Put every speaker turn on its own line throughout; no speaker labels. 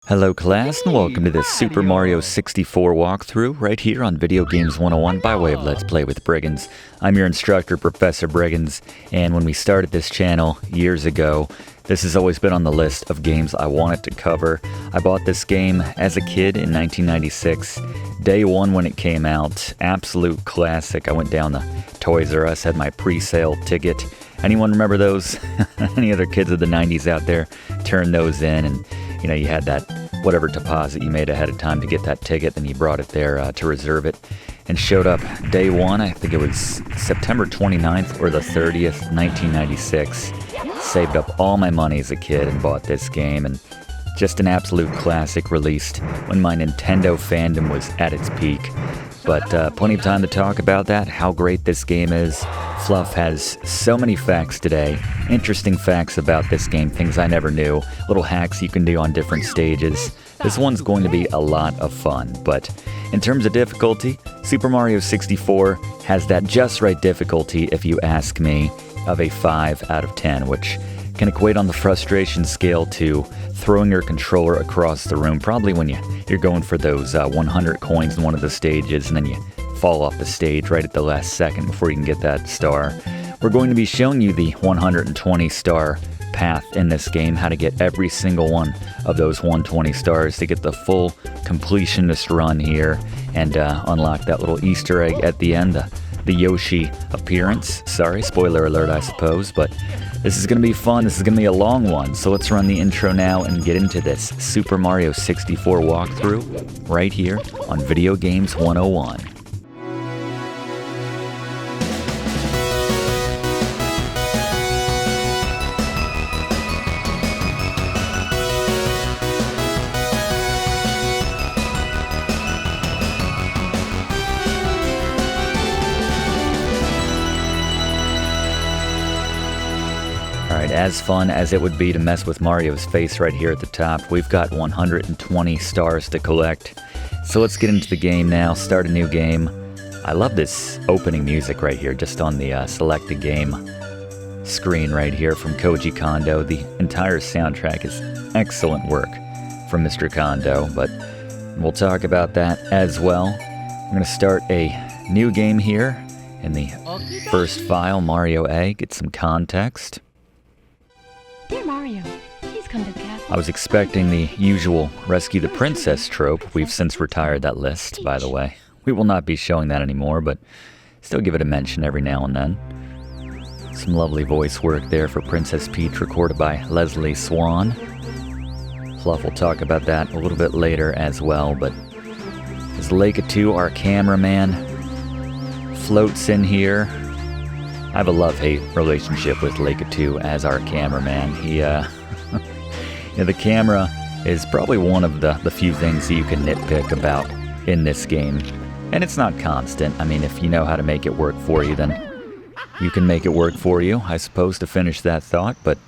Hello class, and welcome to this Super Mario 64 walkthrough right here on Video Games 101 by way of Let's Play with Briggins. I'm your instructor, Professor Briggins, and when we started this channel years ago, this has always been on the list of games I wanted to cover. I bought this game as a kid in 1996, day one when it came out, absolute classic. I went down to Toys R Us, had my pre-sale ticket. Anyone remember those? Any other kids of the 90s out there? Turned those in, and you know, you had that whatever deposit you made ahead of time to get that ticket, then you brought it there to reserve it, and showed up day one. I think it was September 29th or the 30th, 1996. Saved up all my money as a kid and bought this game, and just an absolute classic, released when my Nintendo fandom was at its peak. But plenty of time to talk about that, how great this game is. Fluff has so many facts today, interesting facts about this game, things I never knew, little hacks you can do on different stages. This one's going to be a lot of fun, but in terms of difficulty, Super Mario 64 has that just right difficulty, if you ask me, of a 5 out of 10, which can equate on the frustration scale to throwing your controller across the room, probably when you're going for those 100 coins in one of the stages, and then you fall off the stage right at the last second before you can get that star. We're going to be showing you the 120 star path in this game, how to get every single one of those 120 stars to get the full completionist run here and unlock that little Easter egg at the end, the Yoshi appearance. Sorry, spoiler alert I suppose, but this is going to be fun. This is going to be a long one, so let's run the intro now and get into this Super Mario 64 walkthrough right here on Video Games 101. Alright, as fun as it would be to mess with Mario's face right here at the top, we've got 120 stars to collect. So let's get into the game now, start a new game. I love this opening music right here, just on the select a game screen right here from Koji Kondo. The entire soundtrack is excellent work from Mr. Kondo, but we'll talk about that as well. I'm going to start a new game here in the first file, Mario A, get some context.
Dear Mario, please come to the castle.
I was expecting the usual rescue the princess trope. We've since retired that list, by the way. We will not be showing that anymore, but still give it a mention every now and then. Some lovely voice work there for Princess Peach, recorded by Leslie Swan. Fluff will talk about that a little bit later as well, but as Lakitu, our cameraman, floats in here. I have a love-hate relationship with Lakitu as our cameraman. He, the camera is probably one of the few things that you can nitpick about in this game. And it's not constant. I mean, if you know how to make it work for you, then you can make it work for you, I suppose, to finish that thought. But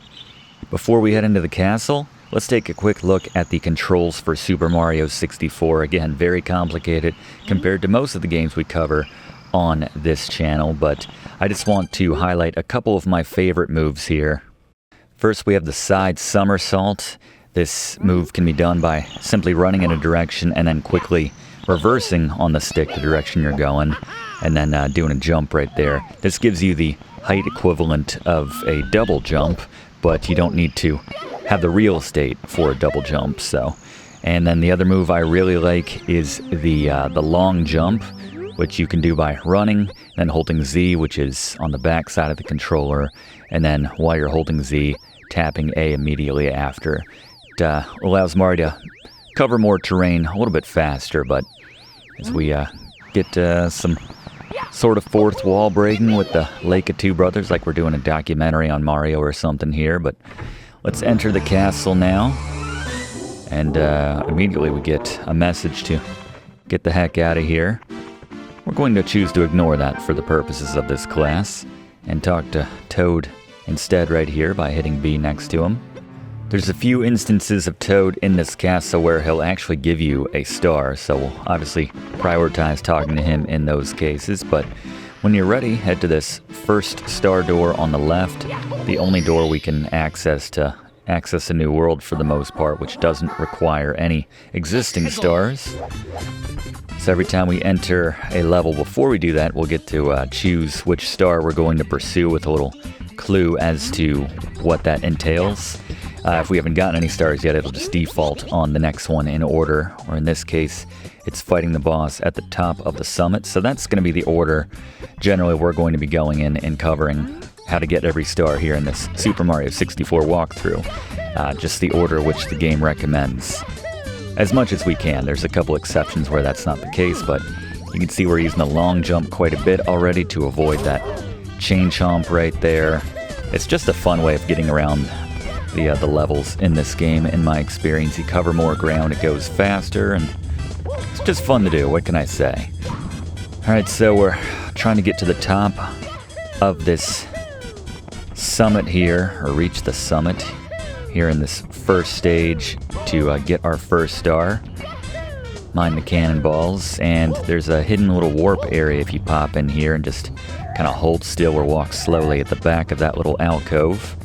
before we head into the castle, let's take a quick look at the controls for Super Mario 64. Again, very complicated compared to most of the games we cover on this channel, but I just want to highlight a couple of my favorite moves here. First, we have the side somersault. This move can be done by simply running in a direction and then quickly reversing on the stick the direction you're going, and then doing a jump right there. This gives you the height equivalent of a double jump, but you don't need to have the real estate for a double jump. So, and then the other move I really like is the long jump, which you can do by running, then holding Z, which is on the back side of the controller, and then while you're holding Z, tapping A immediately after. It allows Mario to cover more terrain a little bit faster, but as we get some sort of fourth wall breaking with the Lakitu brothers, like we're doing a documentary on Mario or something here, but let's enter the castle now, and immediately we get a message to get the heck out of here. We're going to choose to ignore that for the purposes of this class and talk to Toad instead right here by hitting B next to him. There's a few instances of Toad in this castle where he'll actually give you a star, so we'll obviously prioritize talking to him in those cases, but when you're ready, head to this first star door on the left, the only door we can access to access a new world for the most part, which doesn't require any existing stars. So every time we enter a level, before we do that, we'll get to choose which star we're going to pursue with a little clue as to what that entails. If we haven't gotten any stars yet, it'll just default on the next one in order, or in this case, it's fighting the boss at the top of the summit. So that's going to be the order generally we're going to be going in and covering how to get every star here in this Super Mario 64 walkthrough. Just the order which the game recommends. As much as we can. There's a couple exceptions where that's not the case, but you can see we're using the long jump quite a bit already to avoid that chain chomp right there. It's just a fun way of getting around the levels in this game. In my experience, you cover more ground, it goes faster, and it's just fun to do. What can I say? Alright, so we're trying to get to the top of this summit here, or reach the summit here in this first stage to get our first star. Mine the cannonballs, and there's a hidden little warp area if you pop in here and just kind of hold still or walk slowly at the back of that little alcove.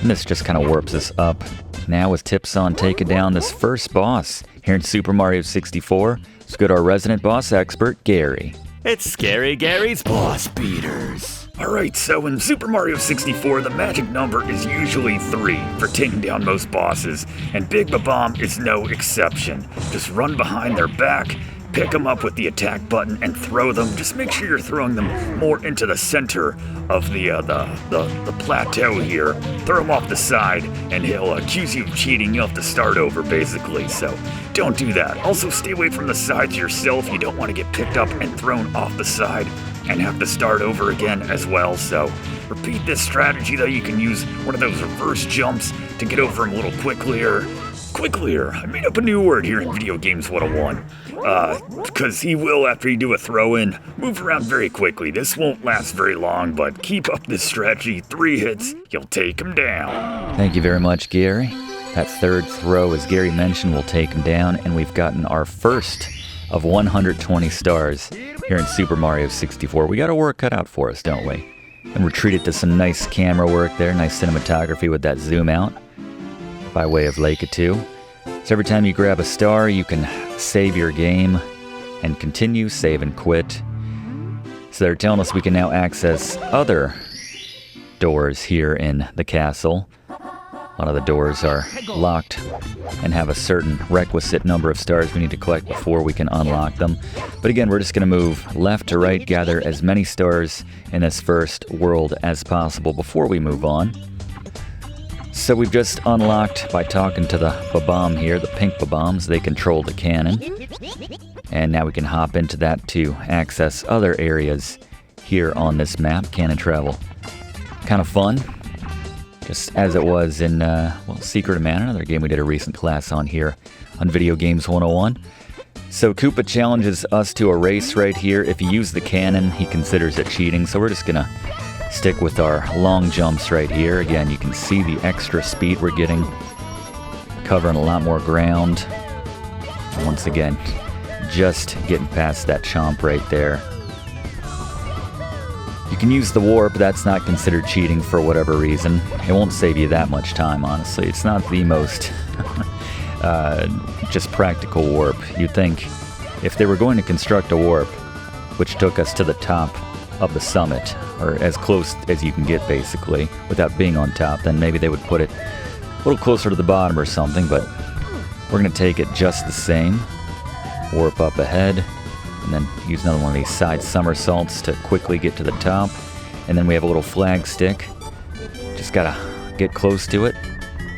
And this just kind of warps us up. Now with tips on taking down this first boss here in Super Mario 64, let's go to our resident boss expert, Gary.
It's Scary Gary's Boss Beaters. Alright, so in Super Mario 64, the magic number is usually 3 for taking down most bosses, and Big Bob-Omb is no exception. Just run behind their back, pick them up with the attack button, and throw them. Just make sure you're throwing them more into the center of the plateau here. Throw them off the side, and he'll accuse you of cheating. You'll have to start over, basically, so don't do that. Also, stay away from the sides yourself. You don't want to get picked up and thrown off the side and have to start over again as well. So repeat this strategy, though. You can use one of those reverse jumps to get over them a little quicklier. I made up a new word here in Video Games 101. Because he will, after you do a throw-in, move around very quickly. This won't last very long, but keep up this strategy. 3 hits, you'll take him down.
Thank you very much, Gary. That third throw, as Gary mentioned, will take him down, and we've gotten our first of 120 stars here in Super Mario 64. We got our work cut out for us, don't we? And we're treated to some nice camera work there, nice cinematography with that zoom out by way of Leica 2. So every time you grab a star, you can save your game and continue, save and quit. So they're telling us we can now access other doors here in the castle. A lot of the doors are locked and have a certain requisite number of stars we need to collect before we can unlock them. But again, we're just going to move left to right, gather as many stars in this first world as possible before we move on. So we've just unlocked, by talking to the Bob-Omb here, the pink Bob-Ombs. They control the cannon. And now we can hop into that to access other areas here on this map. Cannon travel. Kind of fun. Just as it was in, Secret Aquarium, another game we did a recent class on here on Video Games 101. So Koopa challenges us to a race right here. If you use the cannon, he considers it cheating. So we're just going to stick with our long jumps right here. Again, you can see the extra speed we're getting, covering a lot more ground. And once again, just getting past that chomp right there. You can use the warp, that's not considered cheating for whatever reason. It won't save you that much time, honestly. It's not the most just practical warp. You'd think if they were going to construct a warp, which took us to the top of the summit, or as close as you can get basically, without being on top, then maybe they would put it a little closer to the bottom or something, but we're going to take it just the same. Warp up ahead, and then use another one of these side somersaults to quickly get to the top. And then we have a little flag stick. Just gotta get close to it.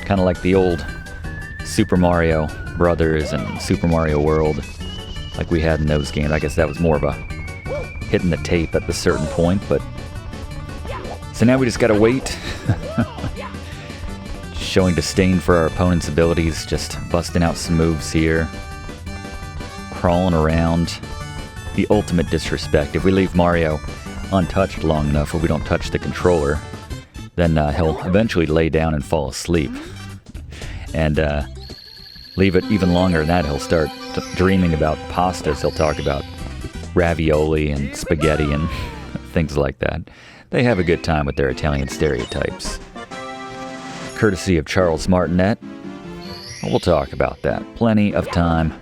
Kind of like the old Super Mario Brothers and Super Mario World, like we had in those games. I guess that was more of a hitting the tape at a certain point, but... So now we just gotta wait. Showing disdain for our opponent's abilities, just busting out some moves here. Crawling around. The ultimate disrespect. If we leave Mario untouched long enough, or we don't touch the controller, then he'll eventually lay down and fall asleep. And leave it even longer than that, he'll start dreaming about pastas. He'll talk about ravioli and spaghetti and things like that. They have a good time with their Italian stereotypes. courtesy of Charles Martinet. We'll talk about that. Plenty of time.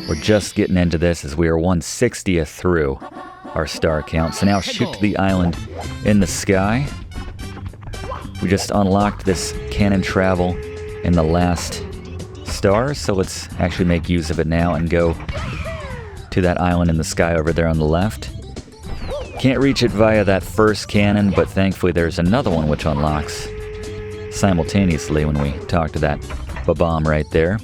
We're just getting into this as we are 1/60th through our star count. So now shoot to the island in the sky. We just unlocked this cannon travel in the last star, so let's actually make use of it now and go to that island in the sky over there on the left. Can't reach it via that first cannon, but thankfully there's another one which unlocks simultaneously when we talk to that Bob-Omb right there.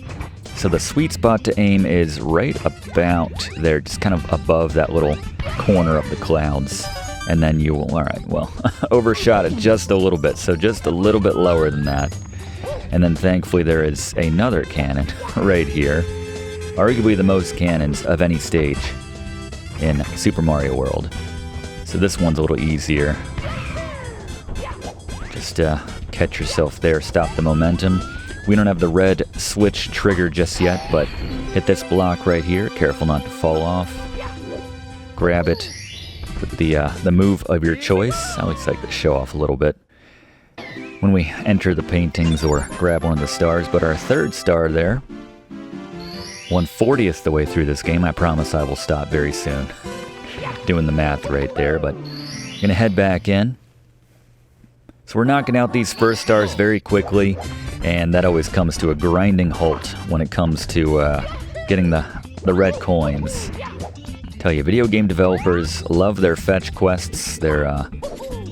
So the sweet spot to aim is right about there, just kind of above that little corner of the clouds. And then you will, alright, well, overshot it just a little bit, so just a little bit lower than that. And then thankfully there is another cannon right here. Arguably the most cannons of any stage in Super Mario World. So this one's a little easier. Just catch yourself there, stop the momentum. We don't have the red switch trigger just yet, but hit this block right here. Careful not to fall off. Grab it with the move of your choice. I always like to show off a little bit when we enter the paintings or grab one of the stars. But our third star there, 1/40th the way through this game. I promise I will stop very soon. Doing the math right there, but gonna head back in. So we're knocking out these first stars very quickly, and that always comes to a grinding halt when it comes to getting the red coins. Tell you, video game developers love their fetch quests. They're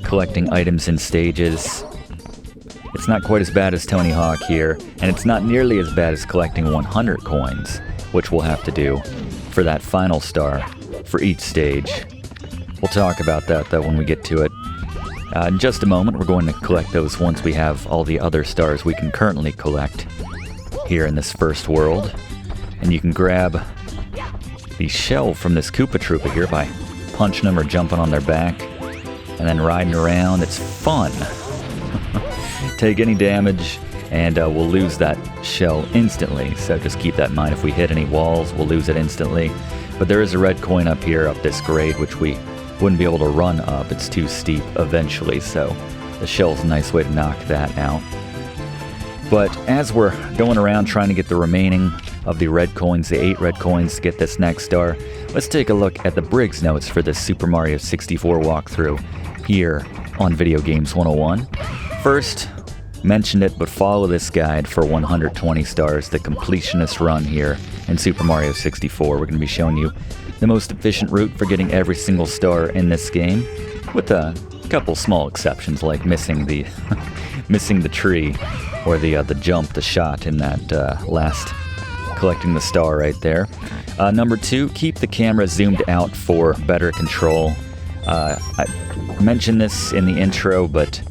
collecting items in stages. It's not quite as bad as Tony Hawk here, and it's not nearly as bad as collecting 100 coins, which we'll have to do for that final star for each stage. We'll talk about that though when we get to it. In just a moment, we're going to collect those once we have all the other stars we can currently collect here in this first world. And you can grab the shell from this Koopa Troopa here by punching them or jumping on their back and then riding around. It's fun. Take any damage and we'll lose that shell instantly, so just keep that in mind. If we hit any walls, we'll lose it instantly. But there is a red coin up here, up this grade, which we wouldn't be able to run up. It's too steep eventually, so the shell's a nice way to knock that out. But as we're going around trying to get the remaining of the red coins, the 8 red coins to get this next star, let's take a look at the Brigsnotes for this Super Mario 64 walkthrough here on Video Games 101. First, mentioned it, but follow this guide for 120 stars, the completionist run here in Super Mario 64. We're going to be showing you the most efficient route for getting every single star in this game, with a couple small exceptions like missing the missing the tree or the jump, the shot in that last collecting the star right there. Number 2, keep the camera zoomed out for better control. I mentioned this in the intro, but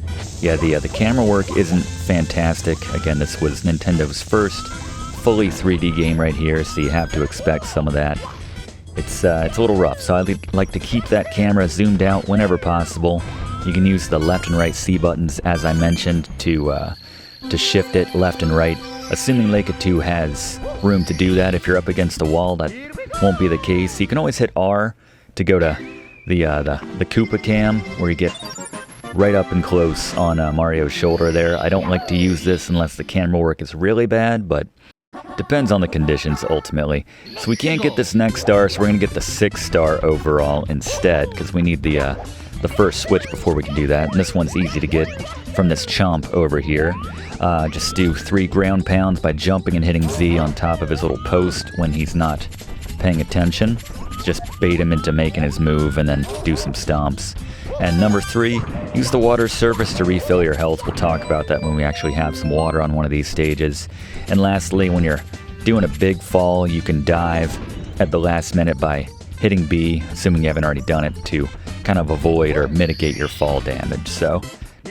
yeah, the camera work isn't fantastic. Again, this was Nintendo's first fully 3D game right here, so you have to expect some of that. It's a little rough, so I like to keep that camera zoomed out whenever possible. You can use the left and right C buttons, as I mentioned, to shift it left and right, assuming Leica 2 has room to do that. If you're up against a wall, that won't be the case. You can always hit R to go to the Koopa cam, where you get right up and close on Mario's shoulder there. I don't like to use this unless the camera work is really bad, but depends on the conditions ultimately. So we can't get this next star, so we're going to get the 6th star overall instead, because we need the first switch before we can do that. And this one's easy to get from this chomp over here. Just do 3 ground pounds by jumping and hitting Z on top of his little post when he's not paying attention. Just bait him into making his move and then do some stomps. And number 3, use the water surface to refill your health. We'll talk about that when we actually have some water on one of these stages. And lastly, when you're doing a big fall, you can dive at the last minute by hitting B, assuming you haven't already done it, to kind of avoid or mitigate your fall damage. So,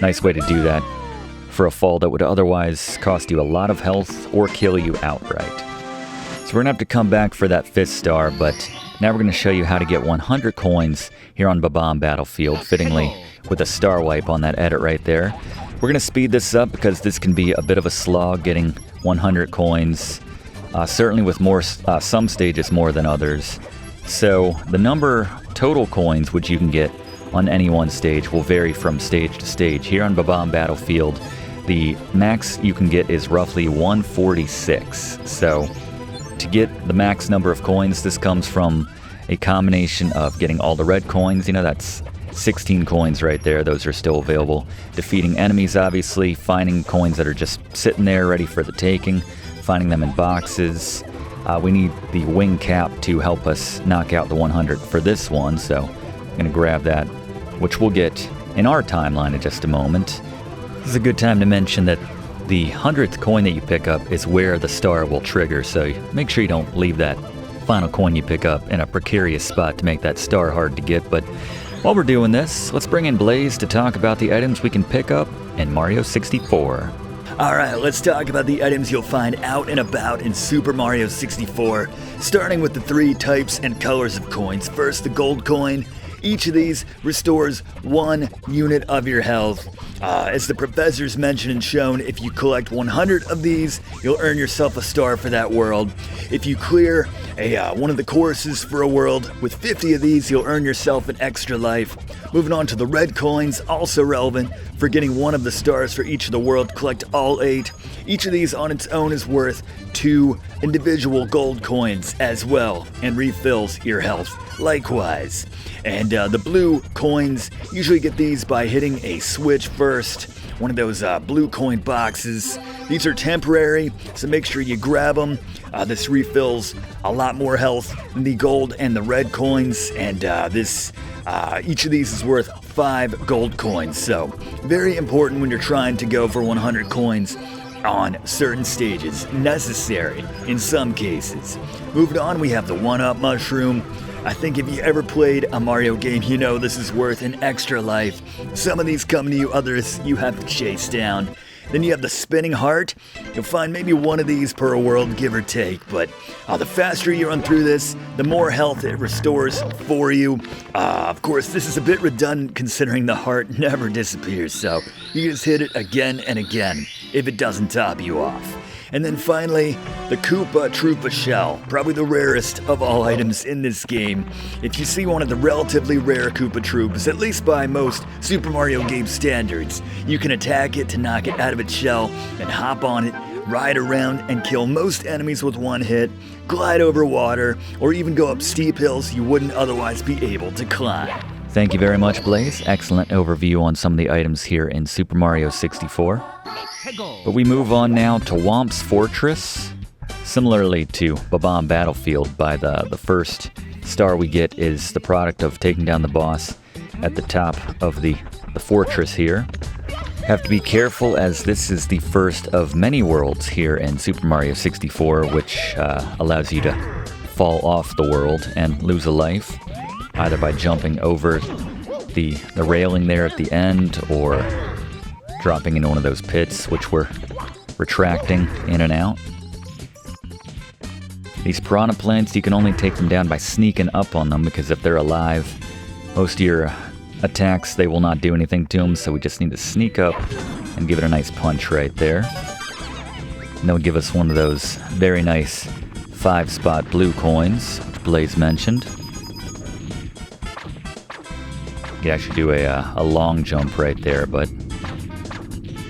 nice way to do that for a fall that would otherwise cost you a lot of health or kill you outright. So we're going to have to come back for that 5th star, but now we're going to show you how to get 100 coins here on Bob-Omb Battlefield, fittingly with a star wipe on that edit right there. We're going to speed this up because this can be a bit of a slog getting 100 coins, certainly with some stages more than others. So the number total coins which you can get on any one stage will vary from stage to stage. Here on Bob-Omb Battlefield, The max you can get is roughly 146. So to get the max number of coins, this comes from a combination of getting all the red coins. You know, that's 16 coins right there. Those are still available. Defeating enemies, obviously. Finding coins that are just sitting there ready for the taking. Finding them in boxes. We need the wing cap to help us knock out the 100 for this one. So I'm going to grab that, which we'll get in our timeline in just a moment. This is a good time to mention that the 100th coin that you pick up is where the star will trigger. So make sure you don't leave that final coin you pick up in a precarious spot to make that star hard to get. But while we're doing this, let's bring in Blaze to talk about the items we can pick up in Mario 64.
Alright, let's talk about the items you'll find out and about in Super Mario 64, starting with the 3 types and colors of coins. First, the gold coin. Each of these restores 1 unit of your health. As the professors mentioned and shown, if you collect 100 of these, you'll earn yourself a star for that world. If you clear one of the courses for a world with 50 of these, you'll earn yourself an extra life. Moving on to the red coins, also relevant. For getting 1 of the stars for each of the world, collect all 8. Each of these on its own is worth 2 individual gold coins as well, and refills your health likewise. And the blue coins, usually get these by hitting a switch first, one of those blue coin boxes. These are temporary, so make sure you grab them. This refills a lot more health than the gold and the red coins, and each of these is worth 5 gold coins. So very important when you're trying to go for 100 coins on certain stages, necessary in some cases. Moving on, we have the 1-Up mushroom. I think if you ever played a Mario game, you know this is worth an extra life. Some of these come to you, others you have to chase down. Then you have the spinning heart. You'll find maybe 1 of these per world, give or take, but the faster you run through this, the more health it restores for you. Of course, this is a bit redundant considering the heart never disappears, so you just hit it again and again if it doesn't top you off. And then finally, the Koopa Troopa shell, probably the rarest of all items in this game. If you see one of the relatively rare Koopa Troopas, at least by most Super Mario game standards, you can attack it to knock it out of its shell and hop on it, ride around and kill most enemies with 1 hit, glide over water, or even go up steep hills you wouldn't otherwise be able to climb.
Thank you very much, Blaze. Excellent overview on some of the items here in Super Mario 64. But we move on now to Whomp's Fortress. Similarly to Bob-Omb Battlefield, by the first star we get is the product of taking down the boss at the top of the fortress here. Have to be careful as this is the first of many worlds here in Super Mario 64, which allows you to fall off the world and lose a life, either by jumping over the railing there at the end or dropping into one of those pits, which we're retracting in and out. These piranha plants, you can only take them down by sneaking up on them, because if they're alive, most of your attacks, they will not do anything to them, so we just need to sneak up and give it a nice punch right there. And they'll give us one of those very nice 5-spot blue coins, which Blaze mentioned. You can actually do a long jump right there, but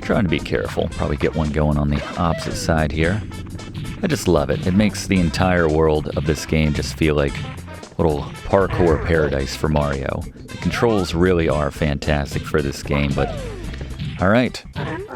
trying to be careful. Probably get one going on the opposite side here. I just love it. It makes the entire world of this game just feel like a little parkour paradise for Mario. The controls really are fantastic for this game, but alright.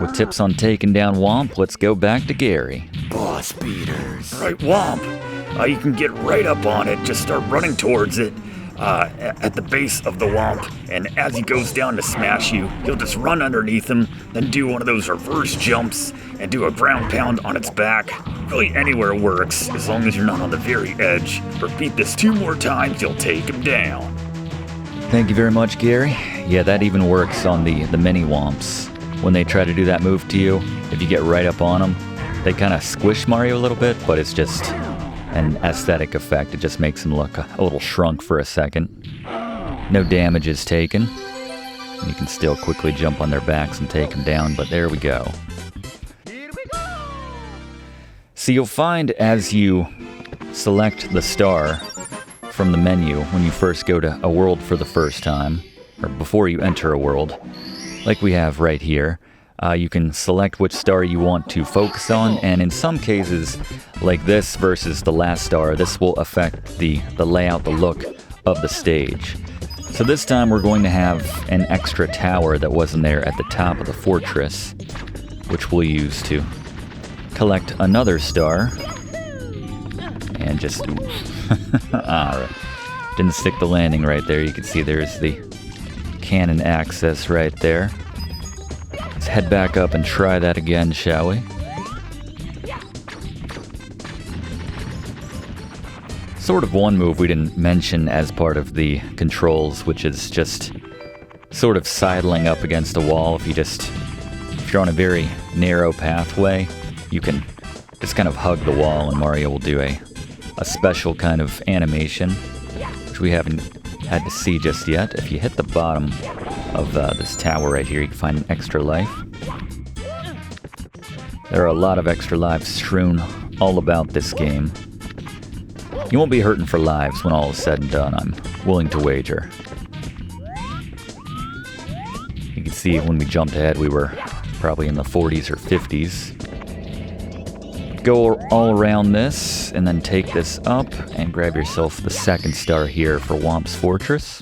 With tips on taking down Whomp, let's go back to Gary.
Boss beaters. Alright, Whomp. You can get right up on it, just start running towards it. At the base of the Whomp, and as he goes down to smash you, you'll just run underneath him, then do one of those reverse jumps and do a ground pound on its back. Really anywhere works, as long as you're not on the very edge. Repeat this 2 more times, you'll take him down.
Thank you very much, Gary. Yeah, that even works on the mini Whomps. When they try to do that move to you, if you get right up on them, they kind of squish Mario a little bit, but it's just an aesthetic effect. It just makes him look a little shrunk for a second. No damage is taken. You can still quickly jump on their backs and take them down, but there we go. So you'll find as you select the star from the menu when you first go to a world for the first time, or before you enter a world, like we have right here, You can select which star you want to focus on, and in some cases, like this versus the last star, this will affect the layout, the look of the stage. So this time we're going to have an extra tower that wasn't there at the top of the fortress, which we'll use to collect another star. And just... Alright. Didn't stick the landing right there. You can see there's the cannon access right there. Let's head back up and try that again, shall we? Sort of one move we didn't mention as part of the controls, which is just sort of sidling up against a wall. If you're on a very narrow pathway, you can just kind of hug the wall and Mario will do a special kind of animation, which we haven't had to see just yet. If you hit the bottom of this tower right here, you can find an extra life. There are a lot of extra lives strewn all about this game. You won't be hurting for lives when all is said and done, I'm willing to wager. You can see when we jumped ahead, we were probably in the 40s or 50s. Go all around this, and then take this up, and grab yourself the second star here for Whomp's Fortress.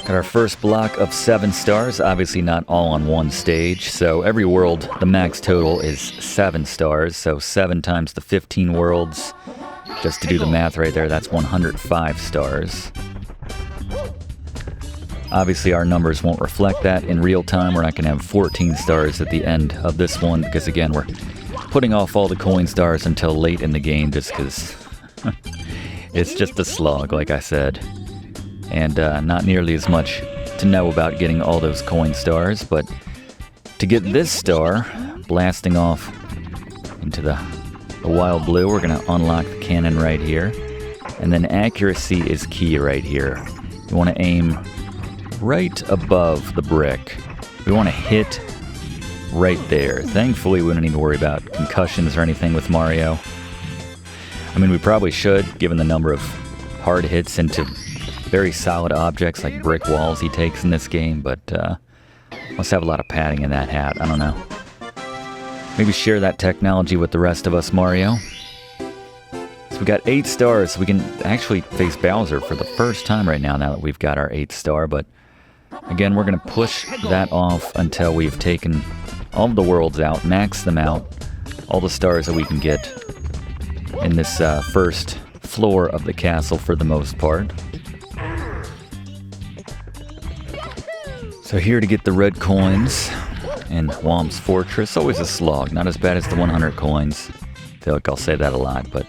Got our first block of 7 stars, obviously not all on one stage, so every world, the max total is 7 stars, so 7 times the 15 worlds, just to do the math right there, that's 105 stars. Obviously our numbers won't reflect that in real time. We're not going to have 14 stars at the end of this one, because again, we're putting off all the coin stars until late in the game, just because it's just a slog, like I said. And not nearly as much to know about getting all those coin stars, but to get this star, blasting off into the wild blue, we're going to unlock the cannon right here. And then accuracy is key right here. You want to aim right above the brick. We want to hit right there. Thankfully, we don't need to worry about concussions or anything with Mario. I mean, we probably should, given the number of hard hits into very solid objects like brick walls he takes in this game, but must have a lot of padding in that hat. I don't know. Maybe share that technology with the rest of us, Mario. So we got 8 stars, so we can actually face Bowser for the first time right now that we've got our 8th star, but again, we're going to push that off until we've taken all of the worlds out, maxed them out, all the stars that we can get in this first floor of the castle for the most part. So here to get the red coins in Whomp's Fortress. Always a slog, not as bad as the 100 coins. I feel like I'll say that a lot, but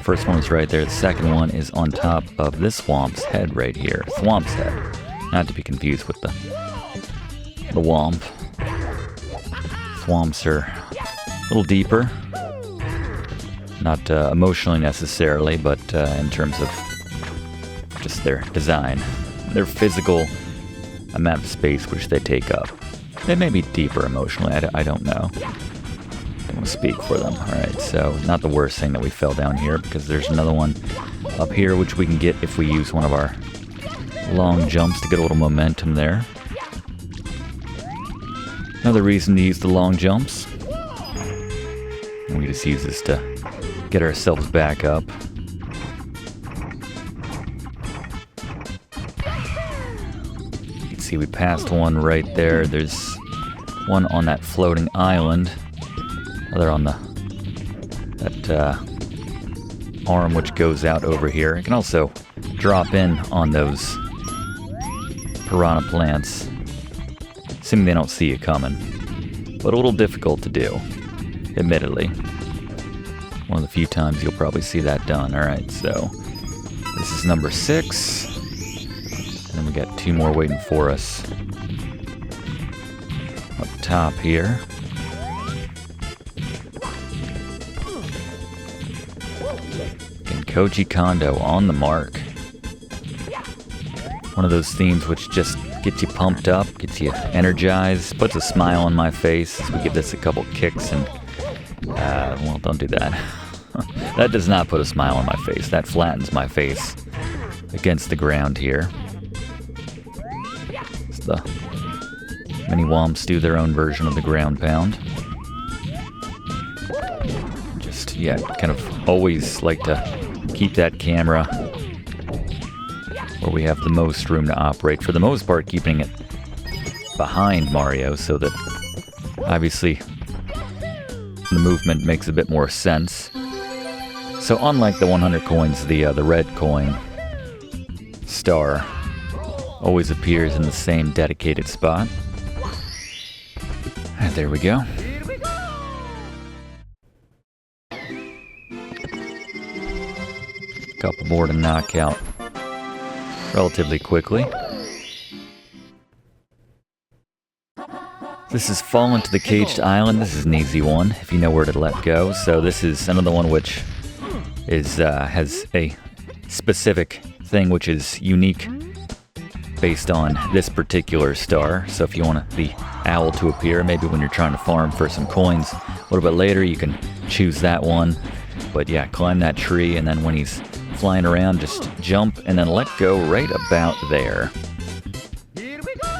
first one is right there. The second one is on top of this Whomp's head right here. Thwomp's head. Not to be confused with the Whomp. Thwomps are a little deeper. Not emotionally necessarily, but in terms of just their design. Their physical amount of space which they take up. They may be deeper emotionally, I don't know. I don't want to speak for them. Alright, so not the worst thing that we fell down here, because there's another one up here which we can get if we use one of our long jumps to get a little momentum there. Another reason to use the long jumps. And we just use this to get ourselves back up. You can see we passed one right there. There's one on that floating island. Other on that arm which goes out over here. It can also drop in on those piranha plants, assuming they don't see you coming. But a little difficult to do, admittedly. One of the few times you'll probably see that done. Alright, so this is number 6. And then we got 2 more waiting for us up top here. And Koji Kondo on the mark. One of those themes which just gets you pumped up, gets you energized, puts a smile on my face as we give this a couple kicks and, well, don't do that. That does not put a smile on my face. That flattens my face against the ground here. the mini Whomps do their own version of the ground pound. Just, yeah, kind of always like to keep that camera where we have the most room to operate. For the most part, keeping it behind Mario so that obviously the movement makes a bit more sense. So unlike the 100 coins, the red coin star always appears in the same dedicated spot. And there we go. Couple more to knock out relatively quickly. This is Fall into the Caged Island. This is an easy one if you know where to let go. So this is another one which is has a specific thing which is unique based on this particular star. So if you want the owl to appear, maybe when you're trying to farm for some coins a little bit later, you can choose that one. But yeah, climb that tree, and then when he's flying around, just jump and then let go right about there.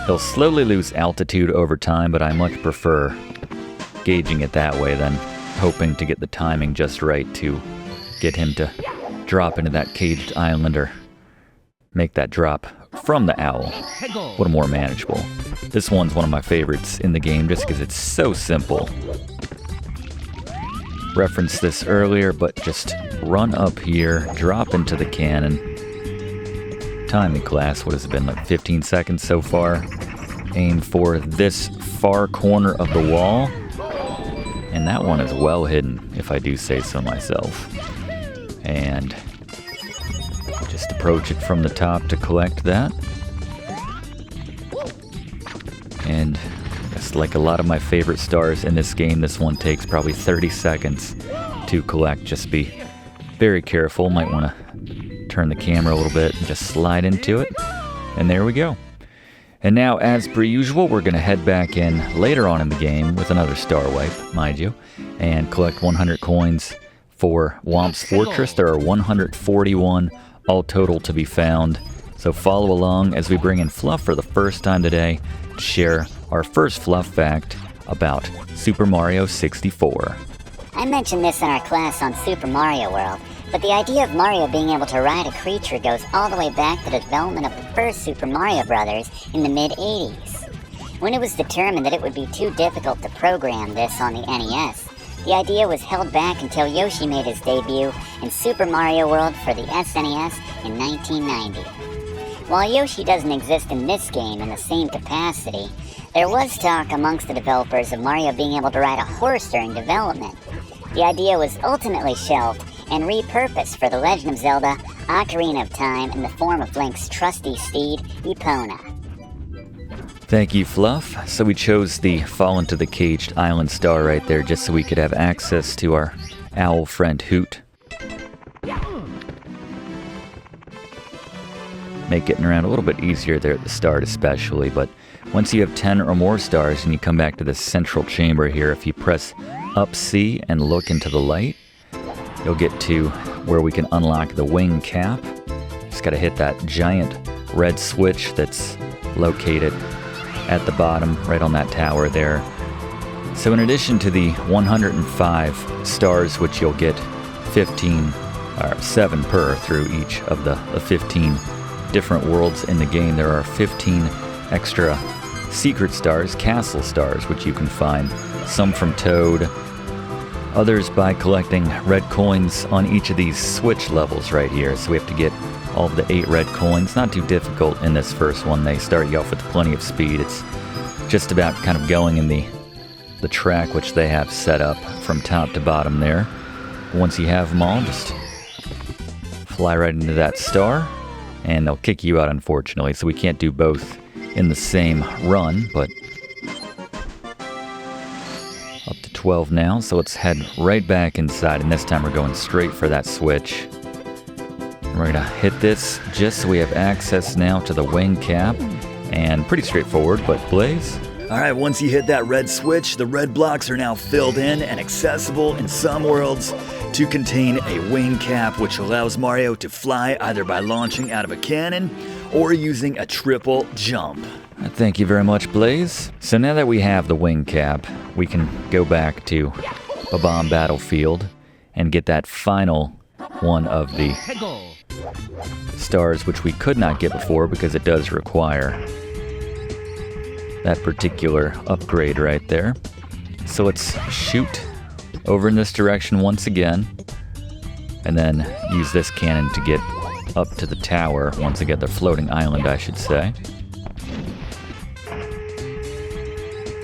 He'll slowly lose altitude over time, but I much prefer gauging it that way than hoping to get the timing just right to get him to drop into that caged island or make that drop from the owl a little more manageable. This one's one of my favorites in the game just because it's so simple. Referenced this earlier, but just run up here, drop into the cannon. Timing class, what has it been, like 15 seconds so far? Aim for this far corner of the wall. And that one is well hidden, if I do say so myself. And just approach it from the top to collect that. And just like a lot of my favorite stars in this game, this one takes probably 30 seconds to collect. Just be very careful. Might want to turn the camera a little bit and just slide into it. And there we go. And now, as per usual, we're going to head back in later on in the game with another star wipe, mind you, and collect 100 coins for Whomp's Fortress. There are 141 all total to be found. So follow along as we bring in Fluff for the first time today to share our first Fluff fact about Super Mario 64.
I mentioned this in our class on Super Mario World, but the idea of Mario being able to ride a creature goes all the way back to the development of the first Super Mario Bros. In the mid-80s. When it was determined that it would be too difficult to program this on the NES, the idea was held back until Yoshi made his debut in Super Mario World for the SNES in 1990. While Yoshi doesn't exist in this game in the same capacity, there was talk amongst the developers of Mario being able to ride a horse during development. The idea was ultimately shelved and repurposed for The Legend of Zelda: Ocarina of Time in the form of Link's trusty steed, Epona.
Thank you, Fluff. So we chose the Fall into the Caged Island star right there just so we could have access to our owl friend Hoot. Make getting around a little bit easier there at the start especially, but once you have 10 or more stars and you come back to this central chamber here, if you press up C and look into the light, you'll get to where we can unlock the wing cap. Just gotta hit that giant red switch that's located at the bottom, right on that tower there. So in addition to the 105 stars, which you'll get 15, or 7 per through each of the 15 different worlds in the game, there are 15 extra secret stars, castle stars, which you can find. Some from Toad, others by collecting red coins on each of these switch levels right here. So we have to get all of the 8 red coins. Not too difficult in this first one. They start you off with plenty of speed. It's just about kind of going in the track which they have set up from top to bottom there. Once you have them all, just fly right into that star, and they'll kick you out, unfortunately. So we can't do both in the same run, but up to 12 now. So let's head right back inside, and this time we're going straight for that switch. We're gonna hit this just so we have access now to the wing cap, and pretty straightforward, but Blaze?
Alright, once you hit that red switch, the red blocks are now filled in and accessible in some worlds to contain a wing cap, which allows Mario to fly either by launching out of a cannon or using a triple jump.
Thank you very much, Blaze. So now that we have the wing cap, we can go back to Bob-Omb Battlefield and get that final one of the stars, which we could not get before because it does require that particular upgrade right there. So let's shoot over in this direction once again, and then use this cannon to get up to the tower, once again, the floating island, I should say.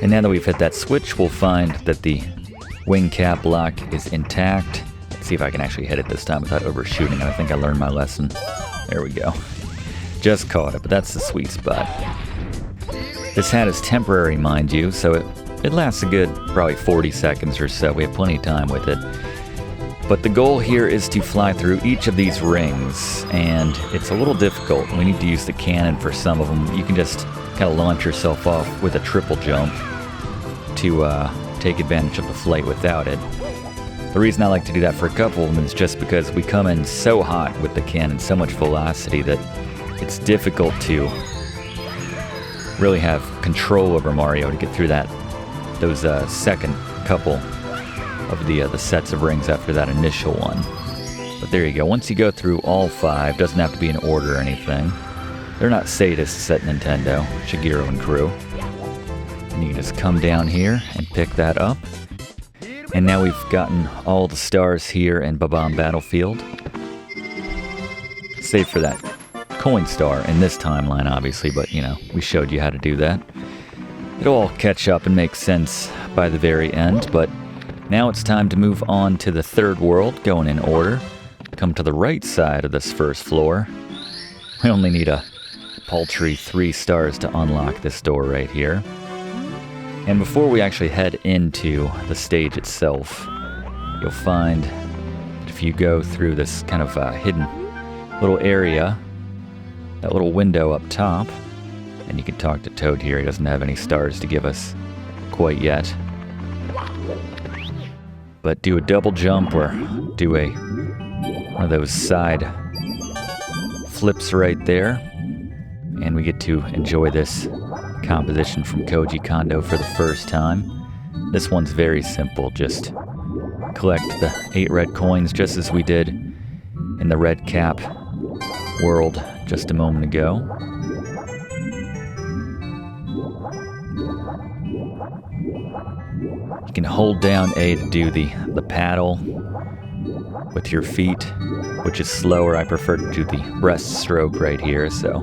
And now that we've hit that switch, we'll find that the wing cap block is intact. Let's see if I can actually hit it this time without overshooting it. I think I learned my lesson. There we go. Just caught it, but that's the sweet spot. This hat is temporary, mind you, so it lasts a good probably 40 seconds or so. We have plenty of time with it. But the goal here is to fly through each of these rings, and it's a little difficult. We need to use the cannon for some of them. You can just kind of launch yourself off with a triple jump to take advantage of the flight without it. The reason I like to do that for a couple of them is just because we come in so hot with the cannon, so much velocity, that it's difficult to really have control over Mario to get through those second couple of the sets of rings after that initial one. But there you go. Once you go through all 5, doesn't have to be in order or anything. They're not sadists at Nintendo, Shigeru and crew. And you can just come down here and pick that up. And now we've gotten all the stars here in Bob-Omb Battlefield. Save for that coin star in this timeline, obviously, but, you know, we showed you how to do that. It'll all catch up and make sense by the very end, but now it's time to move on to the third world, going in order. Come to the right side of this first floor. We only need a paltry 3 stars to unlock this door right here. And before we actually head into the stage itself, you'll find that if you go through this kind of hidden little area, that little window up top, and you can talk to Toad here. He doesn't have any stars to give us quite yet. But do a double jump or do one of those side flips right there, and we get to enjoy this composition from Koji Kondo for the first time. This one's very simple. Just collect the 8 red coins just as we did in the red cap world just a moment ago. You can hold down A to do the paddle with your feet, which is slower. I prefer to do the breaststroke right here, so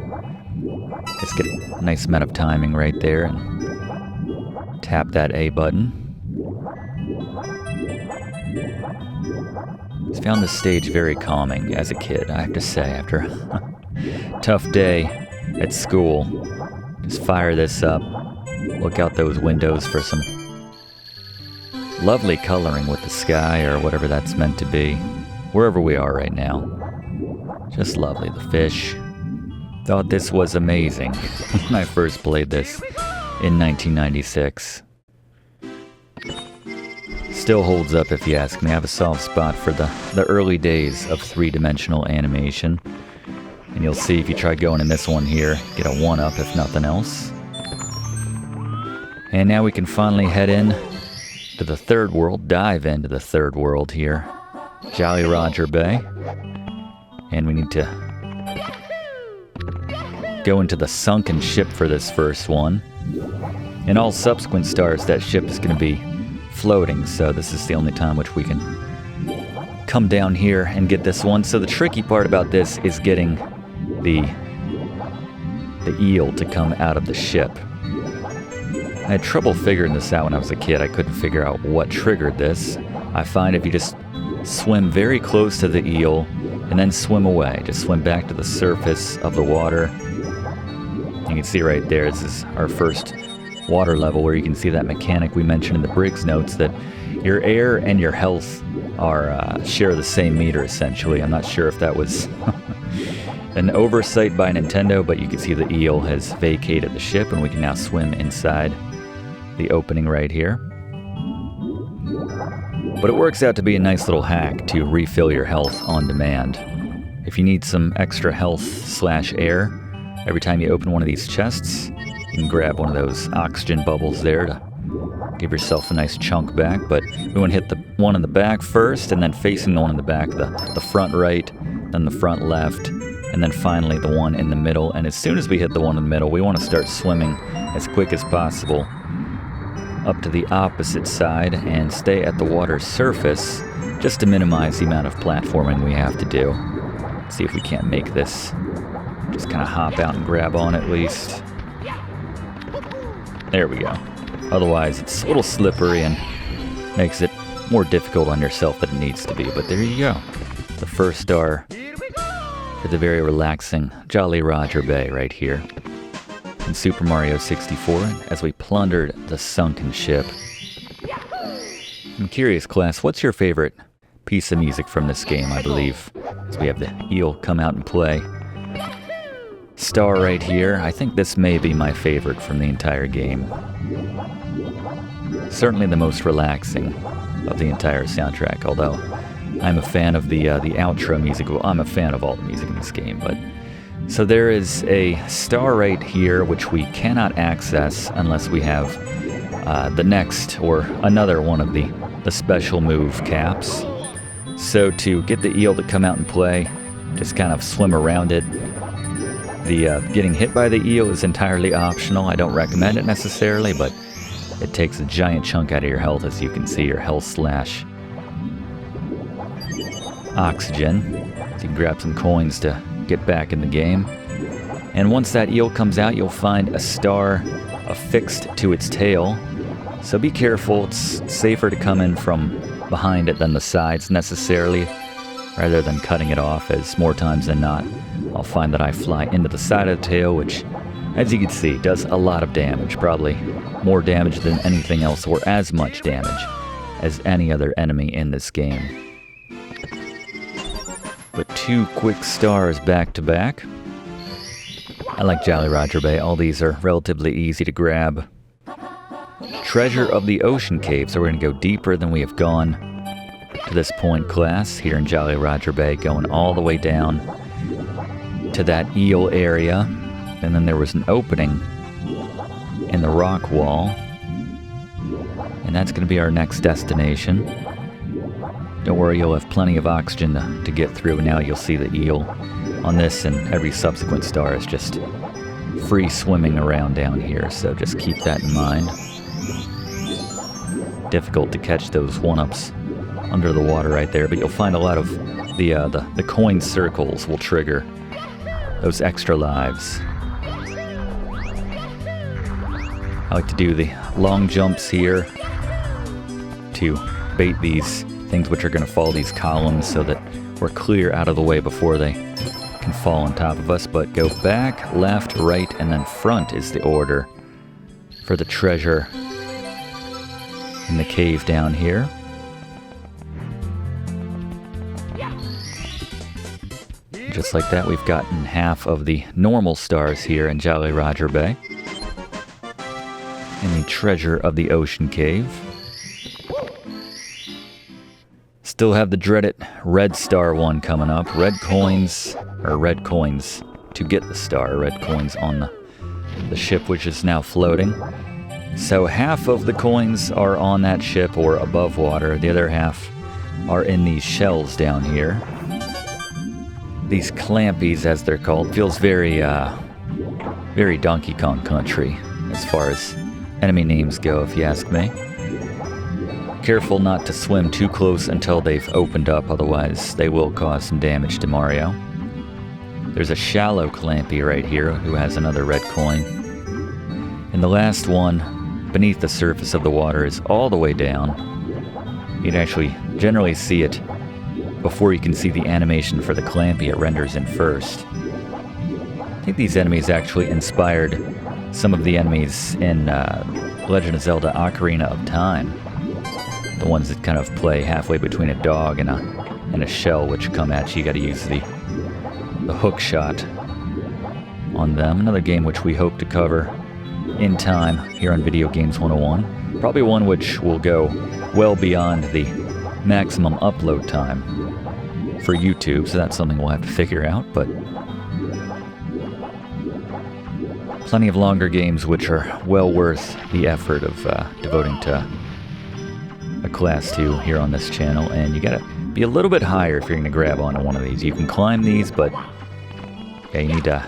just get a nice amount of timing right there and tap that A button. I found this stage very calming as a kid, I have to say, after a tough day at school. Just fire this up, look out those windows for some lovely coloring with the sky or whatever that's meant to be, wherever we are right now. Just lovely. The fish. Thought this was amazing when I first played this in 1996. Still holds up if you ask me. I have a soft spot for the early days of 3-dimensional animation. And you'll see if you try going in this one here, get a 1-up if nothing else. And now we can finally head in to the third world, dive into the third world here. Jolly Roger Bay. And we need to go into the sunken ship for this first one. In all subsequent stars, that ship is going to be floating, so this is the only time which we can come down here and get this one. So the tricky part about this is getting the eel to come out of the ship. I had trouble figuring this out when I was a kid. I couldn't figure out what triggered this. I find if you just swim very close to the eel and then swim away, just swim back to the surface of the water. You can see right there, this is our first water level where you can see that mechanic we mentioned in the Brigsnotes, that your air and your health are share the same meter essentially. I'm not sure if that was an oversight by Nintendo, but you can see the eel has vacated the ship and we can now swim inside the opening right here. But it works out to be a nice little hack to refill your health on demand. If you need some extra health/air, every time you open one of these chests, you can grab one of those oxygen bubbles there to give yourself a nice chunk back, but we want to hit the one in the back first, and then facing the one in the back, the front right, then the front left, and then finally the one in the middle. And as soon as we hit the one in the middle, we want to start swimming as quick as possible up to the opposite side and stay at the water's surface just to minimize the amount of platforming we have to do. Let's see if we can't make this. Just kind of hop out and grab on at least. There we go. Otherwise, it's a little slippery and makes it more difficult on yourself than it needs to be. But there you go. The first star for the very relaxing Jolly Roger Bay right here in Super Mario 64 as we plundered the sunken ship. I'm curious, class, what's your favorite piece of music from this game, I believe? As we have the eel come out and play. Star right here. I think this may be my favorite from the entire game. Certainly the most relaxing of the entire soundtrack, although I'm a fan of the outro music. Well, I'm a fan of all the music in this game, but... So there is a star right here, which we cannot access unless we have the next or another one of the special move caps. So to get the eel to come out and play, just kind of swim around it. The getting hit by the eel is entirely optional. I don't recommend it necessarily, but it takes a giant chunk out of your health, as you can see, your health slash oxygen. So you can grab some coins to get back in the game. And once that eel comes out, you'll find a star affixed to its tail. So be careful. It's safer to come in from behind it than the sides necessarily, rather than cutting it off, as more times than not I'll find that I fly into the side of the tail, which, as you can see, does a lot of damage. Probably more damage than anything else, or as much damage as any other enemy in this game. But 2 quick stars back to back. I like Jolly Roger Bay. All these are relatively easy to grab. Treasure of the Ocean Cave. So we're going to go deeper than we have gone to this point, class, here in Jolly Roger Bay, going all the way down to that eel area. And then there was an opening in the rock wall. And that's going to be our next destination. Don't worry, you'll have plenty of oxygen to get through. Now you'll see the eel on this, and every subsequent star is just free swimming around down here, so just keep that in mind. Difficult to catch those 1-ups under the water right there, but you'll find a lot of the coin circles will trigger those extra lives. I like to do the long jumps here to bait these things which are going to fall these columns so that we're clear out of the way before they can fall on top of us. But go back, left, right, and then front is the order for the treasure in the cave down here. Just like that, we've gotten half of the normal stars here in Jolly Roger Bay. And the treasure of the Ocean Cave. Still have the dreaded red star one coming up. Red coins to get the star. Red coins on the ship, which is now floating. So half of the coins are on that ship or above water. The other half are in these shells down here. These clampies, as they're called, feels very Donkey Kong Country as far as enemy names go, if you ask me. Careful not to swim too close until they've opened up, otherwise they will cause some damage to Mario. There's a shallow clampy right here who has another red coin. And the last one, beneath the surface of the water, is all the way down. You'd actually generally see it before you can see the animation for the clampy. It renders in first. I think these enemies actually inspired some of the enemies in Legend of Zelda Ocarina of Time. The ones that kind of play halfway between a dog and a shell, which come at you. You gotta use the hook shot on them. Another game which we hope to cover in time here on Video Games 101. Probably one which will go well beyond the maximum upload time for YouTube, so that's something we'll have to figure out, but plenty of longer games which are well worth the effort of devoting to a class 2 here on this channel, and you gotta be a little bit higher if you're gonna grab onto one of these. You can climb these, but yeah, you need a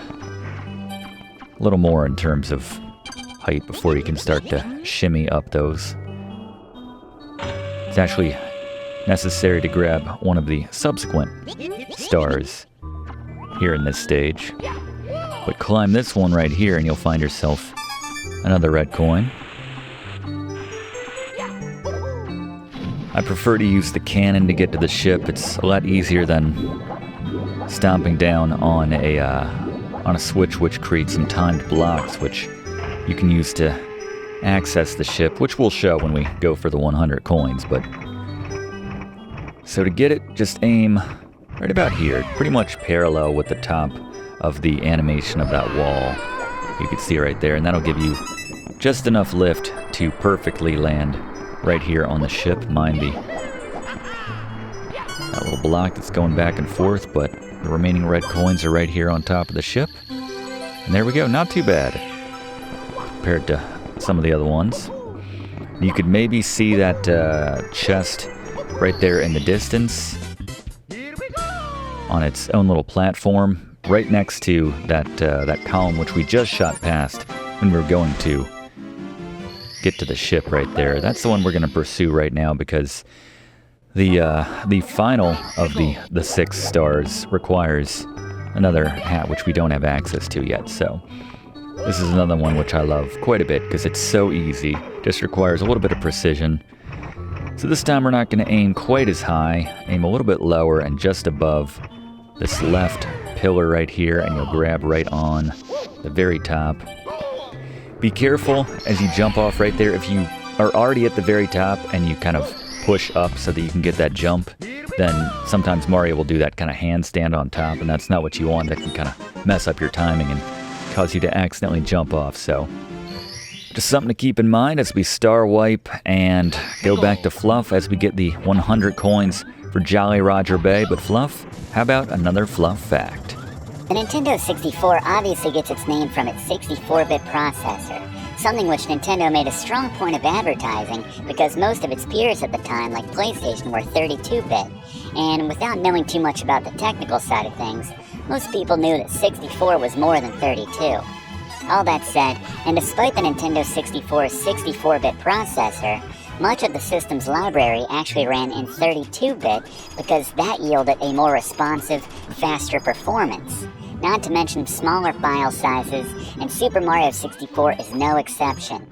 little more in terms of height before you can start to shimmy up those. It's actually necessary to grab one of the subsequent stars here in this stage. But climb this one right here and you'll find yourself another red coin. I prefer to use the cannon to get to the ship. It's a lot easier than stomping down on a switch which creates some timed blocks which you can use to access the ship, which we'll show when we go for the 100 coins. But so to get it, just aim right about here, pretty much parallel with the top of the animation of that wall. You can see right there, and that'll give you just enough lift to perfectly land right here on the ship. Mind that little block that's going back and forth, but the remaining red coins are right here on top of the ship. And there we go, not too bad compared to some of the other ones. You could maybe see that chest right there in the distance on its own little platform right next to that column which we just shot past when we were going to get to the ship right there. That's the one we're going to pursue right now because the final of the 6 stars requires another hat which we don't have access to yet. So this is another one which I love quite a bit because it's so easy. Just requires a little bit of precision. So this time we're not going to aim quite as high. Aim a little bit lower and just above this left pillar right here, and you'll grab right on the very top. Be careful as you jump off right there. If you are already at the very top and you kind of push up so that you can get that jump, then sometimes Mario will do that kind of handstand on top, and that's not what you want. That can kind of mess up your timing and cause you to accidentally jump off. So just something to keep in mind as we star wipe and go back to Fluff as we get the 100 coins for Jolly Roger Bay. But Fluff, how about another Fluff fact?
The Nintendo 64 obviously gets its name from its 64-bit processor, something which Nintendo made a strong point of advertising because most of its peers at the time, like PlayStation, were 32-bit. And without knowing too much about the technical side of things, most people knew that 64 was more than 32. All that said, and despite the Nintendo 64's 64-bit processor, much of the system's library actually ran in 32-bit because that yielded a more responsive, faster performance. Not to mention smaller file sizes, and Super Mario 64 is no exception.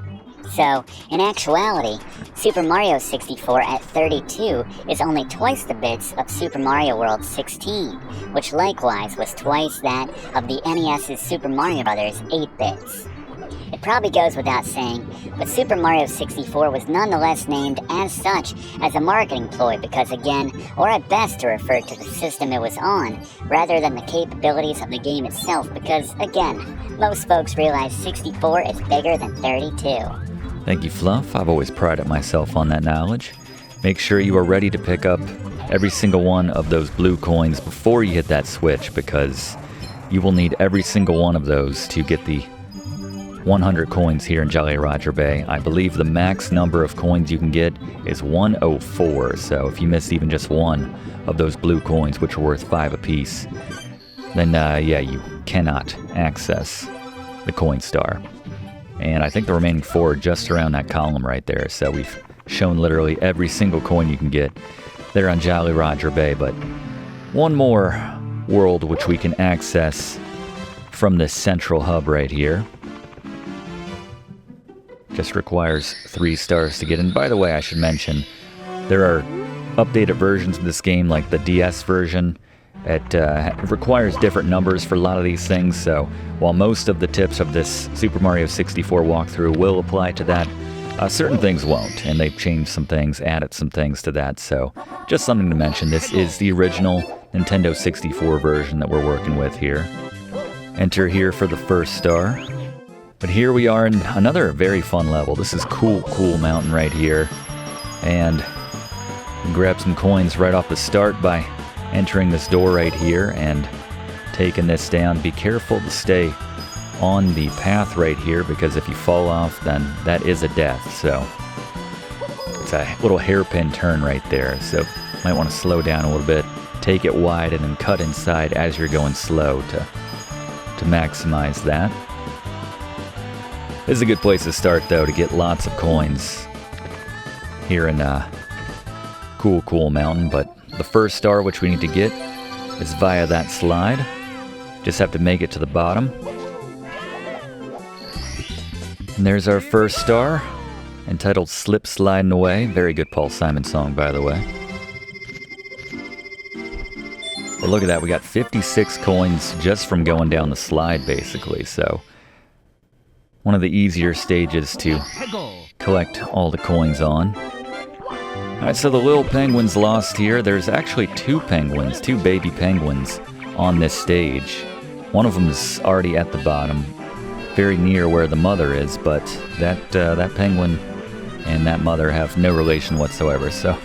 So, in actuality, Super Mario 64 at 32 is only twice the bits of Super Mario World 16, which likewise was twice that of the NES's Super Mario Bros. 8 bits. It probably goes without saying, but Super Mario 64 was nonetheless named as such as a marketing ploy because again, or at best to refer to the system it was on, rather than the capabilities of the game itself because again, most folks realize 64 is bigger than 32.
Thank you, Fluff. I've always prided myself on that knowledge. Make sure you are ready to pick up every single one of those blue coins before you hit that switch because you will need every single one of those to get the 100 coins here in Jolly Roger Bay. I believe the max number of coins you can get is 104, so if you miss even just one of those blue coins, which are worth 5 apiece, then yeah, you cannot access the coin star. And I think the remaining 4 are just around that column right there, so we've shown literally every single coin you can get there on Jolly Roger Bay, but one more world which we can access from this central hub right here. Just requires 3 stars to get in. By the way, I should mention, there are updated versions of this game, like the DS version. It requires different numbers for a lot of these things, so while most of the tips of this Super Mario 64 walkthrough will apply to that, certain things won't, and they've changed some things, added some things to that, so just something to mention. This is the original Nintendo 64 version that we're working with here. Enter here for the first star. But here we are in another very fun level. This is Cool Mountain right here. And you can grab some coins right off the start by entering this door right here and taking this down. Be careful to stay on the path right here, because if you fall off, then that is a death. So it's a little hairpin turn right there. So might want to slow down a little bit, take it wide, and then cut inside as you're going slow to maximize that. This is a good place to start, though, to get lots of coins here in Cool Mountain. But the first star which we need to get is via that slide. Just have to make it to the bottom. And there's our first star, entitled Slip Sliding Away. Very good Paul Simon song, by the way. But look at that, we got 56 coins just from going down the slide, basically. So one of the easier stages to collect all the coins on. Alright, so the little penguin's lost here. There's actually two baby penguins on this stage. One of them's already at the bottom, very near where the mother is, but that penguin and that mother have no relation whatsoever. So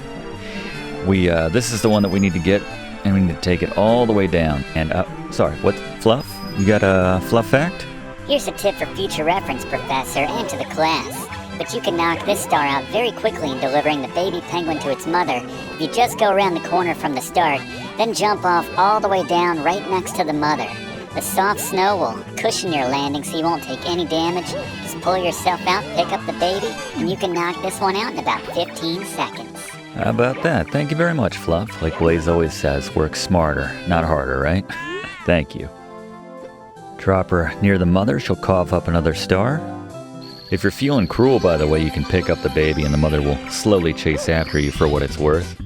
this is the one that we need to get, and we need to take it all the way down. And sorry, what, Fluff? You got a Fluff fact?
Here's a tip for future reference, Professor, and to the class. But you can knock this star out very quickly in delivering the baby penguin to its mother if you just go around the corner from the start, then jump off all the way down right next to the mother. The soft snow will cushion your landing so you won't take any damage. Just pull yourself out, pick up the baby, and you can knock this one out in about 15 seconds.
How about that? Thank you very much, Fluff. Like Blaze always says, work smarter, not harder, right? Thank you. Drop her near the mother, she'll cough up another star. If you're feeling cruel, by the way, you can pick up the baby and the mother will slowly chase after you for what it's worth.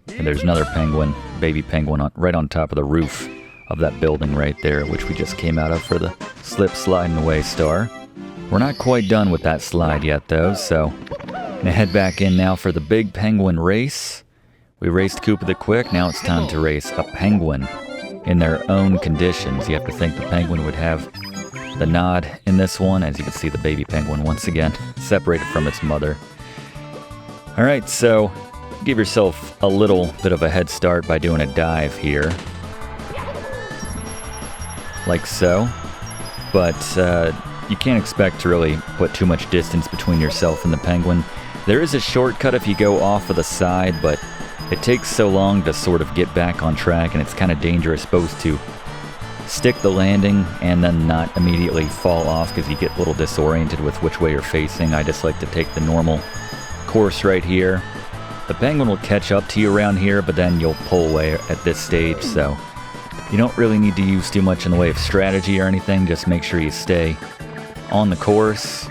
And there's another penguin, baby penguin, right on top of the roof of that building right there, which we just came out of for the Slip Sliding Away star. We're not quite done with that slide yet, though, so I'm gonna head back in now for the big penguin race. We raced Koopa the Quick, now it's time to race a penguin in their own conditions. You have to think the penguin would have the nod in this one. As you can see, the baby penguin once again separated from its mother. Alright, so give yourself a little bit of a head start by doing a dive here. Like so. But you can't expect to really put too much distance between yourself and the penguin. There is a shortcut if you go off of the side, but it takes so long to sort of get back on track, and it's kind of dangerous both to stick the landing and then not immediately fall off because you get a little disoriented with which way you're facing. I just like to take the normal course right here. The penguin will catch up to you around here, but then you'll pull away at this stage, so you don't really need to use too much in the way of strategy or anything. Just make sure you stay on the course,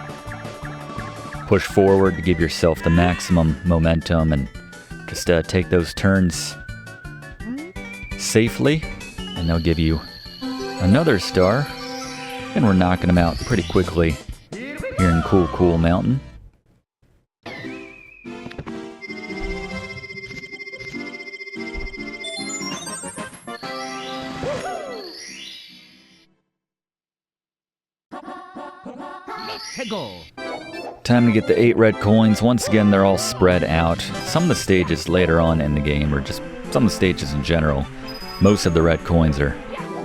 push forward to give yourself the maximum momentum, and just take those turns safely, and they'll give you another star, and we're knocking them out pretty quickly here in Cool Mountain. Time to get the 8 red coins. Once again, they're all spread out. Some of the stages later on in the game, or just some of the stages in general, most of the red coins are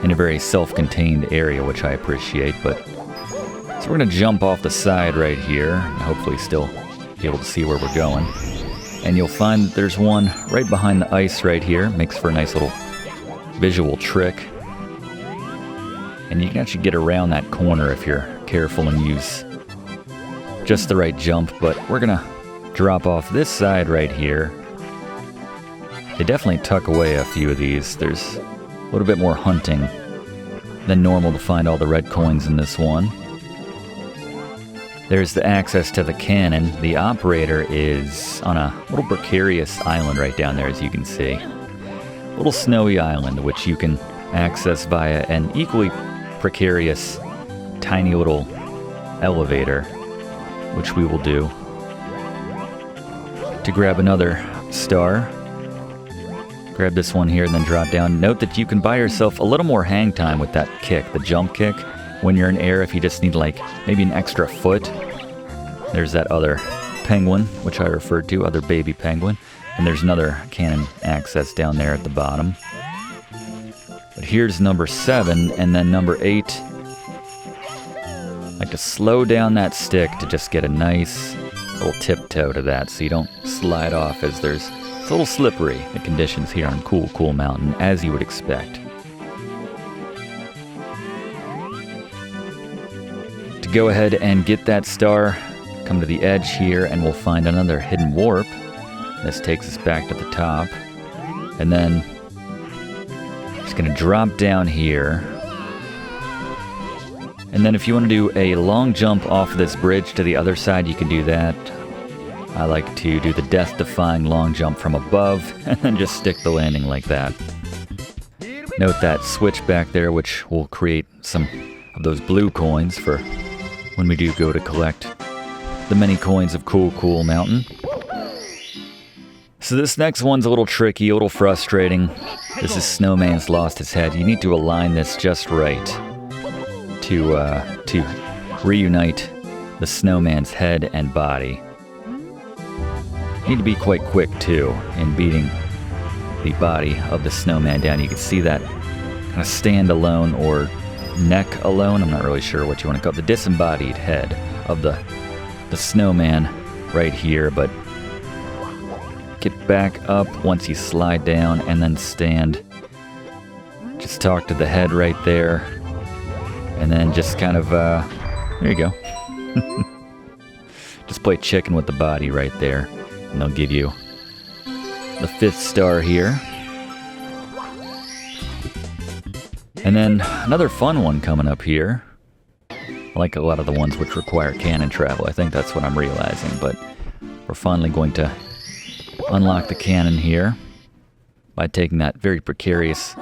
in a very self-contained area, which I appreciate. But so we're going to jump off the side right here, and hopefully still be able to see where we're going. And you'll find that there's one right behind the ice right here. Makes for a nice little visual trick. And you can actually get around that corner if you're careful and use just the right jump. But we're going to drop off this side right here. They definitely tuck away a few of these. There's a little bit more hunting than normal to find all the red coins in this one. There's the access to the cannon. The operator is on a little precarious island right down there, as you can see. A little snowy island, which you can access via an equally precarious, tiny little elevator, which we will do to grab another star. Grab this one here and then drop down. Note that you can buy yourself a little more hang time with that kick, the jump kick, when you're in air if you just need like maybe an extra foot. There's that other penguin, which I referred to, other baby penguin. And there's another cannon access down there at the bottom. But here's number 7, and then number 8 Like to slow down that stick to just get a nice little tiptoe to that so you don't slide off, as it's a little slippery, the conditions here on Cool Mountain, as you would expect. To go ahead and get that star, come to the edge here and we'll find another hidden warp. This takes us back to the top. And then just gonna drop down here. And then if you want to do a long jump off of this bridge to the other side, you can do that. I like to do the death-defying long jump from above and then just stick the landing like that. Note that switch back there, which will create some of those blue coins for when we do go to collect the many coins of Cool Mountain. So this next one's a little tricky, a little frustrating. This is Snowman's lost his head. You need to align this just right to reunite the Snowman's head and body. You need to be quite quick too in beating the body of the Snowman down. You can see that kind of stand alone or neck alone. I'm not really sure what you want to call it. The disembodied head of the Snowman right here, but get back up once you slide down and then stand. Just talk to the head right there. And then just kind of, there you go. Just play chicken with the body right there. And they'll give you the 5th star here. And then another fun one coming up here. I like a lot of the ones which require cannon travel. I think that's what I'm realizing. But we're finally going to unlock the cannon here by taking that very precarious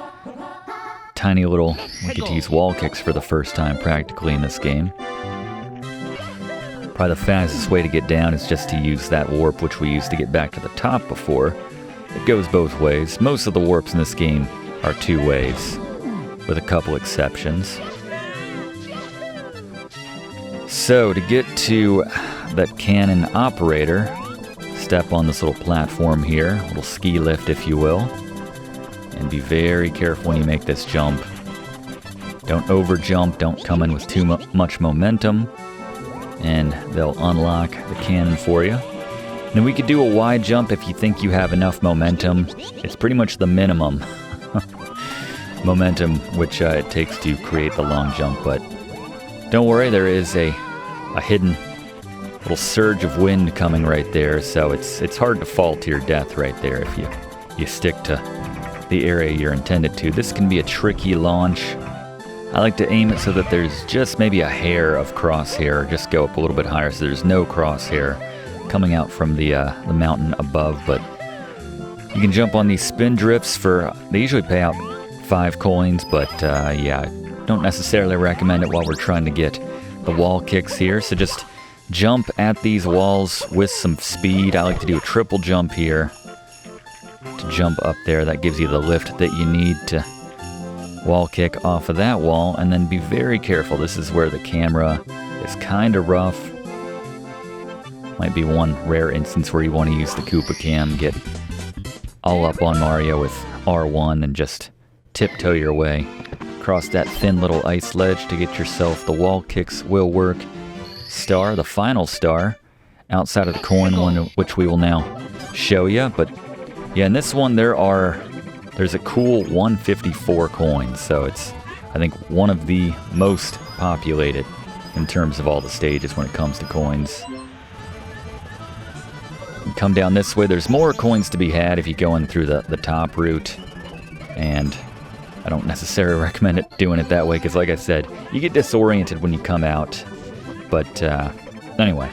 tiny little, we get to use wall kicks for the first time practically in this game. Probably the fastest way to get down is just to use that warp which we used to get back to the top before. It goes both ways. Most of the warps in this game are 2 ways, with a couple exceptions. So to get to that cannon operator, step on this little platform here, a little ski lift if you will. And be very careful when you make this jump. Don't over jump, don't come in with too much momentum, and they'll unlock the cannon for you. Now we could do a wide jump if you think you have enough momentum. It's pretty much the minimum momentum which it takes to create the long jump, but don't worry, there is a hidden little surge of wind coming right there, so it's hard to fall to your death right there if you stick to the area you're intended to. This can be a tricky launch. I like to aim it so that there's just maybe a hair of crosshair, just go up a little bit higher so there's no crosshair coming out from the mountain above. But you can jump on these spin drifts they usually pay out 5 coins, but yeah, don't necessarily recommend it while we're trying to get the wall kicks here. So just jump at these walls with some speed. I like to do a triple jump here to jump up there. That gives you the lift that you need to wall kick off of that wall, and then be very careful. This is where the camera is kind of rough. Might be one rare instance where you want to use the Koopa Cam, get all up on Mario with R1 and just tiptoe your way across that thin little ice ledge to get yourself the wall kicks will work star, the final star, outside of the coin one, which we will now show you. But yeah, in this one there's a cool 154 coins, so it's, I think, one of the most populated in terms of all the stages when it comes to coins. You come down this way, there's more coins to be had if you go in through the top route, and I don't necessarily recommend doing it that way, because like I said, you get disoriented when you come out. But anyway,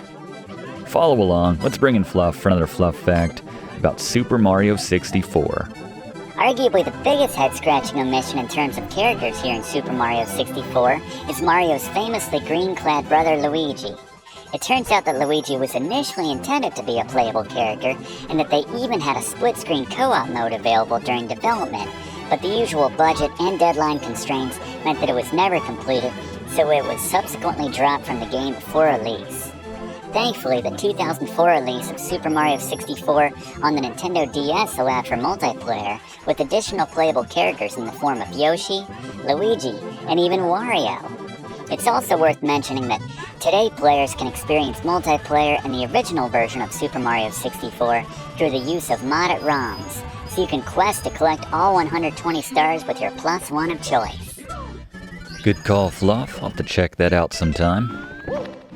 follow along. Let's bring in Fluff for another Fluff fact about Super Mario 64.
Arguably the biggest head-scratching omission in terms of characters here in Super Mario 64 is Mario's famously green-clad brother Luigi. It turns out that Luigi was initially intended to be a playable character, and that they even had a split-screen co-op mode available during development, but the usual budget and deadline constraints meant that it was never completed, so it was subsequently dropped from the game before release. Thankfully, the 2004 release of Super Mario 64 on the Nintendo DS allowed for multiplayer, with additional playable characters in the form of Yoshi, Luigi, and even Wario. It's also worth mentioning that today players can experience multiplayer in the original version of Super Mario 64 through the use of modded ROMs, so you can quest to collect all 120 stars with your +1 of choice.
Good call, Fluff. I'll have to check that out sometime.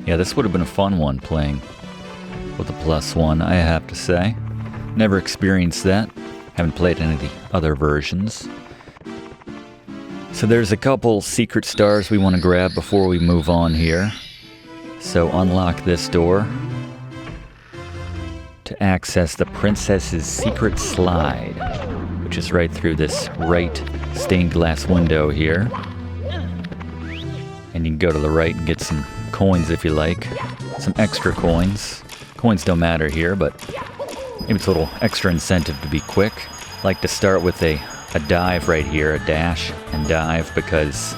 Yeah, this would have been a fun one playing with a +1, I have to say. Never experienced that. Haven't played any of the other versions. So there's a couple secret stars we want to grab before we move on here. So unlock this door to access the princess's secret slide, which is right through this right stained glass window here. And you can go to the right and get some coins if you like. Some extra coins. Coins don't matter here, but maybe it's a little extra incentive to be quick. Like to start with a dive right here, a dash and dive, because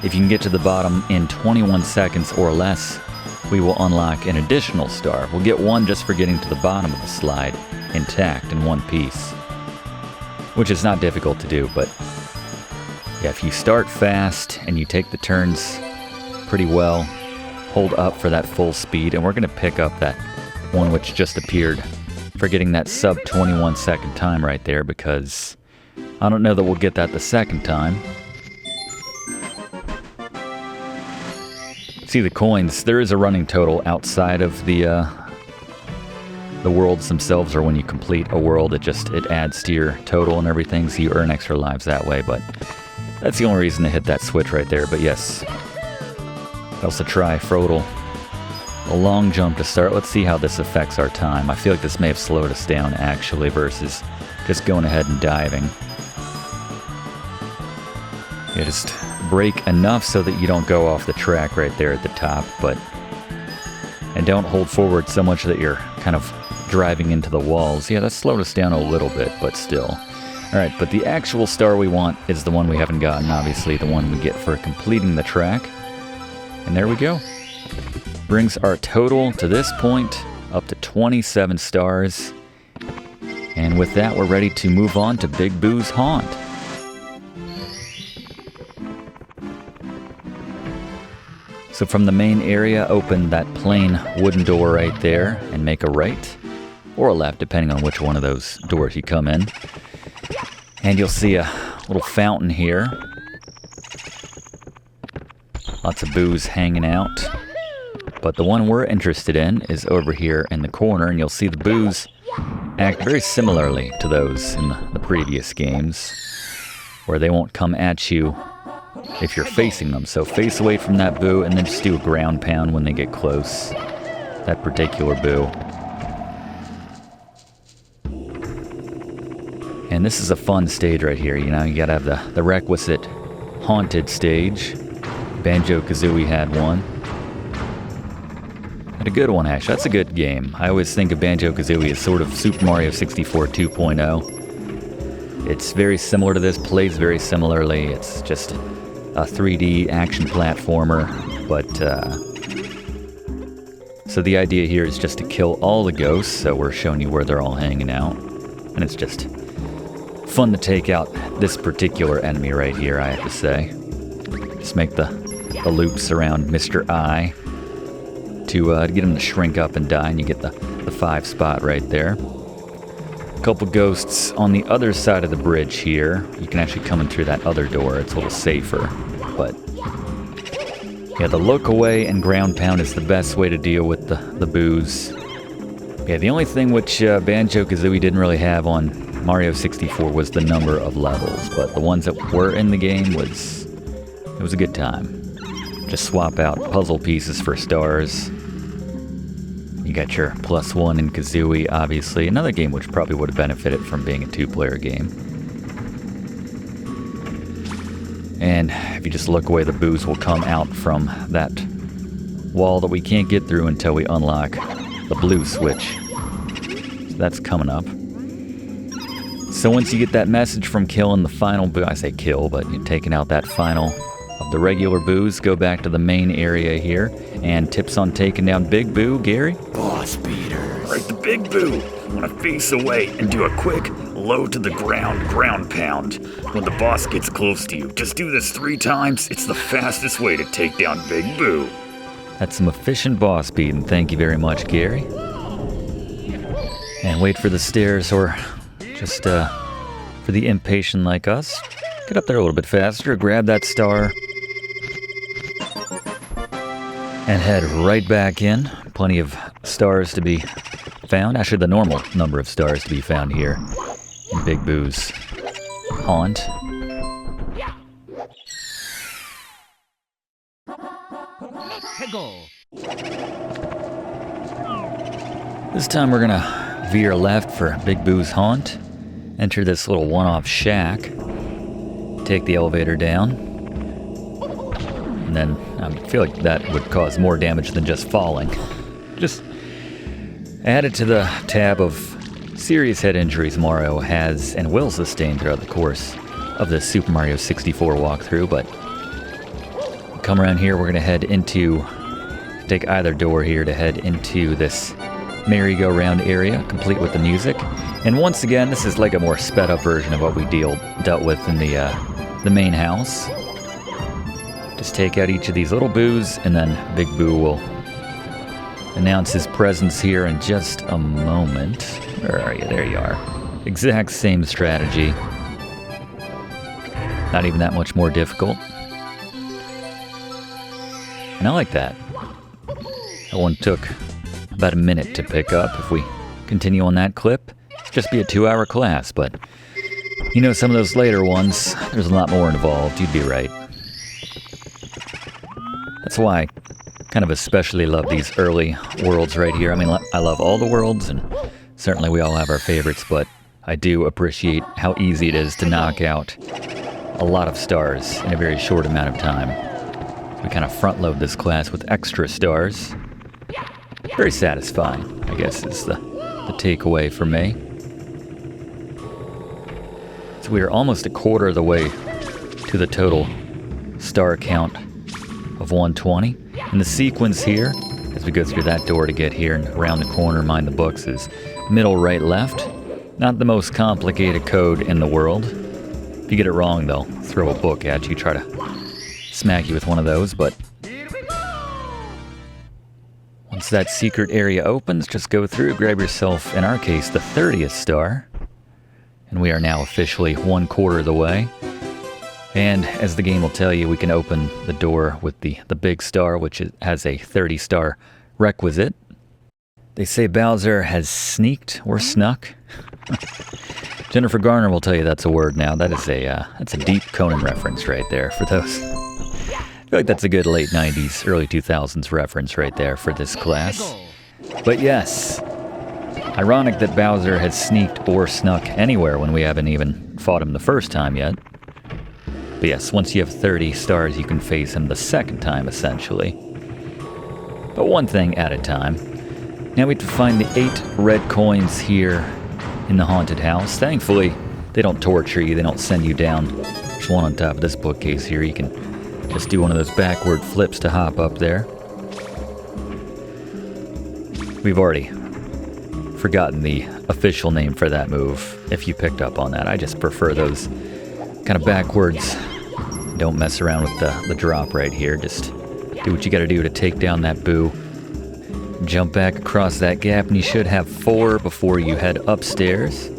if you can get to the bottom in 21 seconds or less, we will unlock an additional star. We'll get one just for getting to the bottom of the slide intact in one piece, which is not difficult to do, but yeah, if you start fast and you take the turns pretty well, hold up for that full speed, and we're going to pick up that one which just appeared for getting that sub 21 second time right there, because I don't know that we'll get that the second time. See the coins, there is a running total outside of the worlds themselves, or when you complete a world, it adds to your total and everything, so you earn extra lives that way, but that's the only reason to hit that switch right there. But yes, also try for a long jump to start. Let's see how this affects our time. I feel like this may have slowed us down actually versus just going ahead and diving. Yeah, just brake enough so that you don't go off the track right there at the top, and don't hold forward so much that you're kind of driving into the walls. Yeah, that slowed us down a little bit, but still. Alright, but the actual star we want is the one we haven't gotten, obviously the one we get for completing the track. And there we go. Brings our total to this point up to 27 stars. And with that, we're ready to move on to Big Boo's Haunt. So from the main area, open that plain wooden door right there and make a right or a left, depending on which one of those doors you come in. And you'll see a little fountain here. Lots of boos hanging out. But the one we're interested in is over here in the corner, and you'll see the boos act very similarly to those in the previous games, where they won't come at you if you're facing them. So face away from that boo and then just do a ground pound when they get close. That particular boo. And this is a fun stage right here, you know, you gotta have the requisite haunted stage. Banjo-Kazooie had one. Had a good one, actually. That's a good game. I always think of Banjo-Kazooie as sort of Super Mario 64 2.0. It's very similar to this, plays very similarly. It's just a 3D action platformer, but so the idea here is just to kill all the ghosts, so we're showing you where they're all hanging out, and it's just fun to take out this particular enemy right here, I have to say. Just make the loops around Mr. I to get him to shrink up and die, and you get the 5 spot right there. A couple ghosts on the other side of the bridge here. You can actually come in through that other door. It's a little safer, but yeah, the look away and ground pound is the best way to deal with the boos. Yeah, the only thing which Banjo-Kazooie didn't really have on Mario 64 was the number of levels, but the ones that were in the game it was a good time. Just swap out puzzle pieces for stars. You got your +1 in Kazooie, obviously. Another game which probably would have benefited from being a 2-player game. And if you just look away, the boos will come out from that wall that we can't get through until we unlock the blue switch. So that's coming up. So once you get that message from killing the final boo, I say kill, but you're taking out that final of the regular boos, go back to the main area here, and tips on taking down Big Boo, Gary?
Boss beaters. Right, the Big Boo. Want to face away and do a quick low to the ground pound. When the boss gets close to you, just do this 3 times. It's the fastest way to take down Big Boo.
That's some efficient boss speed, and thank you very much, Gary. And wait for the stairs, or just for the impatient like us, get up there a little bit faster, grab that star, and head right back in. Plenty of stars to be found. Actually, the normal number of stars to be found here in Big Boo's haunt. This time we're gonna veer left for Big Boo's haunt. Enter this little one-off shack. Take the elevator down. And then I feel like that would cause more damage than just falling. Just add it to the tab of serious head injuries Mario has and will sustain throughout the course of the Super Mario 64 walkthrough. But come around here, we're gonna head into, take either door here to head into this merry-go-round area, complete with the music. And once again, this is like a more sped-up version of what we dealt with in the main house. Just take out each of these little boos, and then Big Boo will announce his presence here in just a moment. Where are you? There you are. Exact same strategy. Not even that much more difficult. And I like that. That one took about a minute to pick up. If we continue on that clip, it'll just be a 2-hour class, but you know, some of those later ones, there's a lot more involved. You'd be right. That's why I kind of especially love these early worlds right here. I mean, I love all the worlds, and certainly we all have our favorites, but I do appreciate how easy it is to knock out a lot of stars in a very short amount of time. We kind of front load this class with extra stars. Very satisfying, I guess, is the takeaway for me. So we are almost a quarter of the way to the total star count of 120. And the sequence here, as we go through that door to get here and around the corner, mind the books, is middle, right, left. Not the most complicated code in the world. If you get it wrong, they'll throw a book at you, try to smack you with one of those, but once that secret area opens, just go through, grab yourself, in our case, the 30th star. And we are now officially 1/4 of the way. And as the game will tell you, we can open the door with the big star, which has a 30-star requisite. They say Bowser has sneaked or snuck. Jennifer Garner will tell you that's a word now. That's a deep Conan reference right there for those. I feel like that's a good late 90s, early 2000s reference right there for this class. But yes, ironic that Bowser has sneaked or snuck anywhere when we haven't even fought him the first time yet. But yes, once you have 30 stars, you can face him the second time, essentially. But one thing at a time. Now we have to find the 8 red coins here in the haunted house. Thankfully, they don't torture you, they don't send you down. There's one on top of this bookcase here. You can just do one of those backward flips to hop up there. We've already forgotten the official name for that move, if you picked up on that. I just prefer those kind of backwards. Don't mess around with the drop right here. Just do what you gotta do to take down that boo. Jump back across that gap, and you should have 4 before you head upstairs.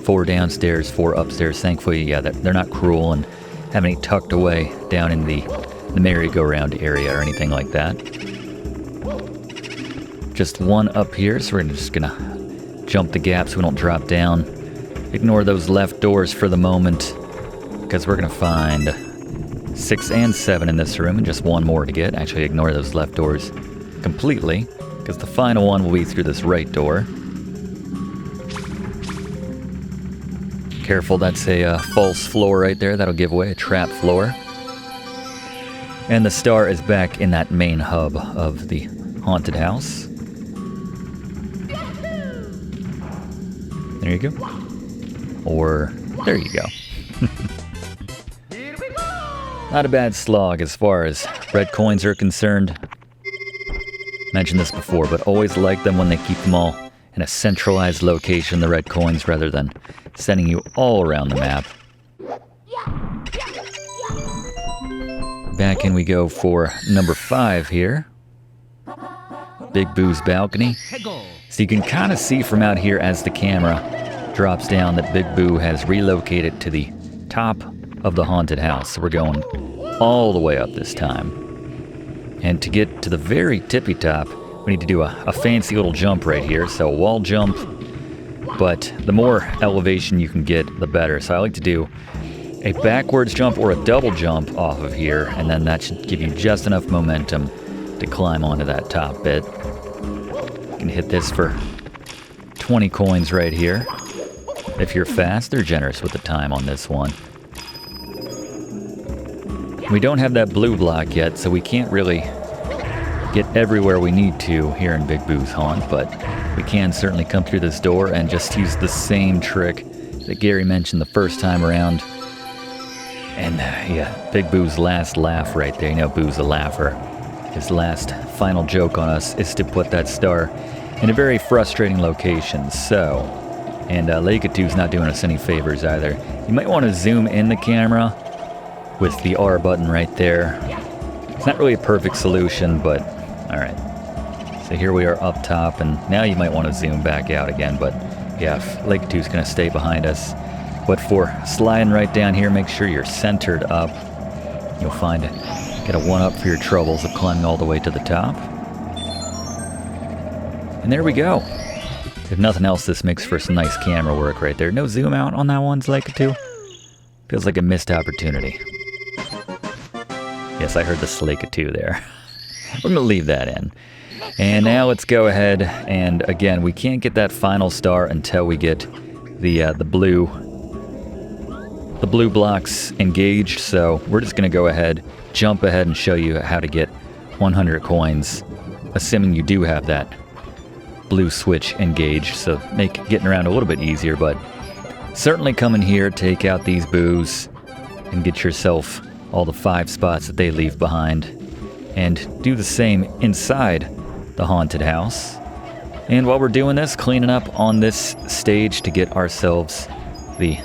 4 downstairs, 4 upstairs. Thankfully, yeah, they're not cruel and have any tucked away down in the merry-go-round area or anything like that. Just 1 up here, so we're just gonna jump the gap so we don't drop down. Ignore those left doors for the moment, because we're gonna find 6 and 7 in this room, and just 1 more to get. Actually, ignore those left doors completely, because the final one will be through this right door. Careful, that's a false floor right there. That'll give away a trap floor. And the star is back in that main hub of the haunted house. There you go. Or, there you go. Not a bad slog as far as red coins are concerned. Mentioned this before, but always like them when they keep them all in a centralized location, the red coins, rather than sending you all around the map. Back in we go for number 5 here. Big Boo's balcony. So you can kind of see from out here as the camera drops down that Big Boo has relocated to the top of the haunted house. So we're going all the way up this time. And to get to the very tippy top, we need to do a fancy little jump right here. So a wall jump, but the more elevation you can get, the better. So I like to do a backwards jump or a double jump off of here, and then that should give you just enough momentum to climb onto that top bit. You can hit this for 20 coins right here. If you're fast, they're generous with the time on this one. We don't have that blue block yet, so we can't really get everywhere we need to here in Big Boo's haunt, but we can certainly come through this door and just use the same trick that Gary mentioned the first time around. And yeah, Big Boo's last laugh right there. You know Boo's a laugher. His last final joke on us is to put that star in a very frustrating location. So, and Lakitu's not doing us any favors either. You might want to zoom in the camera with the R button right there. It's not really a perfect solution, but alright. So here we are up top, and now you might want to zoom back out again, but yeah, Lakitu's going to stay behind us. But for sliding right down here, make sure you're centered up. You'll find get a 1-up for your troubles of climbing all the way to the top. And there we go. If nothing else, this makes for some nice camera work right there. No zoom out on that one, Lakitu. Feels like a missed opportunity. Yes, I heard the Lakitu there. We're going to leave that in. And now let's go ahead, and again, we can't get that final star until we get the blue blocks engaged, so we're just going to go ahead, jump ahead, and show you how to get 100 coins, assuming you do have that blue switch engaged, so make getting around a little bit easier, but certainly come in here, take out these boos, and get yourself all the 5 spots that they leave behind, and do the same inside the haunted house. And while we're doing this, cleaning up on this stage to get ourselves the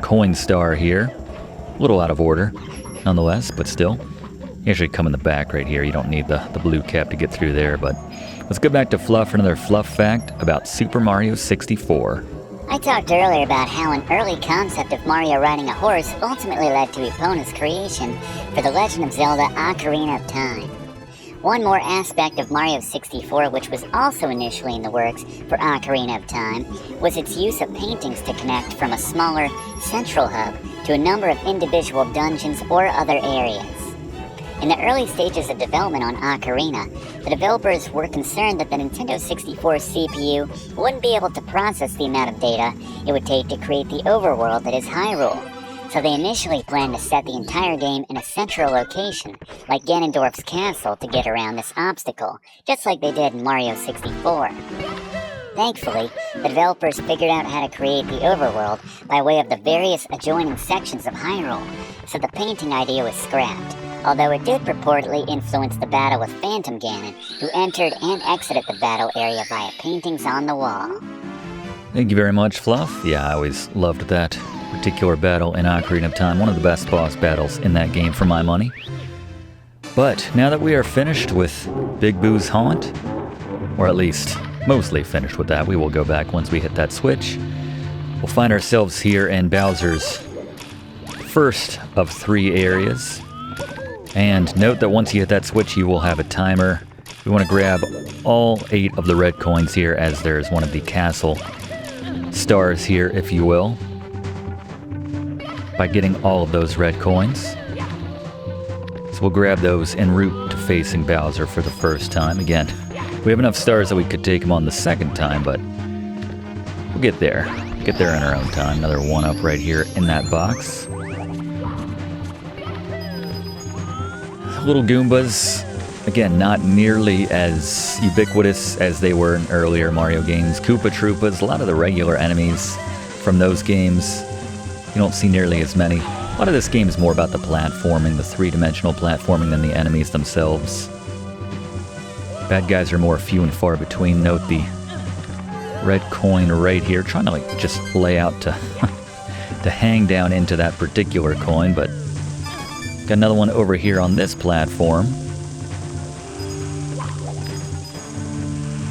coin star here. A little out of order, nonetheless, but still. You actually come in the back right here. You don't need the blue cap to get through there, but let's go back to Fluff for another Fluff fact about Super Mario 64.
I talked earlier about how an early concept of Mario riding a horse ultimately led to Epona's creation for The Legend of Zelda Ocarina of Time. One more aspect of Mario 64, which was also initially in the works for Ocarina of Time, was its use of paintings to connect from a smaller central hub to a number of individual dungeons or other areas. In the early stages of development on Ocarina, the developers were concerned that the Nintendo 64 CPU wouldn't be able to process the amount of data it would take to create the overworld that is Hyrule. So they initially planned to set the entire game in a central location, like Ganondorf's castle, to get around this obstacle, just like they did in Mario 64. Thankfully, the developers figured out how to create the overworld by way of the various adjoining sections of Hyrule, so the painting idea was scrapped, although it did purportedly influence the battle with Phantom Ganon, who entered and exited the battle area via paintings on the wall.
Thank you very much, Fluff. Yeah, I always loved that particular battle in Ocarina of Time. One of the best boss battles in that game for my money. But now that we are finished with Big Boo's haunt, or at least mostly finished with that, we will go back once we hit that switch. We'll find ourselves here in Bowser's first of 3 areas. And note that once you hit that switch, you will have a timer. We want to grab all 8 of the red coins here, as there's one of the castle stars here, if you will, by getting all of those red coins. So we'll grab those en route to facing Bowser for the first time. Again, we have enough stars that we could take him on the second time, but we'll get there. Get there in our own time. Another 1-up right here in that box. Little Goombas, again, not nearly as ubiquitous as they were in earlier Mario games. Koopa Troopas, a lot of the regular enemies from those games, you don't see nearly as many. A lot of this game is more about the platforming, the 3-dimensional platforming, than the enemies themselves. Bad guys are more few and far between. Note the red coin right here. Trying to like just lay out to to hang down into that particular coin, but got another one over here on this platform.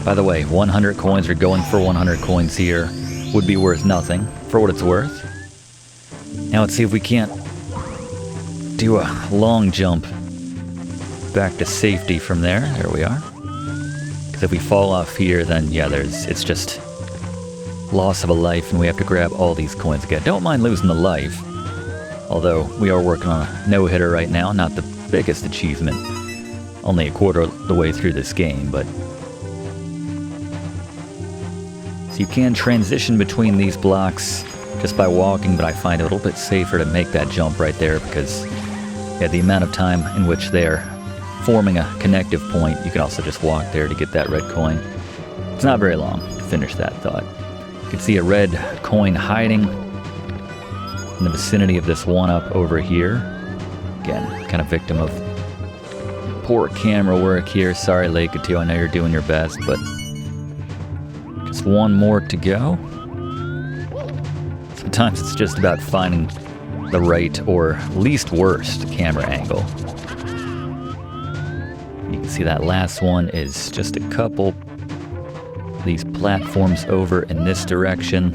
By the way, 100 coins, or going for 100 coins here would be worth nothing, for what it's worth. Now let's see if we can't do a long jump back to safety from there. There we are. Because if we fall off here, then yeah, it's just loss of a life, and we have to grab all these coins again. Don't mind losing the life, although we are working on a no-hitter right now. Not the biggest achievement, only a quarter of the way through this game, but so you can transition between these blocks just by walking, but I find it a little bit safer to make that jump right there because, yeah, the amount of time in which they're forming a connective point, you can also just walk there to get that red coin. It's not very long to finish that thought. You can see a red coin hiding in the vicinity of this one-up over here. Again, kind of victim of poor camera work here. Sorry, Lake2, I know you're doing your best, but just one more to go. Sometimes it's just about finding the right or least worst camera angle. You can see that last one is just a couple of these platforms over in this direction.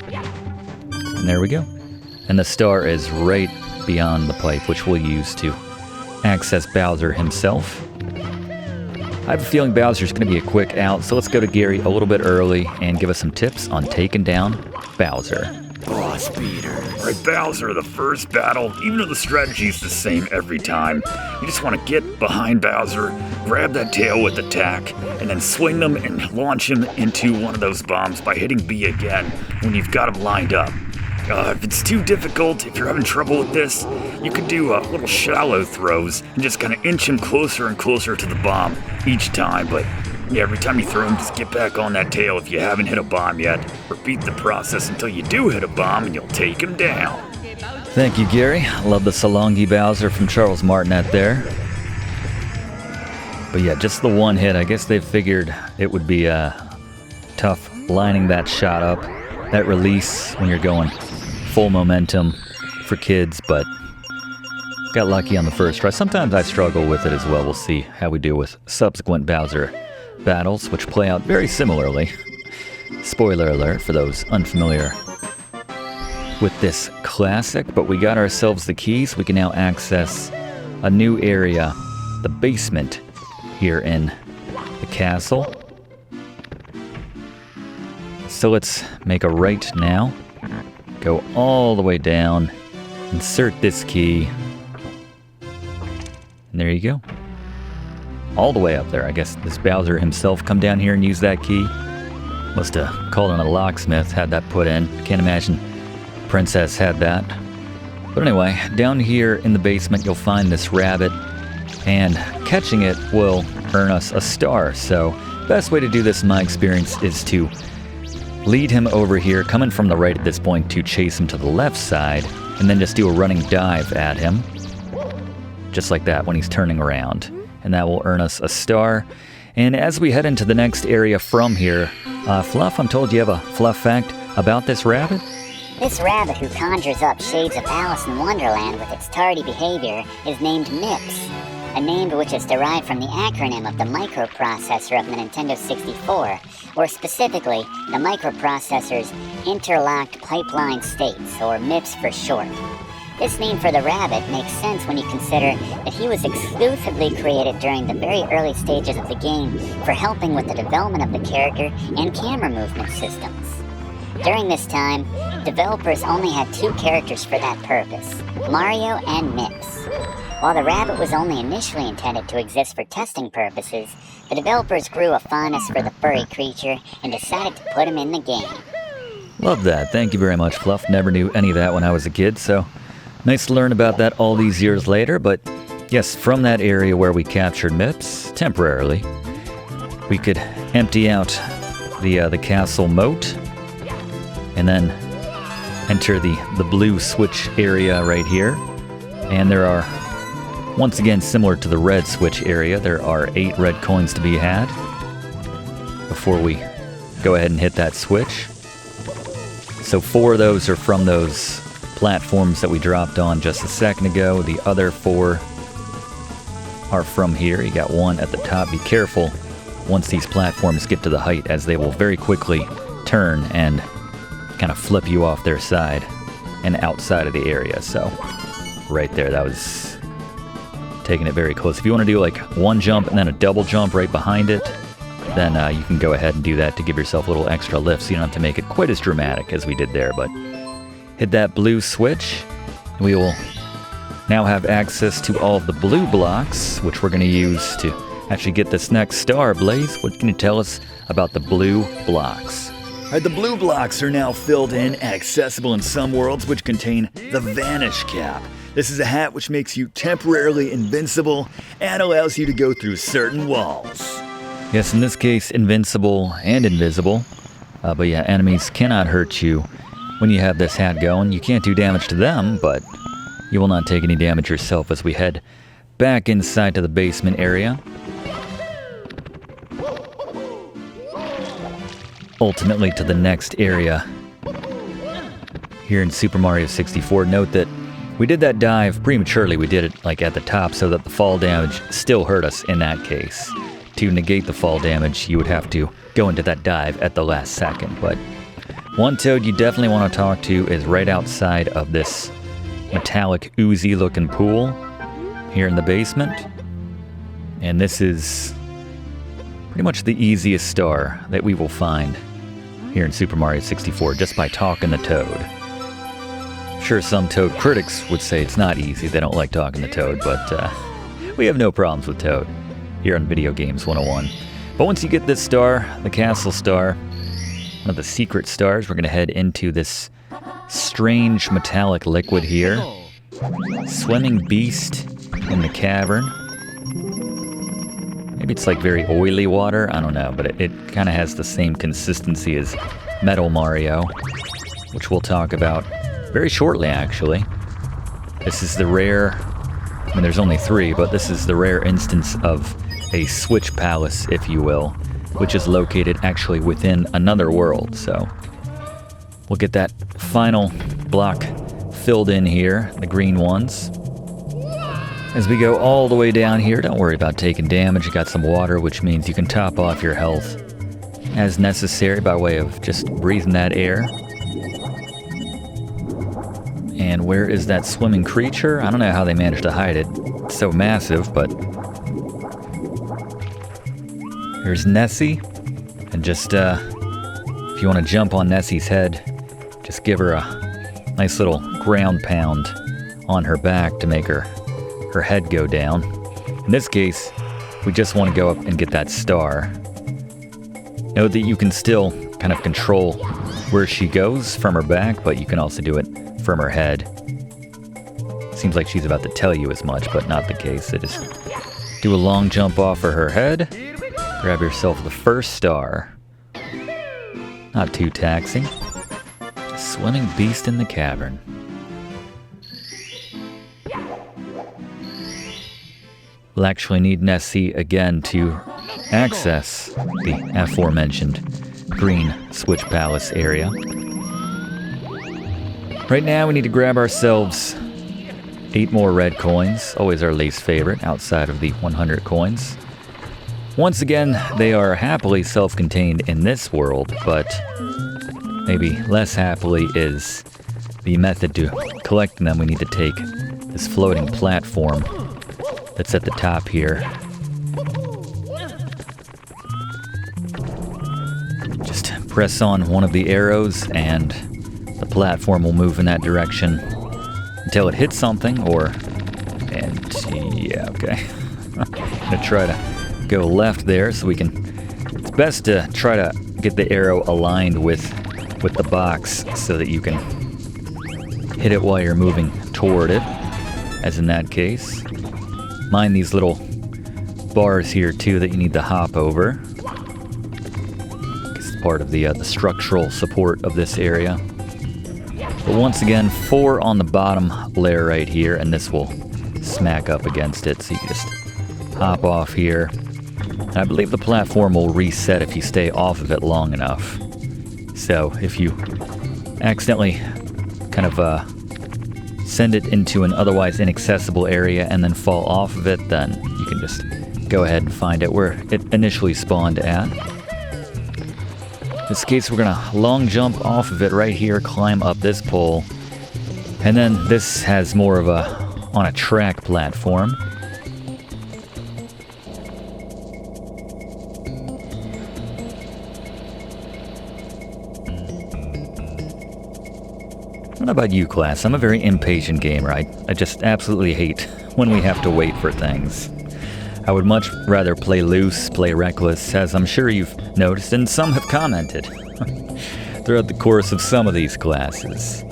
And there we go. And the star is right beyond the pipe, which we'll use to access Bowser himself. I have a feeling Bowser's going to be a quick out, so let's go to Gary a little bit early and give us some tips on taking down Bowser.
Boss beaters. Alright, Bowser, the first battle, even though the strategy's the same every time, you just want to get behind Bowser, grab that tail with the tack, and then swing them and launch him into one of those bombs by hitting B again when you've got him lined up. If it's too difficult, if you're having trouble with this, you could do little shallow throws and just kind of inch him closer and closer to the bomb each time. But yeah, every time you throw him, just get back on that tail if you haven't hit a bomb yet. Repeat the process until you do hit a bomb and you'll take him down.
Thank you, Gary. Love the Salongi Bowser from Charles Martinet there. But yeah, just the one hit. I guess they figured it would be tough lining that shot up, that release when you're going full momentum for kids, but got lucky on the first try. Sometimes I struggle with it as well. We'll see how we do with subsequent Bowser battles, which play out very similarly. Spoiler alert for those unfamiliar with this classic, but we got ourselves the keys. We can now access a new area, the basement here in the castle. So let's make a right now, go all the way down, insert this key, and there you go. All the way up there. I guess this Bowser himself come down here and use that key. Must have called in a locksmith, had that put in. Can't imagine Princess had that. But anyway, down here in the basement you'll find this rabbit, and catching it will earn us a star. So best way to do this in my experience is to lead him over here, coming from the right at this point to chase him to the left side, and then just do a running dive at him. Just like that when he's turning around. And that will earn us a star. And as we head into the next area from here, Fluff, I'm told you have a Fluff fact about this rabbit?
This rabbit who conjures up shades of Alice in Wonderland with its tardy behavior is named Mips, a name which is derived from the acronym of the microprocessor of the Nintendo 64, or specifically, the microprocessor's interlocked pipeline states, or MIPS for short. This name for the rabbit makes sense when you consider that he was exclusively created during the very early stages of the game for helping with the development of the character and camera movement systems. During this time, developers only had two characters for that purpose, Mario and Mips. While the rabbit was only initially intended to exist for testing purposes, the developers grew a fondness for the furry creature and decided to put him in the game.
Love that. Thank you very much, Fluff. Never knew any of that when I was a kid, so nice to learn about that all these years later. But yes, from that area where we captured Mips, temporarily, we could empty out the castle moat, and then enter the blue switch area right here. And there are, once again, similar to the red switch area, there are 8 red coins to be had before we go ahead and hit that switch. So 4 of those are from those platforms that we dropped on just a second ago. The other 4 are from here. You got 1 at the top. Be careful once these platforms get to the height, as they will very quickly turn and kind of flip you off their side and outside of the area. So right there, that was taking it very close. If you want to do like 1 jump and then a double jump right behind it, then you can go ahead and do that to give yourself a little extra lift, so you don't have to make it quite as dramatic as we did there. But hit that blue switch. We will now have access to all of the blue blocks, which we're going to use to actually get this next star. Blaze, what can you tell us about the blue blocks?
Alright, the blue blocks are now filled in, accessible in some worlds, which contain the Vanish cap. This is a hat which makes you temporarily invincible and allows you to go through certain walls.
Yes, in this case, invincible and invisible. But yeah, enemies cannot hurt you when you have this hat going. You can't do damage to them, but you will not take any damage yourself as we head back inside to the basement area. Ultimately to the next area here in Super Mario 64. Note that we did that dive prematurely. We did it like at the top so that the fall damage still hurt us in that case. To negate the fall damage, you would have to go into that dive at the last second. But one toad you definitely want to talk to is right outside of this metallic oozy looking pool here in the basement. And this is pretty much the easiest star that we will find here in Super Mario 64 just by talking to Toad. I'm sure some Toad critics would say it's not easy. They don't like talking to Toad, but we have no problems with Toad here on Video Games 101. But once you get this star, the castle star, one of the secret stars, we're going to head into this strange metallic liquid here. Swimming beast in the cavern. Maybe it's like very oily water, I don't know, but it kind of has the same consistency as Metal Mario, which we'll talk about very shortly, actually. This is the rare, I mean, there's only 3, but this is the rare instance of a switch palace, if you will, which is located actually within another world. So we'll get that final block filled in here, the green ones. As we go all the way down here, don't worry about taking damage. You got some water, which means you can top off your health as necessary by way of just breathing that air. And where is that swimming creature? I don't know how they managed to hide it. It's so massive, but here's Nessie. And just, if you want to jump on Nessie's head, just give her a nice little ground pound on her back to make her head go down. In this case, we just want to go up and get that star. Note that you can still kind of control where she goes from her back, but you can also do it from her head. Seems like she's about to tell you as much, but not the case. So just do a long jump off of her head, grab yourself the first star. Not too taxing. Just swimming beast in the cavern. We'll actually need Nessie again to access the aforementioned green switch palace area. Right now we need to grab ourselves 8 more red coins, always our least favorite outside of the 100 coins. Once again, they are happily self-contained in this world, but maybe less happily is the method to collecting them. We need to take this floating platform that's at the top here. Just press on one of the arrows and the platform will move in that direction until it hits something, yeah, okay. I'm gonna try to go left there so we can, it's best to try to get the arrow aligned with the box so that you can hit it while you're moving toward it, as in that case. Mind these little bars here too that you need to hop over. It's part of the structural support of this area. But once again, 4 on the bottom layer right here, and this will smack up against it. So you can just hop off here, And I believe the platform will reset if you stay off of it long enough. So if you accidentally kind of send it into an otherwise inaccessible area and then fall off of it, then you can just go ahead and find it where it initially spawned at. In this case, we're gonna long jump off of it right here, climb up this pole, and then this has more of a on a track platform. What about you, class? I'm a very impatient gamer. I just absolutely hate when we have to wait for things. I would much rather play loose, play reckless, as I'm sure you've noticed, and some have commented throughout the course of some of these classes.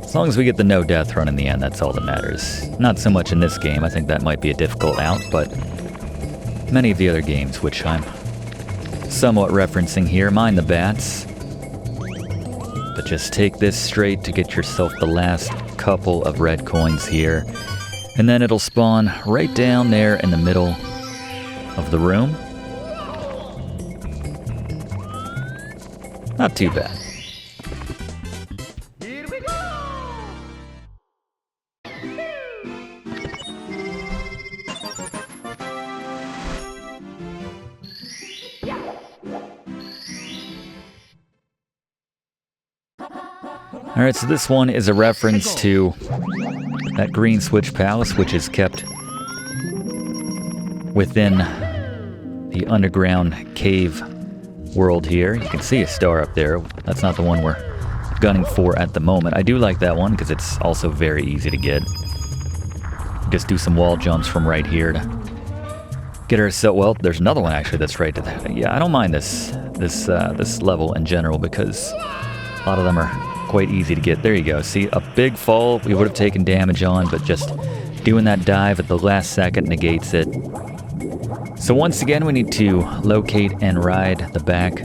As long as we get the no-death run in the end, that's all that matters. Not so much in this game. I think that might be a difficult out, but many of the other games, which I'm somewhat referencing here, mind the bats. But just take this straight to get yourself the last couple of red coins here. And then it'll spawn right down there in the middle of the room. Not too bad. Alright, so this one is a reference to that Green Switch Palace, which is kept within the underground cave world here. You can see a star up there. That's not the one we're gunning for at the moment. I do like that one because it's also very easy to get. Just do some wall jumps from right here to get ourselves. Well, there's another one actually that's right to that. Yeah, I don't mind this level in general because a lot of them are quite easy to get. There you go. See, a big fall we would have taken damage on, but just doing that dive at the last second negates it. So once again, we need to locate and ride the back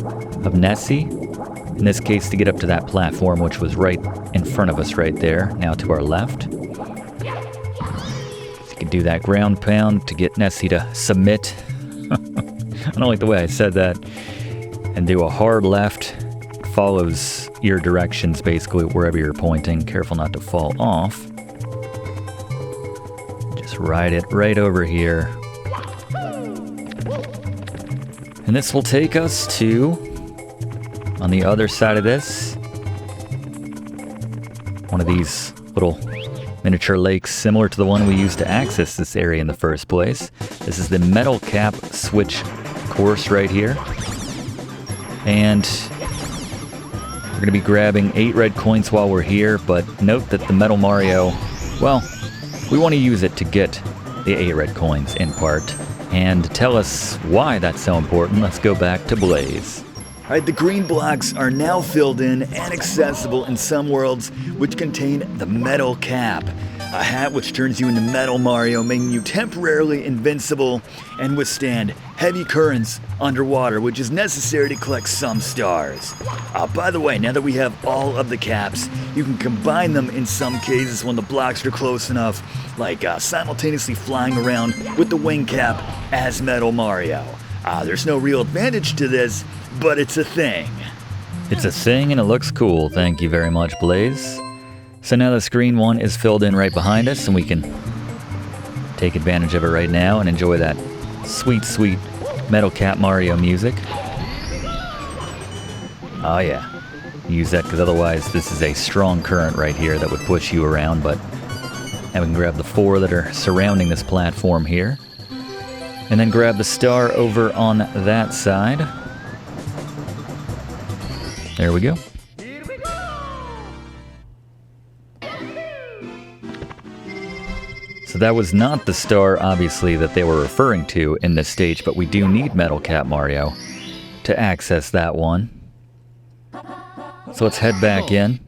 of Nessie. In this case, to get up to that platform, which was right in front of us right there, now to our left. So you can do that ground pound to get Nessie to submit. I don't like the way I said that. And do a hard left. Follows your directions basically wherever you're pointing. Careful not to fall off. Just ride it right over here. And this will take us to, on the other side of this, one of these little miniature lakes similar to the one we used to access this area in the first place. This is the Metal Cap Switch course right here. And we're going to be grabbing 8 red coins while we're here, but note that the Metal Mario, well, we want to use it to get the 8 red coins in part. And to tell us why that's so important, let's go back to Blaze.
Alright, the green blocks are now filled in and accessible in some worlds which contain the Metal Cap, a hat which turns you into Metal Mario, making you temporarily invincible and withstand heavy currents underwater, which is necessary to collect some stars. By the way, now that we have all of the caps, you can combine them in some cases when the blocks are close enough, like simultaneously flying around with the wing cap as Metal Mario. There's no real advantage to this, but it's a thing.
It's a thing and it looks cool. Thank you very much, Blaze. So now the screen one is filled in right behind us, and we can take advantage of it right now and enjoy that sweet, sweet Metal Cap Mario music. Oh yeah, use that because otherwise this is a strong current right here that would push you around, but now we can grab the 4 that are surrounding this platform here. And then grab the star over on that side. There we go. So that was not the star, obviously, that they were referring to in this stage, but we do need Metal Cap Mario to access that one. So let's head back in.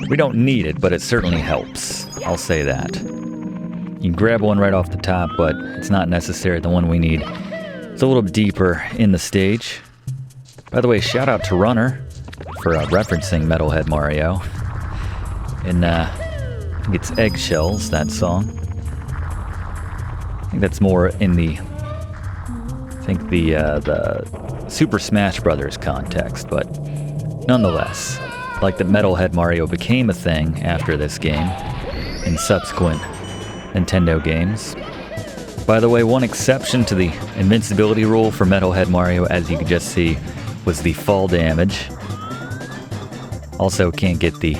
We don't need it, but it certainly helps. I'll say that. You can grab one right off the top, but it's not necessary. The one we need is a little deeper in the stage. By the way, shout out to Runner for referencing Metalhead Mario. And I think it's Eggshells, that song. I think that's more in the Super Smash Brothers context, but nonetheless, like that Metalhead Mario became a thing after this game in subsequent Nintendo games. By the way, one exception to the invincibility rule for Metalhead Mario, as you can just see, was the fall damage. Also can't get the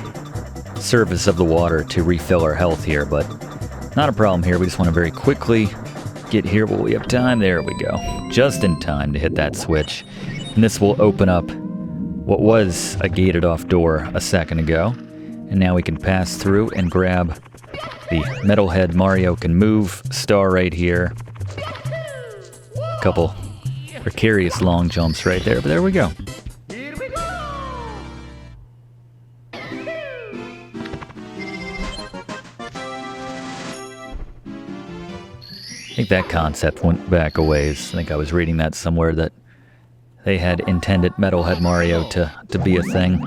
surface of the water to refill our health here, but not a problem here. We just want to very quickly get here while we have time. There we go. Just in time to hit that switch. And this will open up what was a gated off door a second ago. And now we can pass through and grab the Metalhead Mario Can Move star right here. A couple precarious long jumps right there, but there we go. I think that concept went back a ways. I think I was reading that somewhere that they had intended Metalhead Mario to be a thing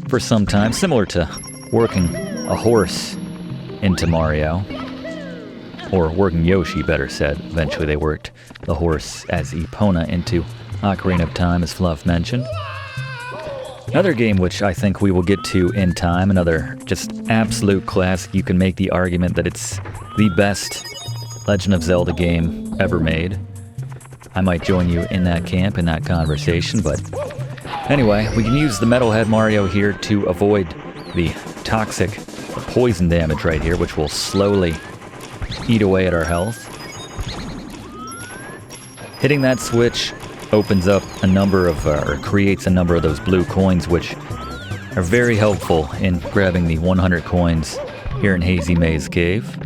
for some time, similar to working a horse into Mario, or working Yoshi, better said. Eventually they worked the horse as Epona into Ocarina of Time, as Fluff mentioned. Another game which I think we will get to in time, another just absolute classic. You can make the argument that it's the best Legend of Zelda game ever made. I might join you in that camp, in that conversation, but anyway, we can use the Metalhead Mario here to avoid the toxic poison damage right here, which will slowly eat away at our health. Hitting that switch opens up a number of, or creates a number of those blue coins, which are very helpful in grabbing the 100 coins here in Hazy Maze Cave.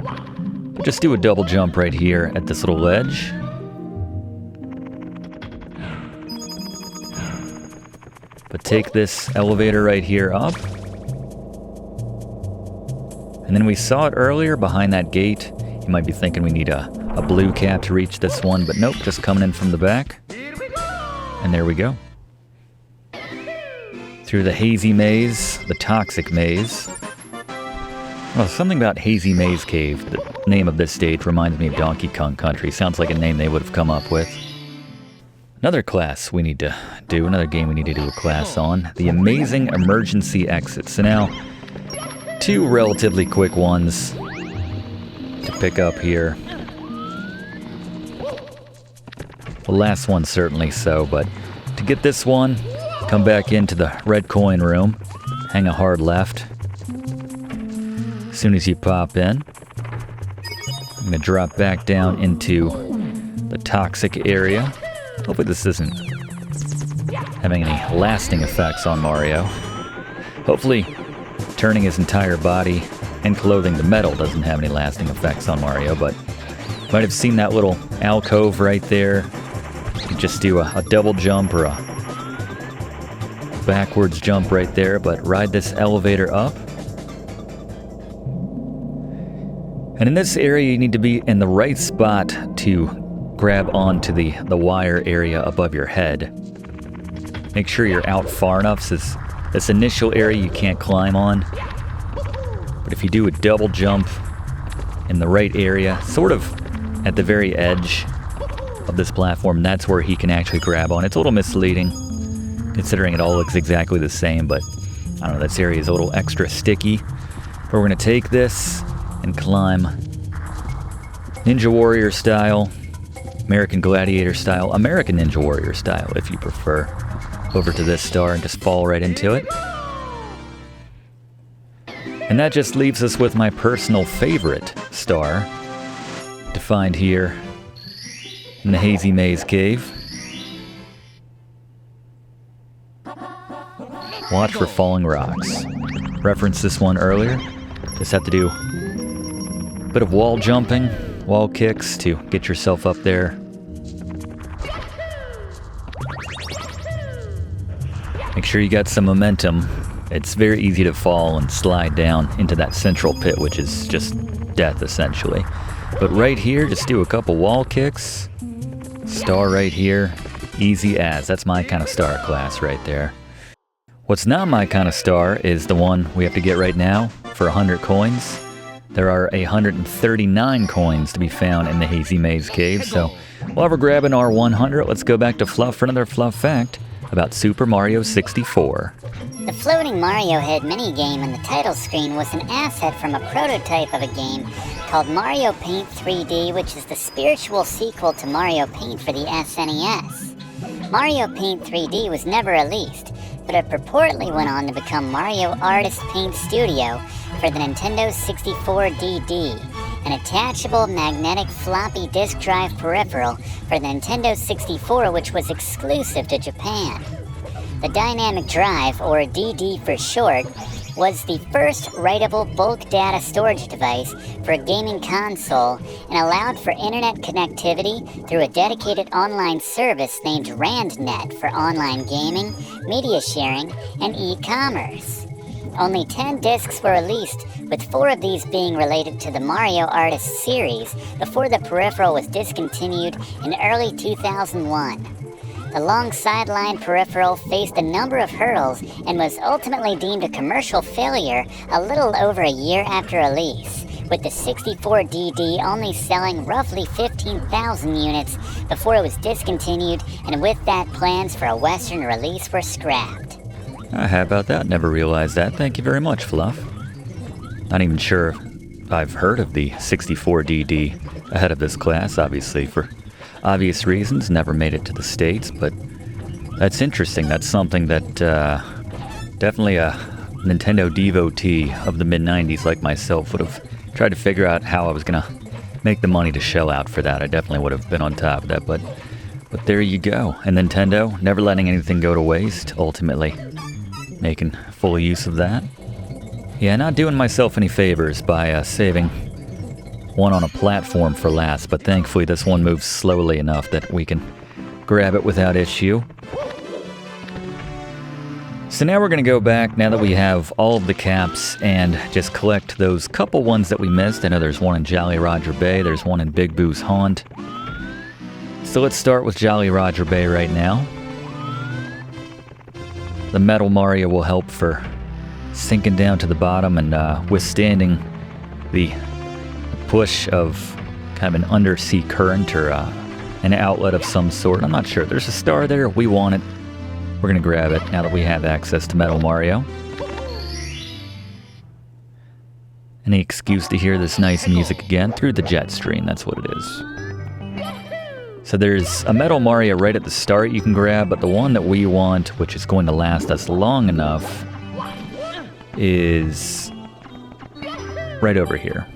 Just do a double jump right here at this little ledge. But take this elevator right here up. And then we saw it earlier behind that gate. You might be thinking we need a blue cap to reach this one, but nope, just coming in from the back. And there we go. Through the Hazy Maze, the Toxic Maze. Well, something about Hazy Maze Cave, the name of this stage, reminds me of Donkey Kong Country. Sounds like a name they would have come up with. Another class we need to do, another game we need to do a class on, the Amazing Emergency Exit. So now, two relatively quick ones to pick up here. The last one certainly so, but to get this one, come back into the red coin room, hang a hard left. As soon as you pop in, I'm going to drop back down into the toxic area. Hopefully this isn't having any lasting effects on Mario. Hopefully turning his entire body and clothing to metal doesn't have any lasting effects on Mario, but you might have seen that little alcove right there. You just do a double jump or a backwards jump right there, but ride this elevator up. And in this area, you need to be in the right spot to grab onto the wire area above your head. Make sure you're out far enough, so this initial area you can't climb on. But if you do a double jump in the right area, sort of at the very edge of this platform, that's where he can actually grab on. It's a little misleading, considering it all looks exactly the same, but I don't know, this area is a little extra sticky. But we're going to take this and climb Ninja Warrior style, American Gladiator style, American Ninja Warrior style if you prefer, over to this star and just fall right into it. And that just leaves us with my personal favorite star to find here in the Hazy Maze Cave. Watch for falling rocks. Referenced this one earlier. Just have to do a bit of wall jumping, wall kicks to get yourself up there. Make sure you got some momentum. It's very easy to fall and slide down into that central pit, which is just death essentially. But right here, just do a couple wall kicks. Star right here, easy as. That's my kind of star class right there. What's not my kind of star is the one we have to get right now for 100 coins. There are 139 coins to be found in the Hazy Maze Cave, so while we're grabbing our 100, let's go back to Fluff for another Fluff fact about Super Mario 64.
The floating Mario Head minigame on the title screen was an asset from a prototype of a game called Mario Paint 3D, which is the spiritual sequel to Mario Paint for the SNES. Mario Paint 3D was never released, but it purportedly went on to become Mario Artist Paint Studio for the Nintendo 64 DD, an attachable magnetic floppy disk drive peripheral for the Nintendo 64, which was exclusive to Japan. The Dynamic Drive, or DD for short, was the first writable bulk data storage device for a gaming console and allowed for internet connectivity through a dedicated online service named RandNet for online gaming, media sharing, and e-commerce. Only 10 discs were released, with 4 of these being related to the Mario Artist series before the peripheral was discontinued in early 2001. The long sideline peripheral faced a number of hurdles and was ultimately deemed a commercial failure a little over a year after release, with the 64 DD only selling roughly 15,000 units before it was discontinued, and with that plans for a Western release were scrapped.
How about that? Never realized that. Thank you very much, Fluff. Not even sure I've heard of the 64 DD ahead of this class, obviously, for obvious reasons. Never made it to the States, but that's interesting. That's something that definitely a Nintendo devotee of the mid-90s like myself would have tried to figure out how I was going to make the money to shell out for that. I definitely would have been on top of that, but there you go. And Nintendo, never letting anything go to waste, ultimately making full use of that. Yeah, not doing myself any favors by saving one on a platform for last, but thankfully this one moves slowly enough that we can grab it without issue. So now we're going to go back, now that we have all of the caps, and just collect those couple ones that we missed. I know there's one in Jolly Roger Bay, there's one in Big Boo's Haunt. So let's start with Jolly Roger Bay right now. The Metal Mario will help for sinking down to the bottom and withstanding the push of kind of an undersea current or an outlet of some sort. I'm not sure. There's a star there. We want it. We're going to grab it now that we have access to Metal Mario. Any excuse to hear this nice music again through the jet stream. That's what it is. So there's a Metal Mario right at the start you can grab, but the one that we want, which is going to last us long enough, is right over here.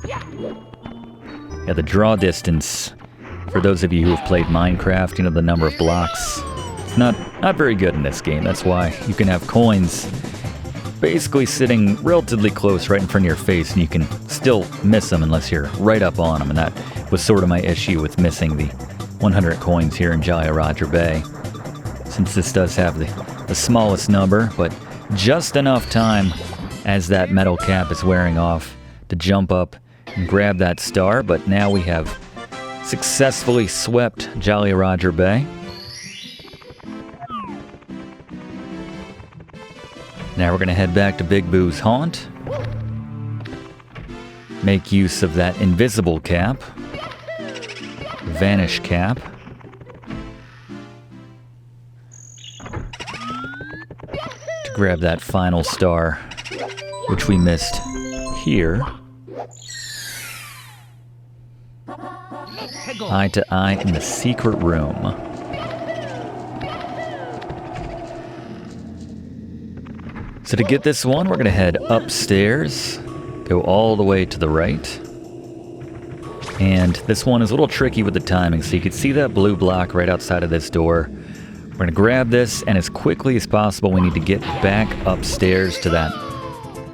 Yeah, the draw distance, for those of you who have played Minecraft, you know, the number of blocks, it's not very good in this game. That's why you can have coins basically sitting relatively close right in front of your face, and you can still miss them unless you're right up on them, and that was sort of my issue with missing the 100 coins here in Jolly Roger Bay, since this does have the smallest number, but just enough time as that metal cap is wearing off to jump up and grab that star. But now we have successfully swept Jolly Roger Bay. Now we're going to head back to Big Boo's Haunt, make use of that invisible cap, Vanish cap, to grab that final star, which we missed here. Eye to eye in the secret room. So to get this one, we're going to head upstairs, go all the way to the right. And this one is a little tricky with the timing, so you can see that blue block right outside of this door. We're going to grab this, and as quickly as possible, we need to get back upstairs to that.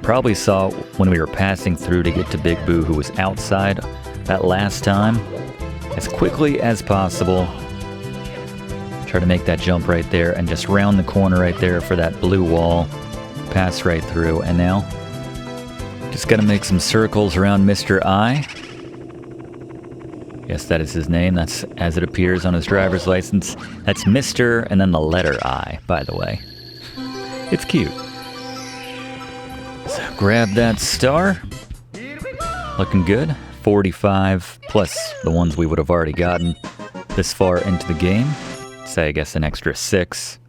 Probably saw when we were passing through to get to Big Boo, who was outside that last time. As quickly as possible, try to make that jump right there, and just round the corner right there for that blue wall. Pass right through, and now just gotta make some circles around Mr. I. Yes, that is his name. That's as it appears on his driver's license. That's Mr. and then the letter I, by the way. It's cute. So grab that star. Looking good. 45 plus the ones we would have already gotten this far into the game. Say, I guess, an extra 6.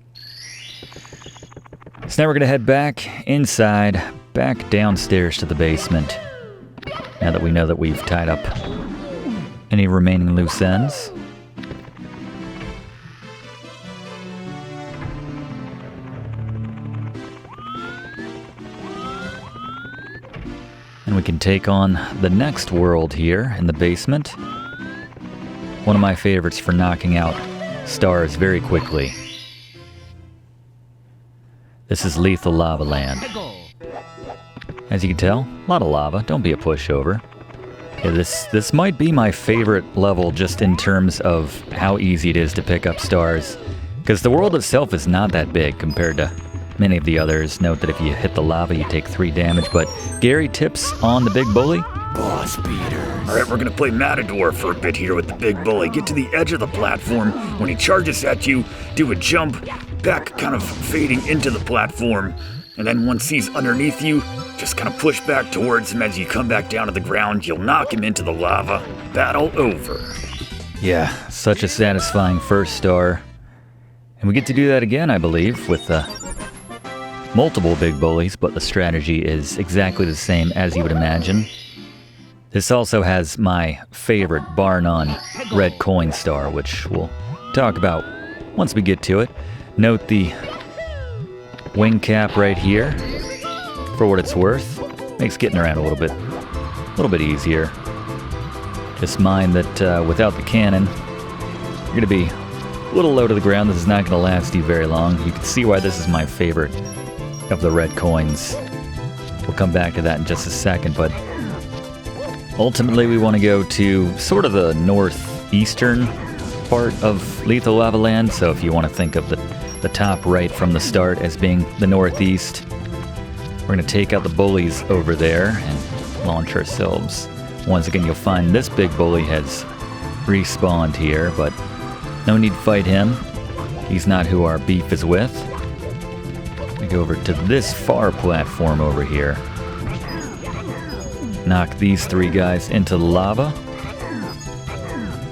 So now we're going to head back inside, back downstairs to the basement. Now that we know that we've tied up any remaining loose ends. And we can take on the next world here in the basement. One of my favorites for knocking out stars very quickly. This is Lethal Lava Land. As you can tell, a lot of lava. Don't be a pushover. Yeah, this might be my favorite level just in terms of how easy it is to pick up stars. Because the world itself is not that big compared to many of the others. Note that if you hit the lava, you take 3 damage. But Gary, tips on the big bully?
Boss beaters. Alright, we're gonna play Matador for a bit here with the big bully. Get to the edge of the platform. When he charges at you, do a jump, back kind of fading into the platform. And then once he's underneath you, just kind of push back towards him. As you come back down to the ground, you'll knock him into the lava. Battle over.
Yeah, such a satisfying first star. And we get to do that again, I believe, with multiple big bullies, but the strategy is exactly the same as you would imagine. This also has my favorite, bar none, red coin star, which we'll talk about once we get to it. Note the wing cap right here, for what it's worth. Makes getting around a little bit easier. Just mind that without the cannon, you're going to be a little low to the ground. This is not going to last you very long. You can see why this is my favorite of the red coins. We'll come back to that in just a second, but ultimately we want to go to sort of the northeastern part of Lethal Lava Land. So if you want to think of the top right from the start as being the northeast, we're going to take out the bullies over there and launch ourselves. Once again, you'll find this big bully has respawned here, but no need to fight him. He's not who our beef is with. We go over to this far platform over here. Knock these 3 guys into the lava.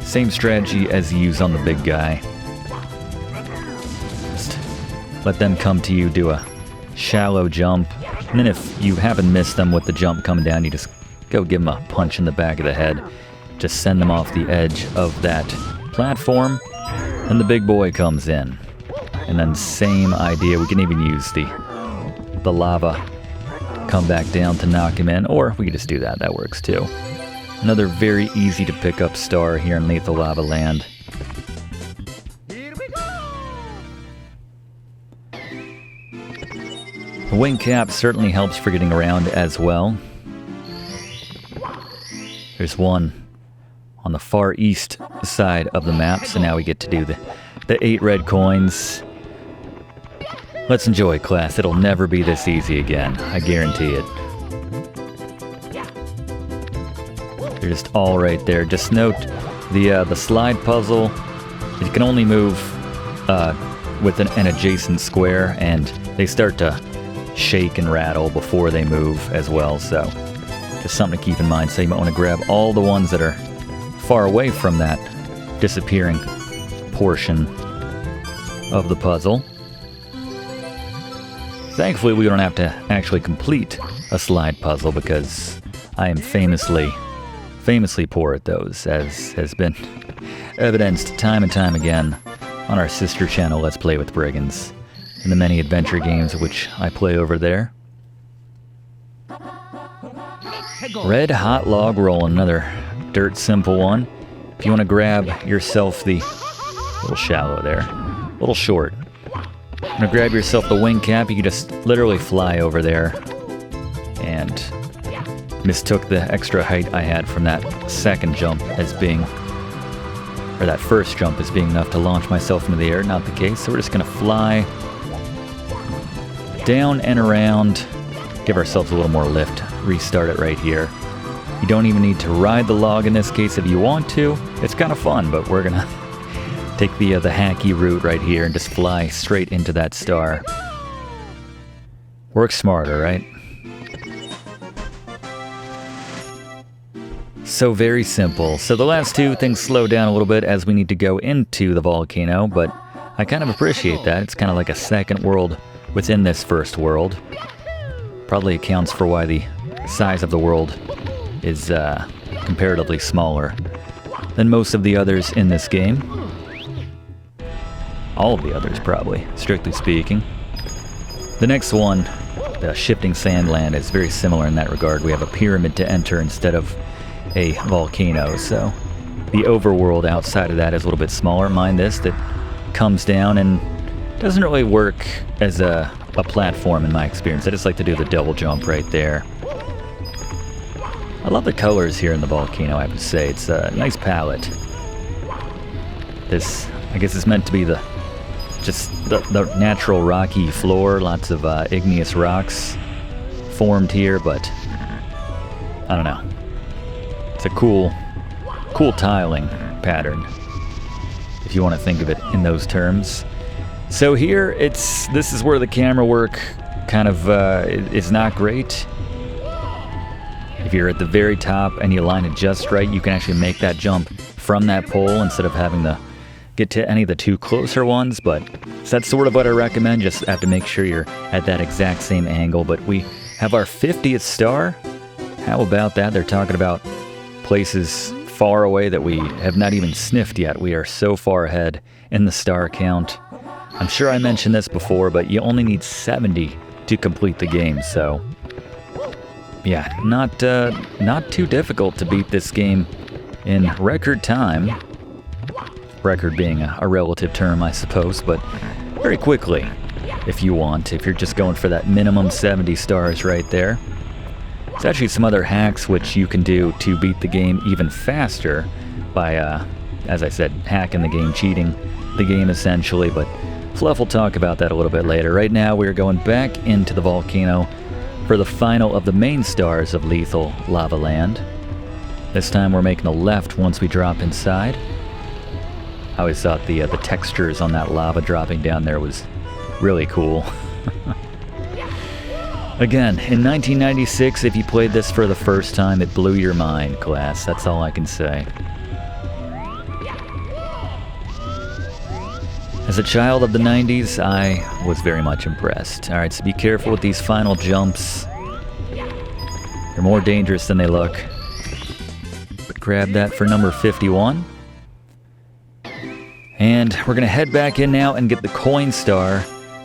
Same strategy as you use on the big guy. Just let them come to you, do a shallow jump. And then if you happen to miss them with the jump coming down, you just go give them a punch in the back of the head. Just send them off the edge of that platform. And the big boy comes in. And then same idea, we can even use the lava, come back down to knock him in, or we can just do that, that works too. Another very easy to pick up star here in Lethal Lava Land. The wing cap certainly helps for getting around as well. There's one on the far east side of the map, so now we get to do the 8 red coins. Let's enjoy, class. It'll never be this easy again. I guarantee it. They're just all right there. Just note the slide puzzle. It can only move with an adjacent square, and they start to shake and rattle before they move as well. So just something to keep in mind. So you might want to grab all the ones that are far away from that disappearing portion of the puzzle. Thankfully, we don't have to actually complete a slide puzzle because I am famously poor at those, as has been evidenced time and time again on our sister channel, Let's Play with Brigands, and the many adventure games which I play over there. Red Hot Log Roll, another dirt simple one. If you want to grab yourself the... a little shallow there, a little short. I'm gonna grab yourself the wing cap. You can just literally fly over there. And mistook the extra height I had from that second jump as being, or that first jump as being enough to launch myself into the air. Not the case. So we're just gonna fly down and around, give ourselves a little more lift, restart it right here. You don't even need to ride the log in this case if you want to. It's kind of fun, but we're gonna take the hacky route right here and just fly straight into that star. Work smarter, right? So very simple. So the last two things slow down a little bit as we need to go into the volcano, but I kind of appreciate that. It's kind of like a second world within this first world. Probably accounts for why the size of the world is comparatively smaller than most of the others in this game. All of the others, probably, strictly speaking. The next one, the Shifting Sandland, is very similar in that regard. We have a pyramid to enter instead of a volcano, so the overworld outside of that is a little bit smaller. Mind this, that comes down and doesn't really work as a platform in my experience. I just like to do the double jump right there. I love the colors here in the volcano, I have to say. It's a nice palette. This, I guess, is meant to be the natural rocky floor. Lots of igneous rocks formed here, but I don't know. It's a cool tiling pattern, if you want to think of it in those terms. So here, this is where the camera work kind of is not great. If you're at the very top and you line it just right, you can actually make that jump from that pole instead of having to get to any of the two closer ones. But so that's sort of what I recommend. Just have to make sure you're at that exact same angle. But we have our 50th star. How about that? They're talking about places far away that we have not even sniffed yet. We are so far ahead in the star count. I'm sure I mentioned this before, but you only need 70 to complete the game, so yeah, not too difficult to beat this game in record time. Record being a relative term, I suppose, but very quickly if you want, if you're just going for that minimum 70 stars right there. There's actually some other hacks which you can do to beat the game even faster by, as I said, hacking the game, cheating the game essentially, but Fluff will talk about that a little bit later. Right now we're going back into the volcano for the final of the main stars of Lethal Lava Land. This time we're making a left once we drop inside. I always thought the textures on that lava dropping down there was really cool. Again, in 1996, if you played this for the first time, it blew your mind, class. That's all I can say. As a child of the 90s, I was very much impressed. Alright, so be careful with these final jumps. They're more dangerous than they look. But grab that for number 51. And we're going to head back in now and get the coin star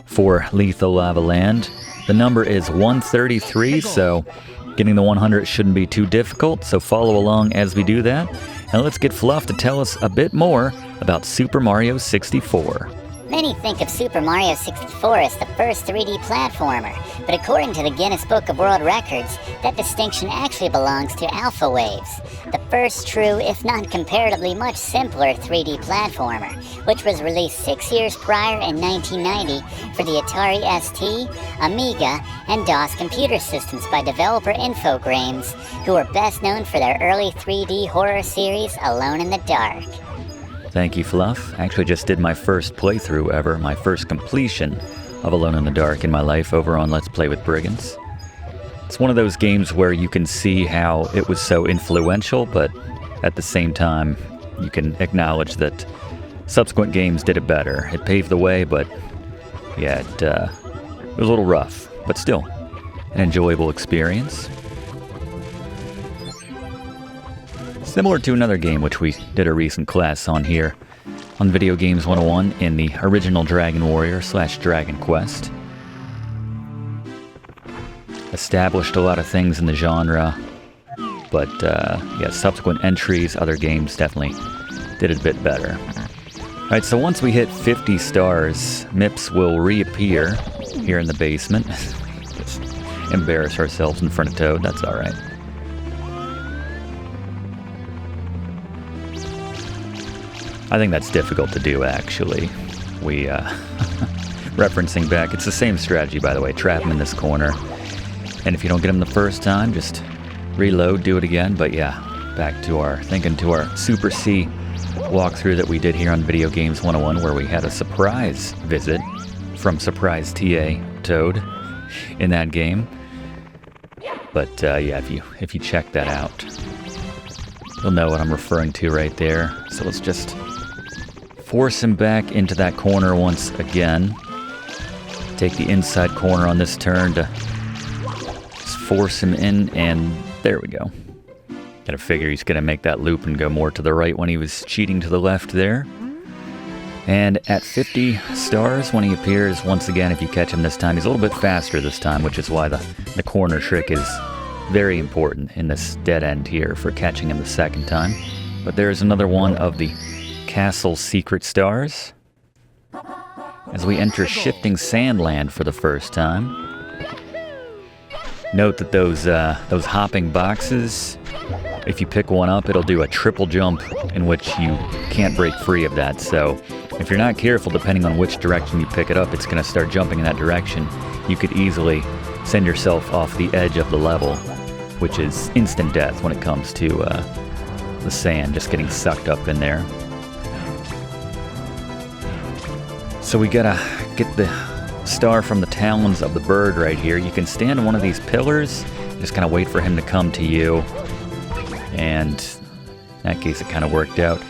for Lethal Lava Land. The number is 133, so getting the 100 shouldn't be too difficult, so follow along as we do that. And let's get Fluff to tell us a bit more about Super Mario 64.
Many think of Super Mario 64 as the first 3D platformer, but according to the Guinness Book of World Records, that distinction actually belongs to Alpha Waves, the first true, if not comparatively much simpler 3D platformer, which was released 6 years prior in 1990 for the Atari ST, Amiga, and DOS computer systems by developer Infogrames, who were best known for their early 3D horror series Alone in the Dark.
Thank you, Fluff. I actually just did my first playthrough ever, my first completion of Alone in the Dark in my life over on Let's Play with Brigands. It's one of those games where you can see how it was so influential, but at the same time, you can acknowledge that subsequent games did it better. It paved the way, but yeah, it was a little rough, but still an enjoyable experience. Similar to another game which we did a recent class on here on Video Games 101 in the original Dragon Warrior / Dragon Quest. Established a lot of things in the genre, but yeah, subsequent entries, other games definitely did it a bit better. Alright, so once we hit 50 stars, Mips will reappear here in the basement. Just embarrass ourselves in front of Toad, that's alright. I think that's difficult to do, actually. We, referencing back, it's the same strategy, by the way. Trap him in this corner. And if you don't get him the first time, just reload, do it again. But yeah, back to our Super C walkthrough that we did here on Video Games 101, where we had a surprise visit from Surprise TA Toad in that game. But yeah, if you check that out. You'll know what I'm referring to right there. So let's just force him back into that corner once again. Take the inside corner on this turn to just force him in, and there we go. Gotta figure he's gonna make that loop and go more to the right when he was cheating to the left there. And at 50 stars when he appears, once again, if you catch him this time, he's a little bit faster this time, which is why the corner trick is very important in this dead end here for catching him the second time. But there's another one of the Castle Secret Stars as we enter Shifting Sandland for the first time. Note that those hopping boxes, if you pick one up, it'll do a triple jump in which you can't break free of that. So if you're not careful, depending on which direction you pick it up, it's going to start jumping in that direction. You could easily send yourself off the edge of the level, which is instant death when it comes to the sand just getting sucked up in there. So we gotta get the star from the talons of the bird right here. You can stand on one of these pillars, just kind of wait for him to come to you. And in that case, it kind of worked out.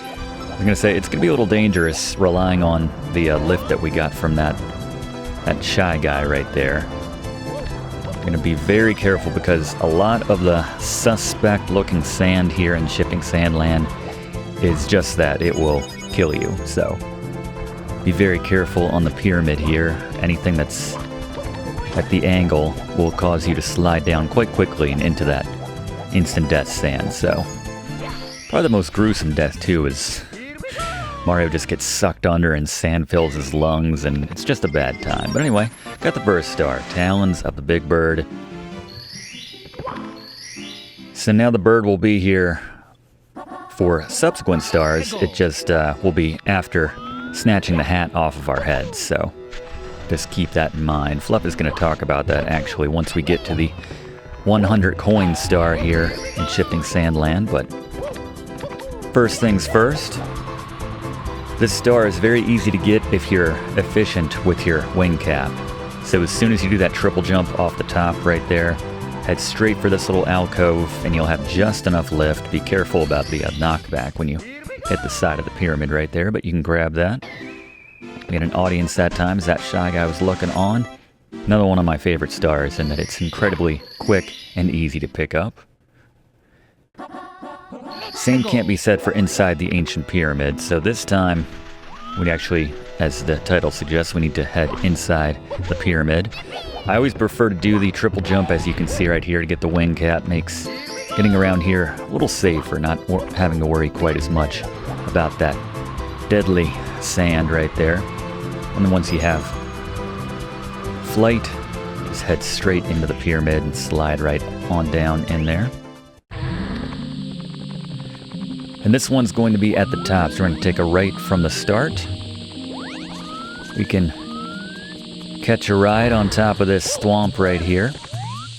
I'm gonna say it's gonna be a little dangerous relying on the lift that we got from that shy guy right there. I'm gonna be very careful because a lot of the suspect looking sand here in Shifting Sandland is just that, it will kill you. So be very careful on the pyramid here. Anything that's at the angle will cause you to slide down quite quickly and into that instant death sand. So probably the most gruesome death too is Mario just gets sucked under and sand fills his lungs, and it's just a bad time. But anyway, got the first star, talons of the big bird. So now the bird will be here for subsequent stars. It just will be after snatching the hat off of our heads, so just keep that in mind. Fluff is going to talk about that actually once we get to the 100 coin star here in Shifting Sandland. But first things first, this star is very easy to get if you're efficient with your wing cap. So as soon as you do that triple jump off the top right there, head straight for this little alcove and you'll have just enough lift. Be careful about the knockback when you hit the side of the pyramid right there, but you can grab that. We had an audience that time as that shy guy was looking on. Another one of my favorite stars in that it's incredibly quick and easy to pick up. Same can't be said for inside the ancient pyramid, so this time we actually, as the title suggests, we need to head inside the pyramid. I always prefer to do the triple jump, as you can see right here, to get the wing cap. Makes getting around here a little safer, not having to worry quite as much about that deadly sand right there. And then once you have flight, just head straight into the pyramid and slide right on down in there. And this one's going to be at the top, so we're going to take a right from the start. We can catch a ride on top of this thwomp right here.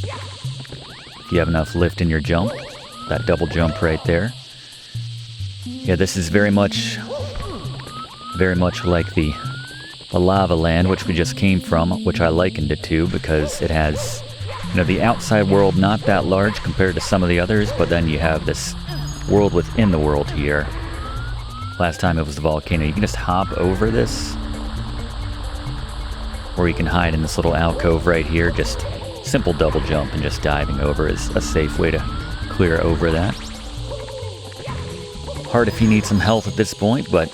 If you have enough lift in your jump, that double jump right there. Yeah, this is very much like the lava land, which we just came from, which I likened it to because it has, the outside world not that large compared to some of the others, but then you have this world within the world here. Last time it was the volcano. You can just hop over this, or you can hide in this little alcove right here. Just simple double jump and just diving over is a safe way to clear over that. Hard if you need some health at this point, but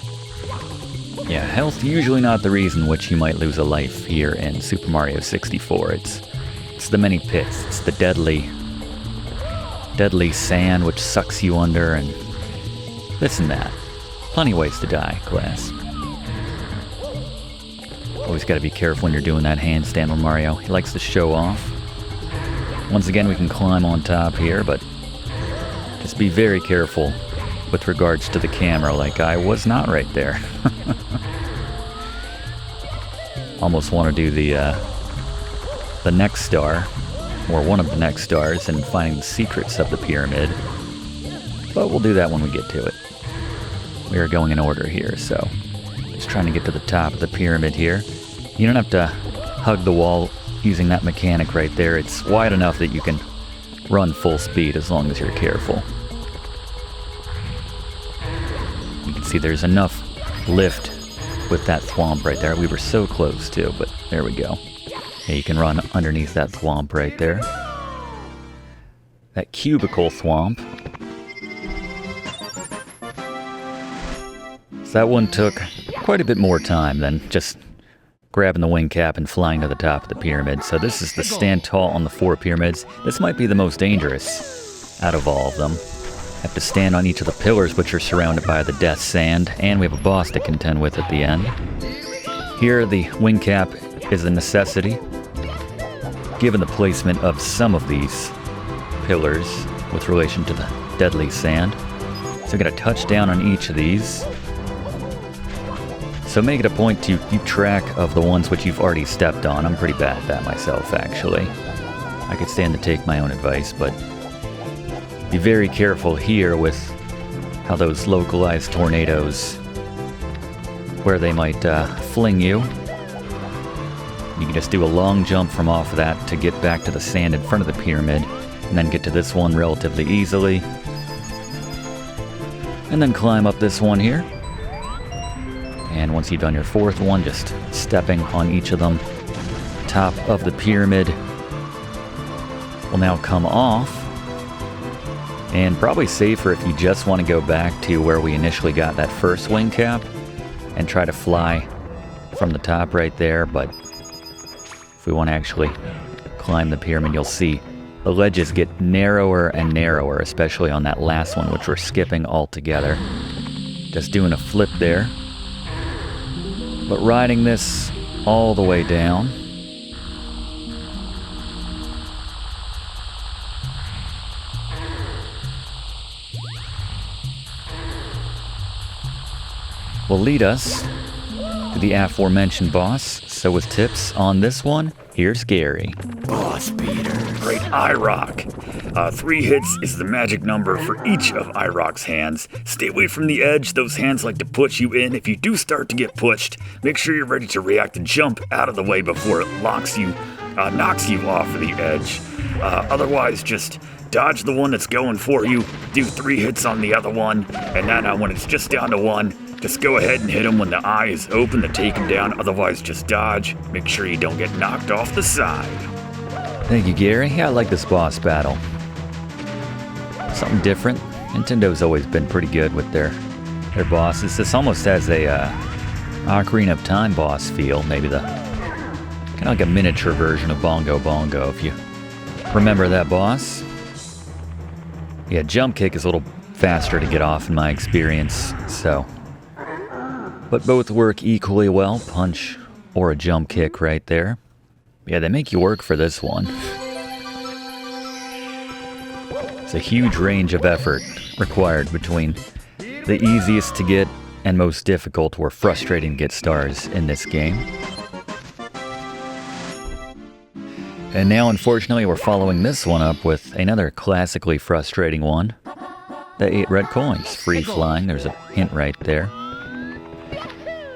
yeah, health usually not the reason which you might lose a life here in Super Mario 64. It's the many pits. It's the deadly sand which sucks you under, and this and that. Plenty of ways to die, class. Always got to be careful when you're doing that handstand on Mario. He likes to show off. Once again, we can climb on top here, but just be very careful with regards to the camera, like I was not right there. Almost want to do the next star, or one of the next stars, and finding the secrets of the pyramid. But we'll do that when we get to it. We are going in order here, so just trying to get to the top of the pyramid here. You don't have to hug the wall using that mechanic right there. It's wide enough that you can run full speed as long as you're careful. See, there's enough lift with that thwomp right there. We were so close too, but there we go. Yeah, you can run underneath that thwomp right there. That cubicle thwomp. So that one took quite a bit more time than just grabbing the wing cap and flying to the top of the pyramid. So this is the stand tall on the 4 pyramids. This might be the most dangerous out of all of them. Have to stand on each of the pillars, which are surrounded by the death sand, and we have a boss to contend with at the end. Here, the wing cap is a necessity, given the placement of some of these pillars with relation to the deadly sand. So I'm going to touch down on each of these. So make it a point to keep track of the ones which you've already stepped on. I'm pretty bad at that myself, actually. I could stand to take my own advice, but be very careful here with how those localized tornadoes, where they might fling you. You can just do a long jump from off of that to get back to the sand in front of the pyramid, and then get to this one relatively easily. And then climb up this one here. And once you've done your 4th one, just stepping on each of them. Top of the pyramid will now come off. And probably safer if you just want to go back to where we initially got that first wing cap and try to fly from the top right there. But if we want to actually climb the pyramid, you'll see the ledges get narrower and narrower, especially on that last one, which we're skipping altogether. Just doing a flip there. But riding this all the way down. Will lead us to the aforementioned boss. So with tips on this one, here's Gary.
Boss beater. Great IROC. 3 hits is the magic number for each of IROC's hands. Stay away from the edge. Those hands like to push you in. If you do start to get pushed, make sure you're ready to react and jump out of the way before it knocks you off of the edge. Otherwise, just dodge the one that's going for you. Do 3 hits on the other one. And then when it's just down to 1, just go ahead and hit him when the eye is open to take him down. Otherwise, just dodge. Make sure you don't get knocked off the side.
Thank you, Gary. Yeah, I like this boss battle. Something different. Nintendo's always been pretty good with their bosses. This almost has a Ocarina of Time boss feel. Maybe the kind of like a miniature version of Bongo Bongo, if you remember that boss. Yeah, jump kick is a little faster to get off in my experience, so. But both work equally well, punch or a jump kick right there. Yeah, they make you work for this one. It's a huge range of effort required between the easiest to get and most difficult or frustrating to get stars in this game. And now, unfortunately, we're following this one up with another classically frustrating one. The 8 red coins, free flying, there's a hint right there.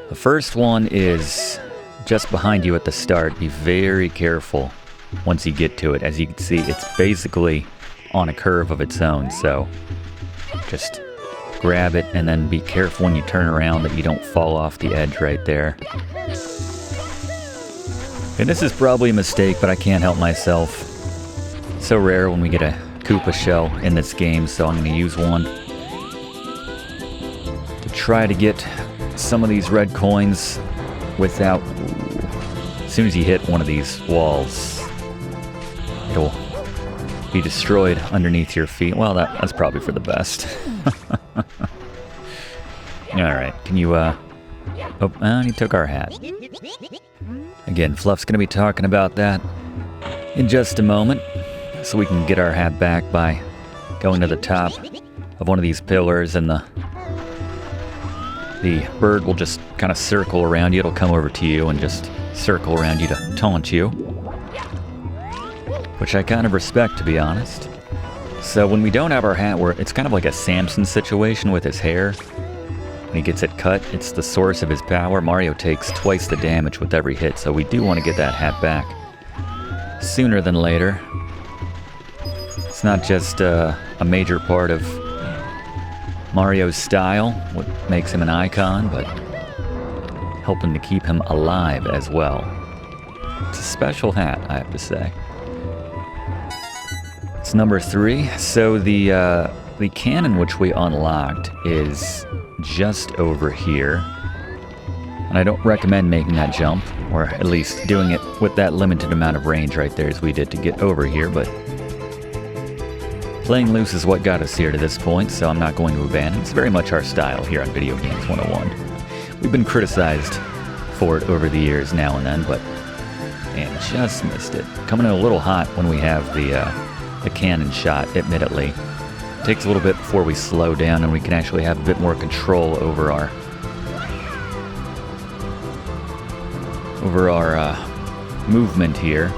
The first one is just behind you at the start. Be very careful once you get to it. As you can see, it's basically on a curve of its own, so just grab it and then be careful when you turn around that you don't fall off the edge right there. And this is probably a mistake, but I can't help myself. It's so rare when we get a Koopa shell in this game, so I'm going to use one to try to get some of these red coins without... As soon as you hit one of these walls, it'll be destroyed underneath your feet. Well, that's probably for the best. Alright, can you, Oh, and he took our hat. Again, Fluff's going to be talking about that in just a moment, so we can get our hat back by going to the top of one of these pillars, and the bird will just kind of circle around you. It'll come over to you and just circle around you to taunt you, which I kind of respect, to be honest. So when we don't have our hat, it's kind of like a Samson situation with his hair. When he gets it cut, it's the source of his power. Mario takes twice the damage with every hit, so we do want to get that hat back sooner than later. It's not just a major part of Mario's style, what makes him an icon, but helping to keep him alive as well. It's a special hat, I have to say. It's number 3. So the cannon which we unlocked is just over here. And I don't recommend making that jump, or at least doing it with that limited amount of range right there as we did to get over here, but playing loose is what got us here to this point, so I'm not going to abandon. It's very much our style here on Video Games 101. We've been criticized for it over the years now and then, and just missed it. Coming in a little hot when we have the cannon shot, admittedly. It takes a little bit before we slow down and we can actually have a bit more control over our movement here.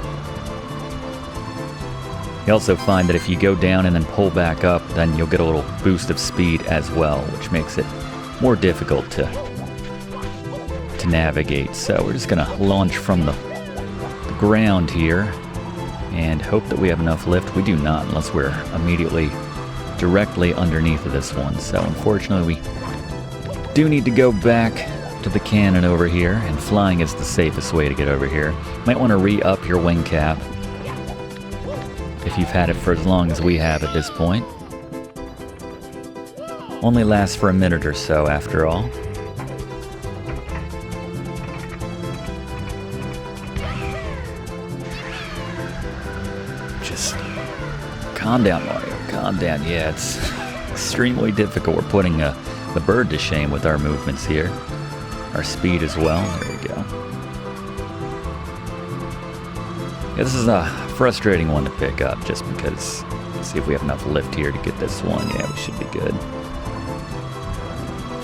You also find that if you go down and then pull back up, then you'll get a little boost of speed as well, which makes it more difficult to navigate. So we're just gonna launch from the ground here and hope that we have enough lift. We do not, unless we're immediately directly underneath of this one. So unfortunately, we do need to go back to the cannon over here, and flying is the safest way to get over here. Might want to re-up your wing cap if you've had it for as long as we have at this point. Only lasts for a minute or so after all. Just calm down, Mario. Calm down. Yeah, it's extremely difficult. We're putting the bird to shame with our movements here. Our speed as well. There we go. Yeah, this is a frustrating one to pick up just because, let's see if we have enough lift here to get this one. Yeah, we should be good.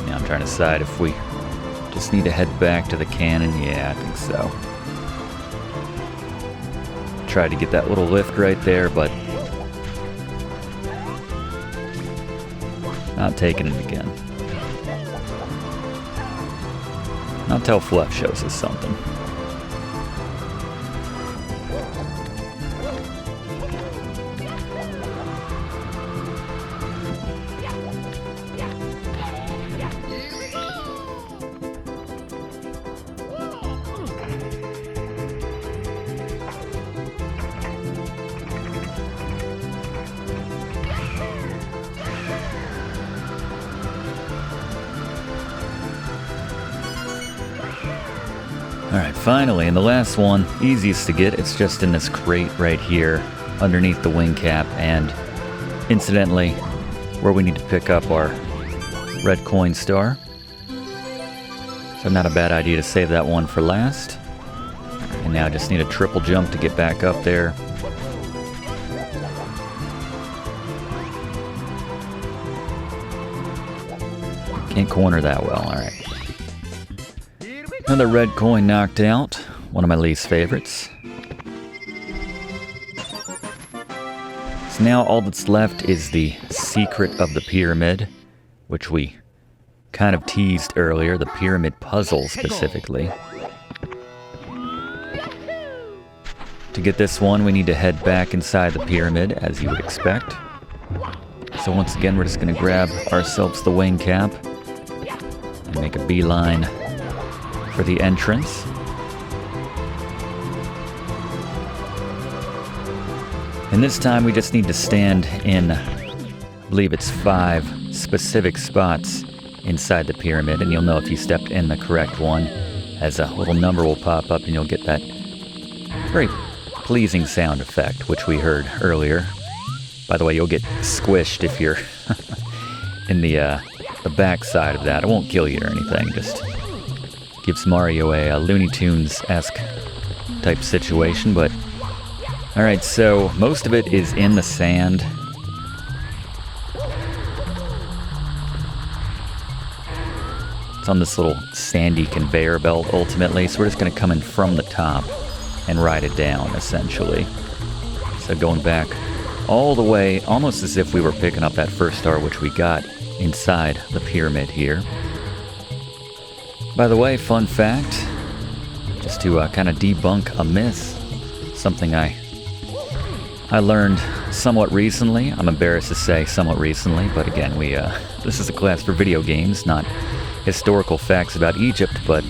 Now I'm trying to decide if we just need to head back to the cannon. Yeah, I think so. Tried to get that little lift right there, but not taking it again. Not till Fluff shows us something. Alright, finally, and the last one, easiest to get, it's just in this crate right here, underneath the wing cap, and incidentally, where we need to pick up our red coin star. So not a bad idea to save that one for last. And now I just need a triple jump to get back up there. Can't corner that well, alright. Another red coin knocked out, one of my least favorites. So now all that's left is the secret of the pyramid, which we kind of teased earlier, the pyramid puzzle specifically. To get this one, we need to head back inside the pyramid, as you would expect. So once again, we're just going to grab ourselves the wing cap and make a beeline for the entrance. And this time we just need to stand in, I believe it's 5 specific spots inside the pyramid, and you'll know if you stepped in the correct one, as a little number will pop up and you'll get that very pleasing sound effect, which we heard earlier. By the way, you'll get squished if you're in the back side of that. It won't kill you or anything, just gives Mario a Looney Tunes-esque type situation, but alright, so most of it is in the sand. It's on this little sandy conveyor belt ultimately, so we're just going to come in from the top and ride it down, essentially. So going back all the way, almost as if we were picking up that first star, which we got inside the pyramid here. By the way, fun fact, just to kind of debunk a myth, something I learned somewhat recently. I'm embarrassed to say somewhat recently, but again, this is a class for video games, not historical facts about Egypt, but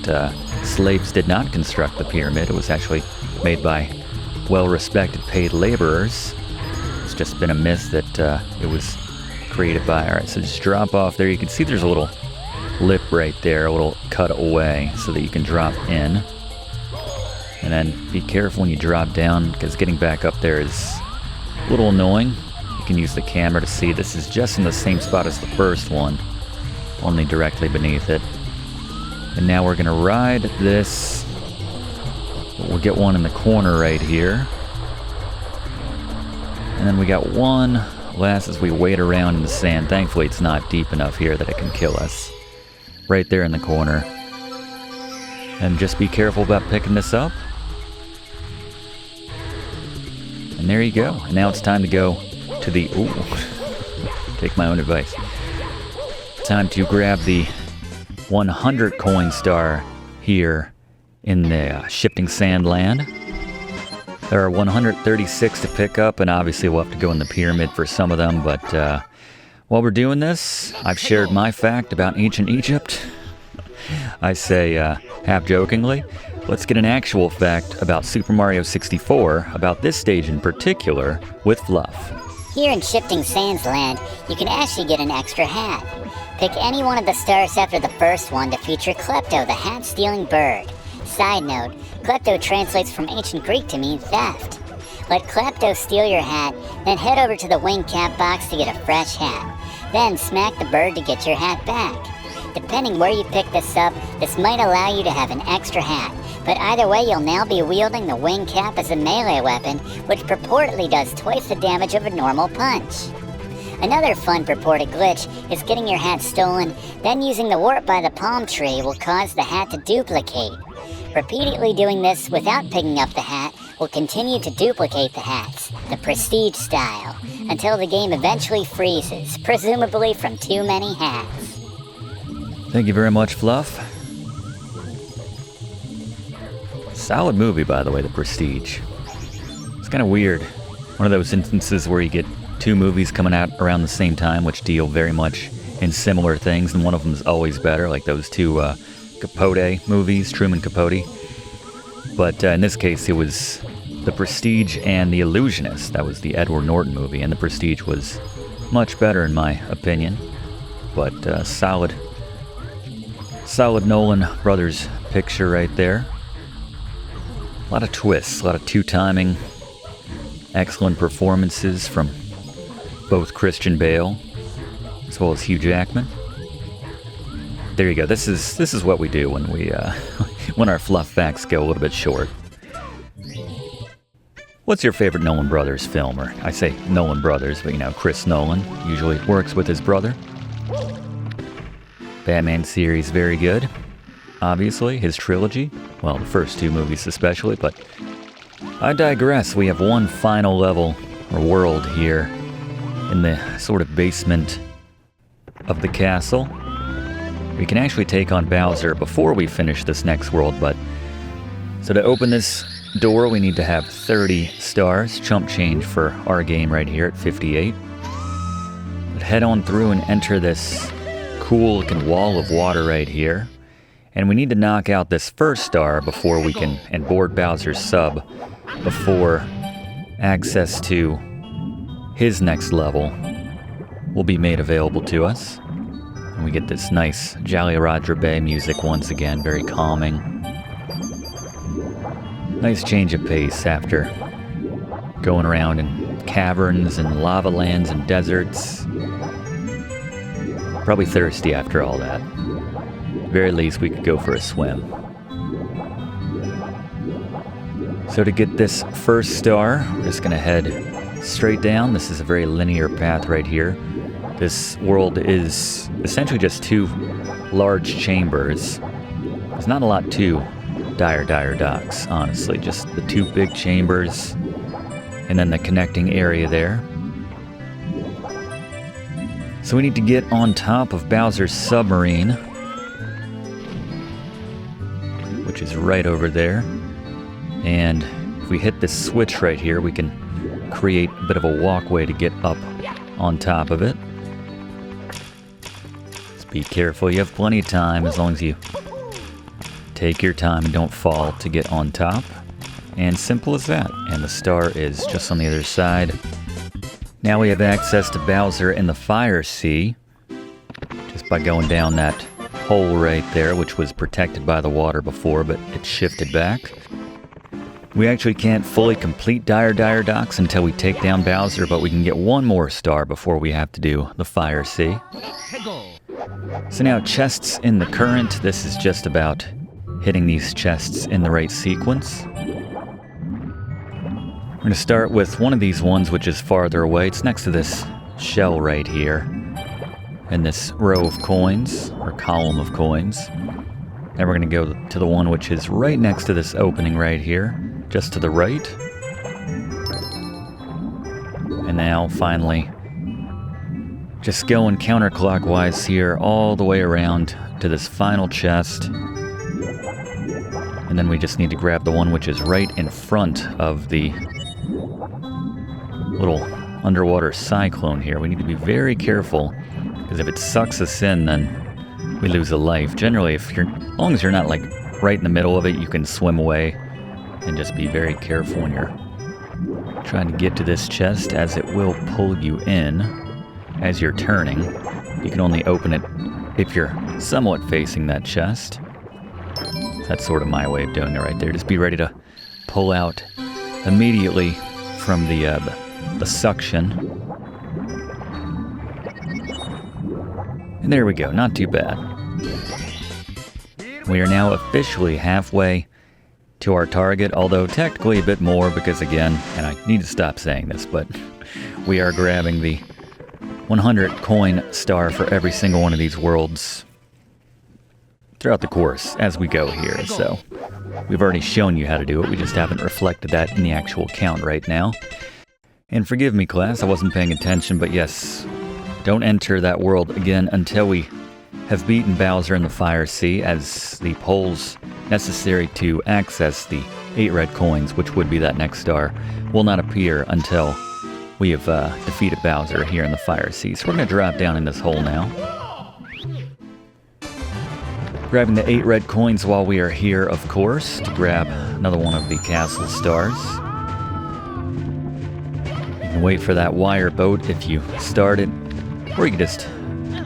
slaves did not construct the pyramid. It was actually made by well-respected paid laborers. It's just been a myth that it was created by... Alright, so just drop off there. You can see there's a little lip right there, a little cut away, so that you can drop in. And then be careful when you drop down, because getting back up there is a little annoying. You can use the camera to see this is just in the same spot as the first one, only directly beneath it. And now we're gonna ride this. We'll get one in the corner right here. And then we got one last as we wade around in the sand. Thankfully it's not deep enough here that it can kill us. Right there in the corner. And just be careful about picking this up. And there you go. And now it's time to go to the... Ooh. Take my own advice. Time to grab the 100 coin star here in the shifting sand land. There are 136 to pick up, and obviously we'll have to go in the pyramid for some of them, but while we're doing this, I've shared my fact about ancient Egypt. I say half-jokingly. Let's get an actual fact about Super Mario 64, about this stage in particular, with Fluff.
Here in Shifting Sands Land, you can actually get an extra hat. Pick any one of the stars after the first one to feature Klepto, the hat-stealing bird. Side note, Klepto translates from ancient Greek to mean theft. Let Klepto steal your hat, then head over to the wing cap box to get a fresh hat. Then smack the bird to get your hat back. Depending where you pick this up, this might allow you to have an extra hat, but either way you'll now be wielding the wing cap as a melee weapon, which purportedly does twice the damage of a normal punch. Another fun purported glitch is getting your hat stolen, then using the warp by the palm tree will cause the hat to duplicate. Repeatedly doing this without picking up the hat will continue to duplicate the hats, the prestige style, until the game eventually freezes, presumably from too many hats.
Thank you very much, Fluff. Solid movie, by the way, The Prestige. It's kind of weird. One of those instances where you get two movies coming out around the same time, which deal very much in similar things, and one of them is always better, like those two Capote movies, Truman Capote. But in this case, it was The Prestige and The Illusionist. That was the Edward Norton movie, and The Prestige was much better in my opinion. But solid Nolan Brothers picture right there. A lot of twists, a lot of two-timing, excellent performances from both Christian Bale as well as Hugh Jackman. There you go. This is what we do when we when our fluff facts go a little bit short. What's your favorite Nolan Brothers film? Or I say Nolan Brothers, but you know, Chris Nolan usually works with his brother. Batman series, very good. Obviously, his trilogy. Well, the first two movies especially, but I digress. We have one final level, or world here, in the sort of basement of the castle. We can actually take on Bowser before we finish this next world, but... So to open this door, we need to have 30 stars, chump change for our game right here at 58. But head on through and enter this cool-looking wall of water right here. And we need to knock out this first star before we can, and board Bowser's sub, before access to his next level will be made available to us. And we get this nice Jolly Roger Bay music once again, very calming. Nice change of pace after going around in caverns and lava lands and deserts. Probably thirsty after all that. Very least we could go for a swim. So to get this first star, we're just gonna head straight down. This is a very linear path right here. This world is essentially just two large chambers. There's not a lot to Dire Docks, honestly. Just the two big chambers and then the connecting area there. So we need to get on top of Bowser's submarine, which is right over there. And if we hit this switch right here, we can create a bit of a walkway to get up on top of it. Just be careful, you have plenty of time as long as you take your time and don't fall to get on top. And simple as that. And the star is just on the other side. Now we have access to Bowser in the Fire Sea, just by going down that hole right there, which was protected by the water before, but it shifted back. We actually can't fully complete Dire Docks until we take down Bowser, but we can get one more star before we have to do the Fire Sea. So now chests in the current, this is just about hitting these chests in the right sequence. We're going to start with one of these ones which is farther away. It's next to this shell right here. And this row of coins, or column of coins. Then we're going to go to the one which is right next to this opening right here, just to the right. And now, finally, just going counterclockwise here all the way around to this final chest. And then we just need to grab the one which is right in front of the little underwater cyclone here. We need to be very careful, because if it sucks us in, then we lose a life. Generally, as long as you're not like right in the middle of it, you can swim away. And just be very careful when you're trying to get to this chest, as it will pull you in as you're turning. You can only open it if you're somewhat facing that chest. That's sort of my way of doing it right there. Just be ready to pull out immediately from the suction. And there we go, not too bad. We are now officially halfway to our target, although technically a bit more because, again, and I need to stop saying this, but we are grabbing the 100 coin star for every single one of these worlds throughout the course as we go here. So we've already shown you how to do it, we just haven't reflected that in the actual count right now. And forgive me, class, I wasn't paying attention, but yes, don't enter that world again until we have beaten Bowser in the Fire Sea, as the poles necessary to access the 8 red coins, which would be that next star, will not appear until we have defeated Bowser here in the Fire Sea. So we're going to drop down in this hole now. Grabbing the 8 red coins while we are here, of course, to grab another one of the castle stars. You can wait for that wire boat if you start it, or you can just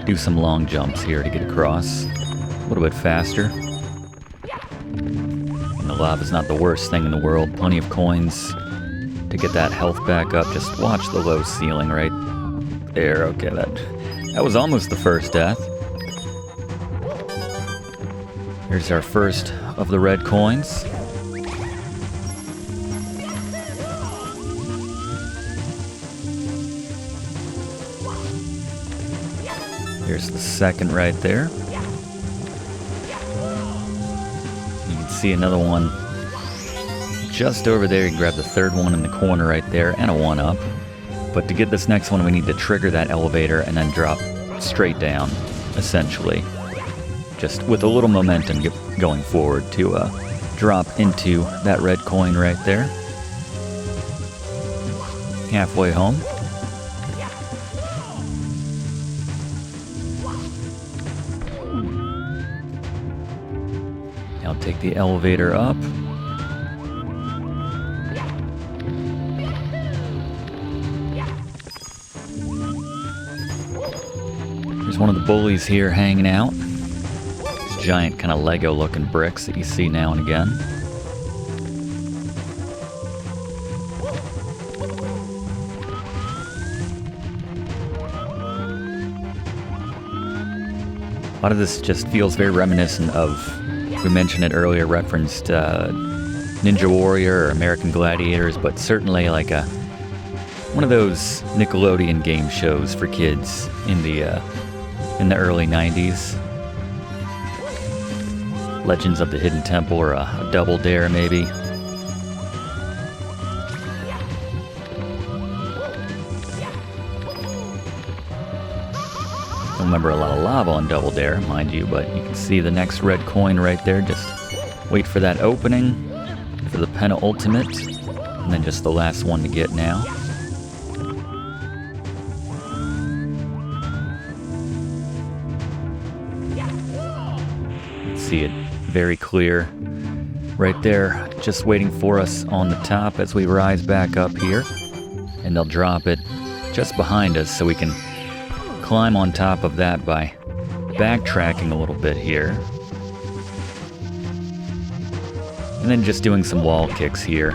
do some long jumps here to get across a little bit faster. And the lava's not the worst thing in the world. Plenty of coins to get that health back up. Just watch the low ceiling right there. Okay, that was almost the first death. Here's our first of the red coins. Here's the second right there. You can see another one just over there. You can grab the third one in the corner right there, and a 1-up. But to get this next one, we need to trigger that elevator and then drop straight down, essentially. Just with a little momentum going forward to drop into that red coin right there. Halfway home. Now take the elevator up. There's one of the bullies here hanging out. These giant kind of Lego looking bricks that you see now and again. A lot of this just feels very reminiscent of, we mentioned it earlier, referenced Ninja Warrior or American Gladiators, but certainly like one of those Nickelodeon game shows for kids in the early 90s. Legends of the Hidden Temple, or a Double Dare maybe. Don't remember a lot of lava on Double Dare, mind you, but you can see the next red coin right there. Just wait for that opening for the penultimate, and then just the last one to get now. see it very clear right there, just waiting for us on the top as we rise back up here. And they'll drop it just behind us so we can climb on top of that by backtracking a little bit here. And then just doing some wall kicks here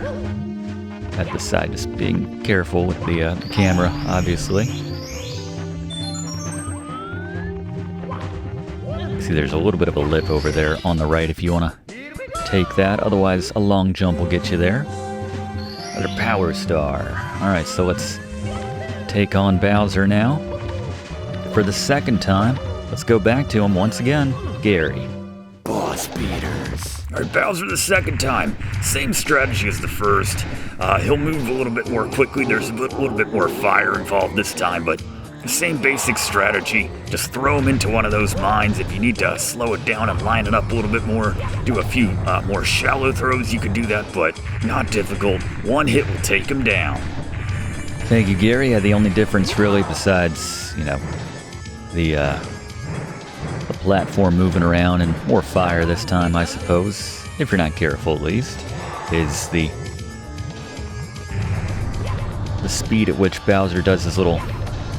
at the side, just being careful with the camera, obviously. See, there's a little bit of a lip over there on the right if you want to take that. Otherwise, a long jump will get you there. Another power star. Alright, so let's take on Bowser now. For the second time, let's go back to him once again. Gary.
Boss beaters. Alright, Bowser the second time. Same strategy as the first. He'll move a little bit more quickly. There's a little bit more fire involved this time, but the same basic strategy. Just throw him into one of those mines. If you need to slow it down and line it up a little bit more, do a few more shallow throws, you can do that, but not difficult. One hit will take him down.
Thank you, Gary. The only difference really, besides, you know, the platform moving around and more fire this time, I suppose, if you're not careful at least, is the speed at which Bowser does his little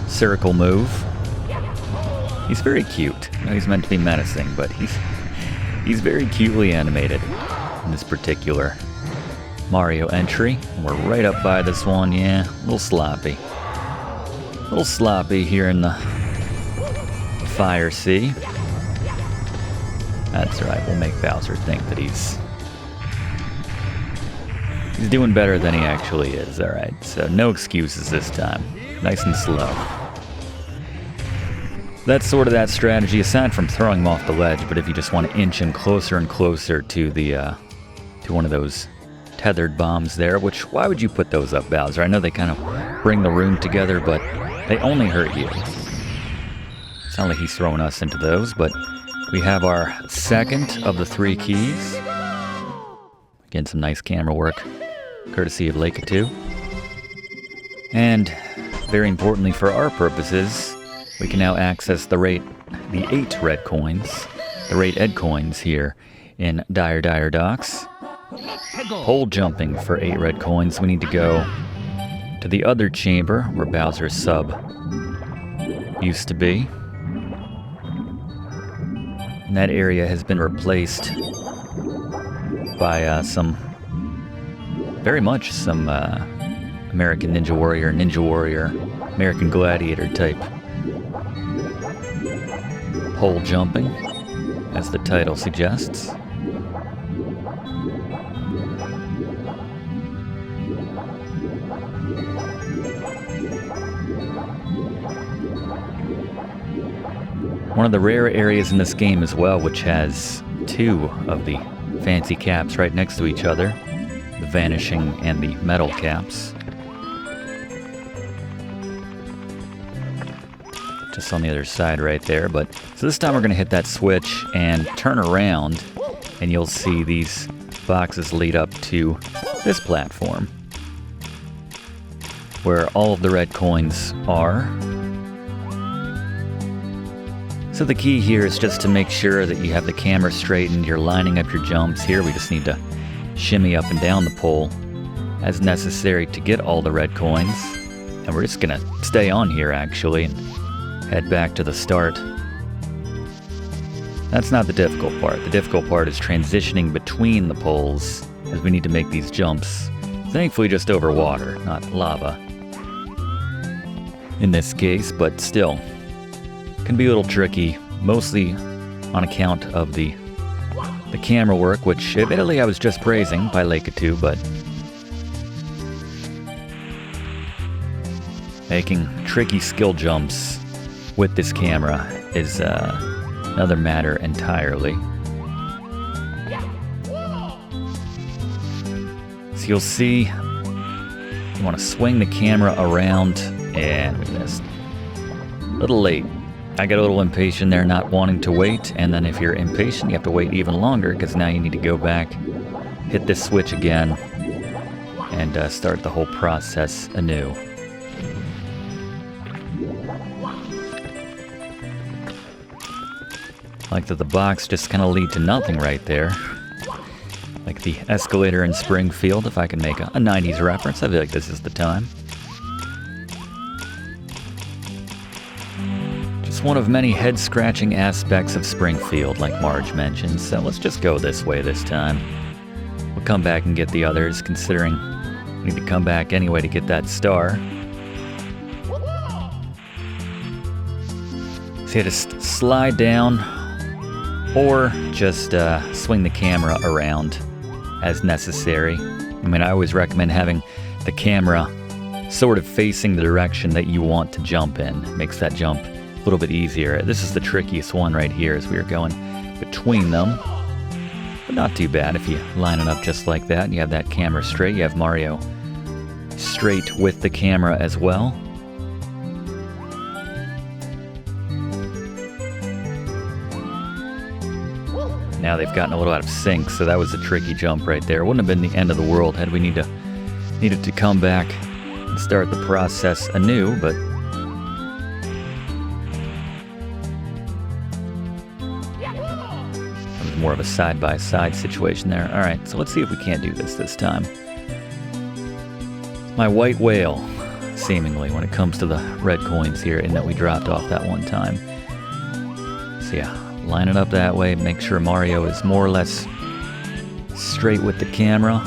circle move. He's very cute. You know, he's meant to be menacing, but he's very cutely animated in this particular Mario entry. We're right up by this one, yeah, a little sloppy. A little sloppy here in the Fire Sea. That's right, we'll make Bowser think that he's doing better than he actually is, alright. So no excuses this time. Nice and slow. That's sort of that strategy, aside from throwing him off the ledge, but if you just want to inch him closer and closer to the to one of those tethered bombs there, which, why would you put those up, Bowser? I know they kind of bring the room together, but they only hurt you. It's not like he's throwing us into those, but we have our second of the 3 keys. Again, some nice camera work, courtesy of Lakitu. And very importantly for our purposes, we can now access the 8 red coins, the 8 Ed coins here in Dire Docks. Pole jumping for 8 red coins, we need to go to the other chamber where Bowser's sub used to be. And that area has been replaced by some American Ninja Warrior, American Gladiator type pole jumping, as the title suggests. One of the rare areas in this game as well, which has 2 of the fancy caps right next to each other, the vanishing and the metal caps. Just on the other side right there, but so this time we're going to hit that switch and turn around, and you'll see these boxes lead up to this platform where all of the red coins are. So the key here is just to make sure that you have the camera straightened, you're lining up your jumps. Here we just need to shimmy up and down the pole as necessary to get all the red coins. And we're just gonna stay on here actually and head back to the start. That's not the difficult part. The difficult part is transitioning between the poles, as we need to make these jumps, thankfully just over water, not lava in this case, but still can be a little tricky, mostly on account of the camera work, which admittedly I was just praising by Lakitu, but making tricky skill jumps with this camera is another matter entirely. So you'll see, you want to swing the camera around, and we missed. A little late. I get a little impatient there, not wanting to wait, and then if you're impatient, you have to wait even longer, because now you need to go back, hit this switch again, and start the whole process anew. Like that the box just kind of lead to nothing right there. Like the escalator in Springfield, if I can make a 90s reference, I feel like this is the time. Just one of many head-scratching aspects of Springfield, like Marge mentioned, so let's just go this way this time. We'll come back and get the others, considering we need to come back anyway to get that star. So you just slide down, or just swing the camera around as necessary. I mean, I always recommend having the camera sort of facing the direction that you want to jump in. It makes that jump a little bit easier. This is the trickiest one right here as we are going between them. But not too bad if you line it up just like that and you have that camera straight. You have Mario straight with the camera as well. Now they've gotten a little out of sync, so that was a tricky jump right there. It wouldn't have been the end of the world had we needed to come back and start the process anew, but it was more of a side-by-side situation there. All right, so let's see if we can't do this time. My white whale, seemingly, when it comes to the red coins here, in that we dropped off that one time. So yeah. Line it up that way, make sure Mario is more or less straight with the camera.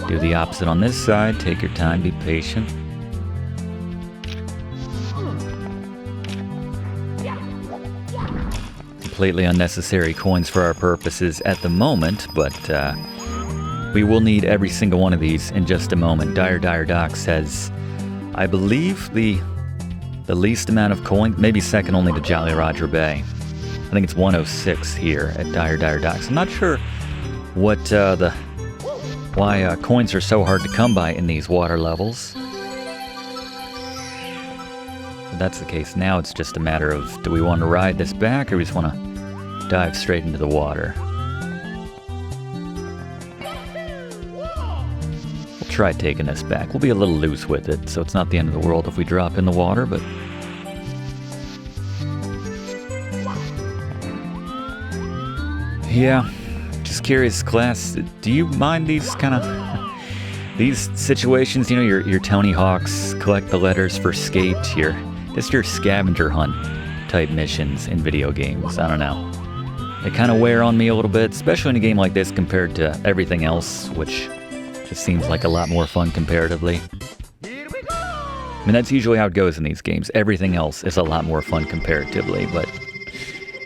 Do the opposite on this side, take your time, be patient. Completely unnecessary coins for our purposes at the moment, but we will need every single one of these in just a moment. Dire Doc says, I believe the least amount of coins, maybe second only to Jolly Roger Bay. I think it's 106 here at Dire Docs. I'm not sure what why coins are so hard to come by in these water levels. If that's the case now, it's just a matter of, do we want to ride this back or we just want to dive straight into the water? We'll try taking this back. We'll be a little loose with it, so it's not the end of the world if we drop in the water, but yeah, just curious, class, do you mind these kind of, these situations, you know, your Tony Hawk's collect the letters for Skate, your scavenger hunt type missions in video games? I don't know. They kind of wear on me a little bit, especially in a game like this compared to everything else, which just seems like a lot more fun comparatively. I mean, that's usually how it goes in these games. Everything else is a lot more fun comparatively, but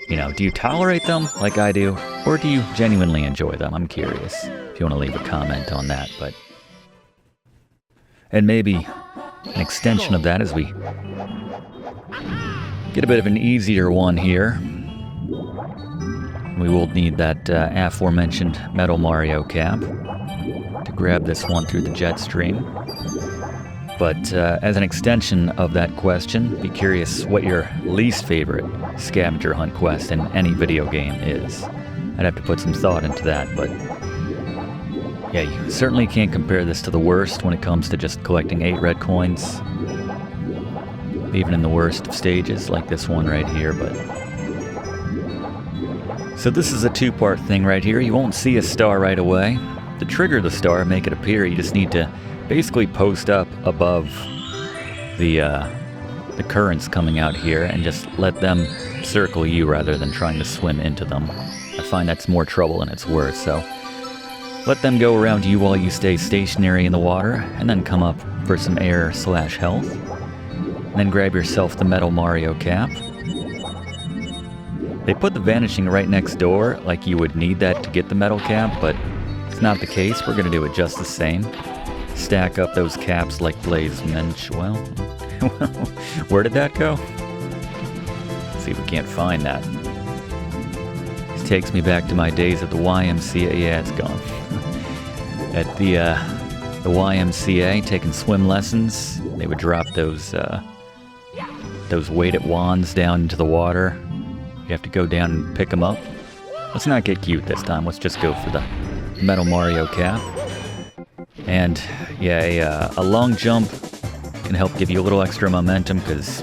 you know, do you tolerate them like I do, or do you genuinely enjoy them? I'm curious if you want to leave a comment on that, but... And maybe an extension of that as we get a bit of an easier one here. We will need that aforementioned Metal Mario cap to grab this one through the jet stream. But as an extension of that question, be curious what your least favorite scavenger hunt quest in any video game is. I'd have to put some thought into that, but yeah, you certainly can't compare this to the worst when it comes to just collecting 8 red coins. Even in the worst of stages, like this one right here, but... So this is a 2-part thing right here. You won't see a star right away. To trigger the star, make it appear, you just need to basically post up above the currents coming out here and just let them circle you rather than trying to swim into them. I find that's more trouble than it's worth, so let them go around you while you stay stationary in the water, and then come up for some air/health. And then grab yourself the Metal Mario cap. They put the vanishing right next door, like you would need that to get the metal cap, but it's not the case. We're gonna do it just the same. Stack up those caps like Blaze mentioned. Well, where did that go? Let's see if we can't find that. This takes me back to my days at the YMCA. Yeah, it's gone. At the YMCA, taking swim lessons, they would drop those weighted wands down into the water. You have to go down and pick them up. Let's not get cute this time. Let's just go for the Metal Mario cap. And yeah, a long jump can help give you a little extra momentum because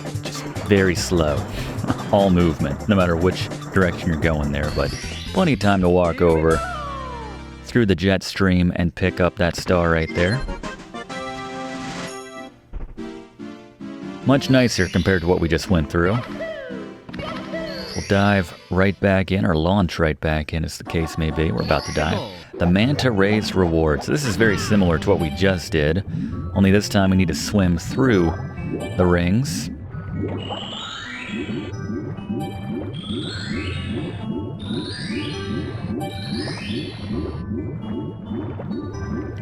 it's just very slow all movement, no matter which direction you're going there, but plenty of time to walk over through the jet stream and pick up that star right there. Much nicer compared to what we just went through. We'll dive right back in, or launch right back in as the case may be. We're about to dive. The Manta Ray's Rewards. This is very similar to what we just did, only this time we need to swim through the rings.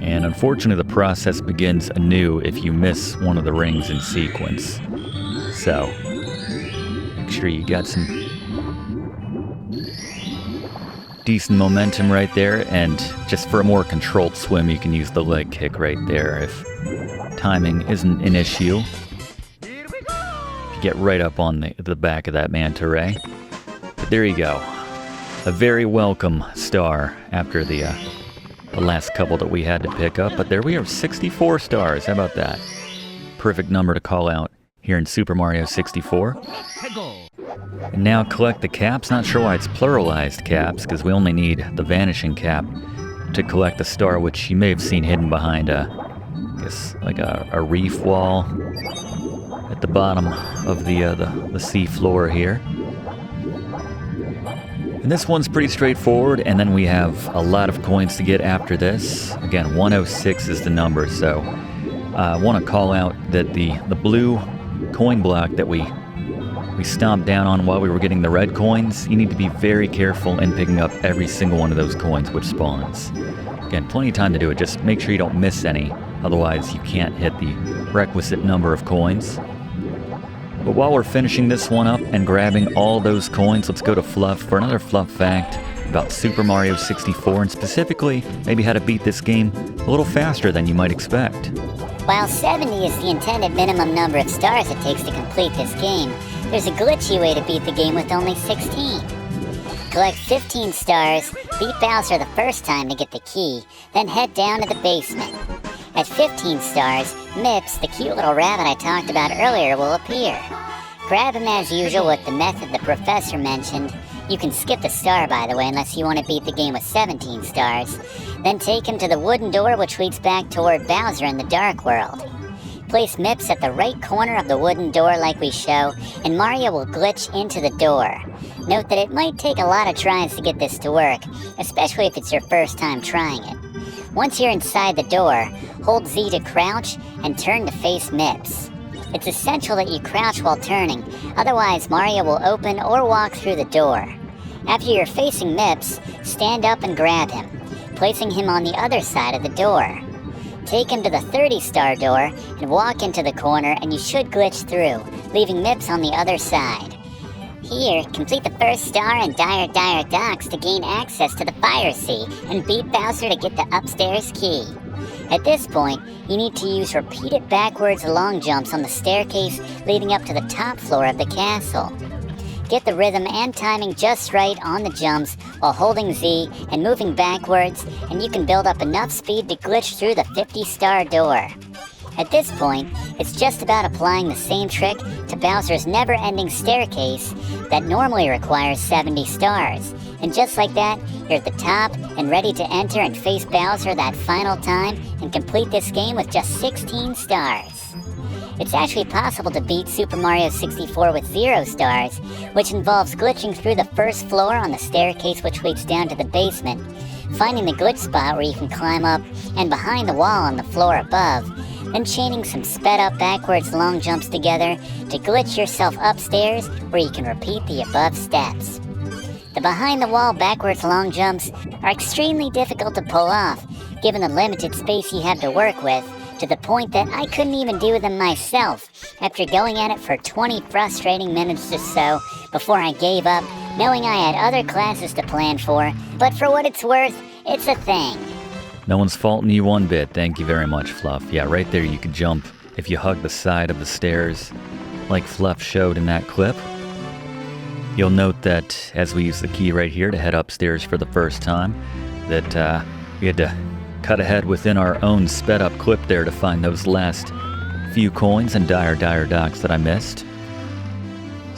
And unfortunately, the process begins anew if you miss one of the rings in sequence. So, make sure you got some decent momentum right there, and just for a more controlled swim, you can use the leg kick right there if timing isn't an issue. If you get right up on the back of that manta ray. But there you go. A very welcome star after the last couple that we had to pick up, but there we are, 64 stars. How about that? Perfect number to call out here in Super Mario 64. And now collect the caps. Not sure why it's pluralized caps, because we only need the vanishing cap to collect the star, which you may have seen hidden behind I guess like a reef wall at the bottom of the sea floor here. And this one's pretty straightforward, and then we have a lot of coins to get after this. Again, 106 is the number, so I want to call out that the blue coin block that we stomped down on while we were getting the red coins, you need to be very careful in picking up every single one of those coins which spawns. Again, plenty of time to do it, just make sure you don't miss any, otherwise you can't hit the requisite number of coins. But while we're finishing this one up and grabbing all those coins, let's go to Fluff for another Fluff fact about Super Mario 64, and specifically, maybe how to beat this game a little faster than you might expect.
While 70 is the intended minimum number of stars it takes to complete this game, there's a glitchy way to beat the game with only 16. Collect 15 stars, beat Bowser the first time to get the key, then head down to the basement. At 15 stars, Mips, the cute little rabbit I talked about earlier, will appear. Grab him as usual with the method the professor mentioned. You can skip the star, by the way, unless you want to beat the game with 17 stars. Then take him to the wooden door which leads back toward Bowser in the Dark World. Place Mips at the right corner of the wooden door like we show, and Mario will glitch into the door. Note that it might take a lot of tries to get this to work, especially if it's your first time trying it. Once you're inside the door, hold Z to crouch and turn to face Mips. It's essential that you crouch while turning, otherwise Mario will open or walk through the door. After you're facing Mips, stand up and grab him, placing him on the other side of the door. Take him to the 30-star door and walk into the corner, and you should glitch through, leaving Mips on the other side. Here, complete the first star in Dire Docks to gain access to the Fire Sea and beat Bowser to get the upstairs key. At this point, you need to use repeated backwards long jumps on the staircase leading up to the top floor of the castle. Get the rhythm and timing just right on the jumps while holding Z and moving backwards, and you can build up enough speed to glitch through the 50-star door. At this point, it's just about applying the same trick to Bowser's never-ending staircase that normally requires 70 stars. And just like that, you're at the top and ready to enter and face Bowser that final time and complete this game with just 16 stars. It's actually possible to beat Super Mario 64 with 0 stars, which involves glitching through the first floor on the staircase which leads down to the basement, finding the glitch spot where you can climb up and behind the wall on the floor above, then chaining some sped up backwards long jumps together to glitch yourself upstairs where you can repeat the above steps. The behind the wall backwards long jumps are extremely difficult to pull off, given the limited space you have to work with, to the point that I couldn't even do them myself after going at it for 20 frustrating minutes or so before I gave up, knowing I had other classes to plan for, but for what it's worth, it's a thing.
No one's faulting you one bit. Thank you very much, Fluff. Yeah, right there you could jump if you hug the side of the stairs like Fluff showed in that clip. You'll note that as we use the key right here to head upstairs for the first time, that we had to cut ahead within our own sped up clip there to find those last few coins and Dire Docks that I missed.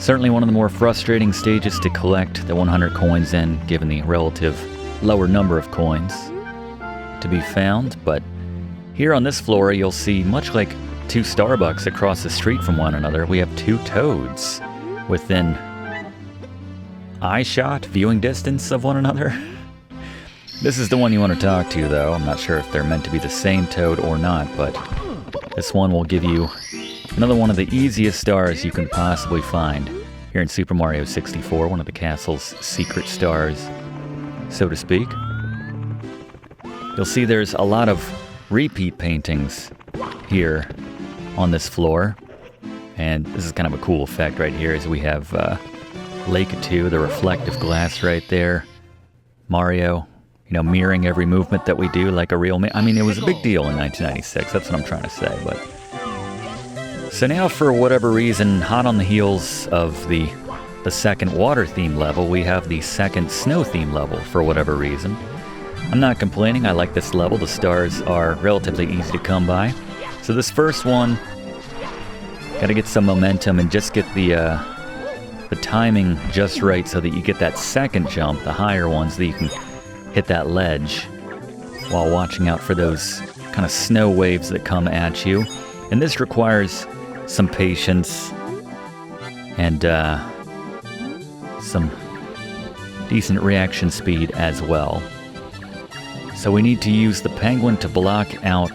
Certainly one of the more frustrating stages to collect the 100 coins in, given the relative lower number of coins to be found, but here on this floor you'll see, much like two Starbucks across the street from one another, we have two toads within eye shot, viewing distance of one another. This is the one you want to talk to, though. I'm not sure if they're meant to be the same toad or not, but this one will give you another one of the easiest stars you can possibly find here in Super Mario 64, one of the castle's secret stars, so to speak. You'll see there's a lot of repeat paintings here on this floor, and this is kind of a cool effect right here, as we have Lake 2, the reflective glass right there. Mario, you know, mirroring every movement that we do like a real man. I mean, it was a big deal in 1996, that's what I'm trying to say, but... So now, for whatever reason, hot on the heels of the second water theme level, we have the second snow theme level for whatever reason. I'm not complaining, I like this level. The stars are relatively easy to come by. So this first one, gotta get some momentum and just get the timing just right so that you get that second jump, the higher ones, that you can hit that ledge while watching out for those kind of snow waves that come at you. And this requires some patience and some decent reaction speed as well. So we need to use the penguin to block out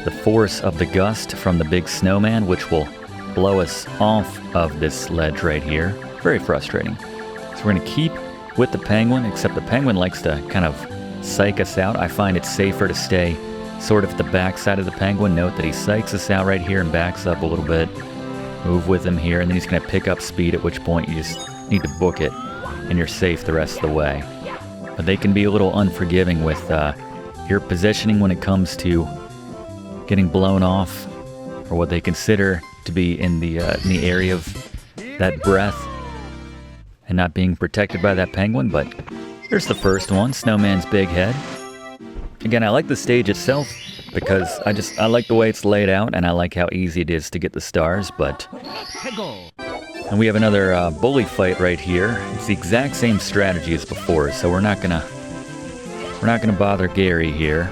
the force of the gust from the big snowman, which will blow us off of this ledge right here. Very frustrating. So we're going to keep with the penguin, except the penguin likes to kind of psych us out. I find it safer to stay sort of at the back side of the penguin. Note that he psychs us out right here and backs up a little bit. Move with him here, and then he's going to pick up speed, at which point you just need to book it, and you're safe the rest of the way. But they can be a little unforgiving with your positioning when it comes to getting blown off, or what they consider to be in the area of that breath, and not being protected by that penguin. But here's the first one, Snowman's big head. Again, I like the stage itself because I like the way it's laid out, and I like how easy it is to get the stars. But and we have another bully fight right here. It's the exact same strategy as before, so we're not gonna bother Gary here.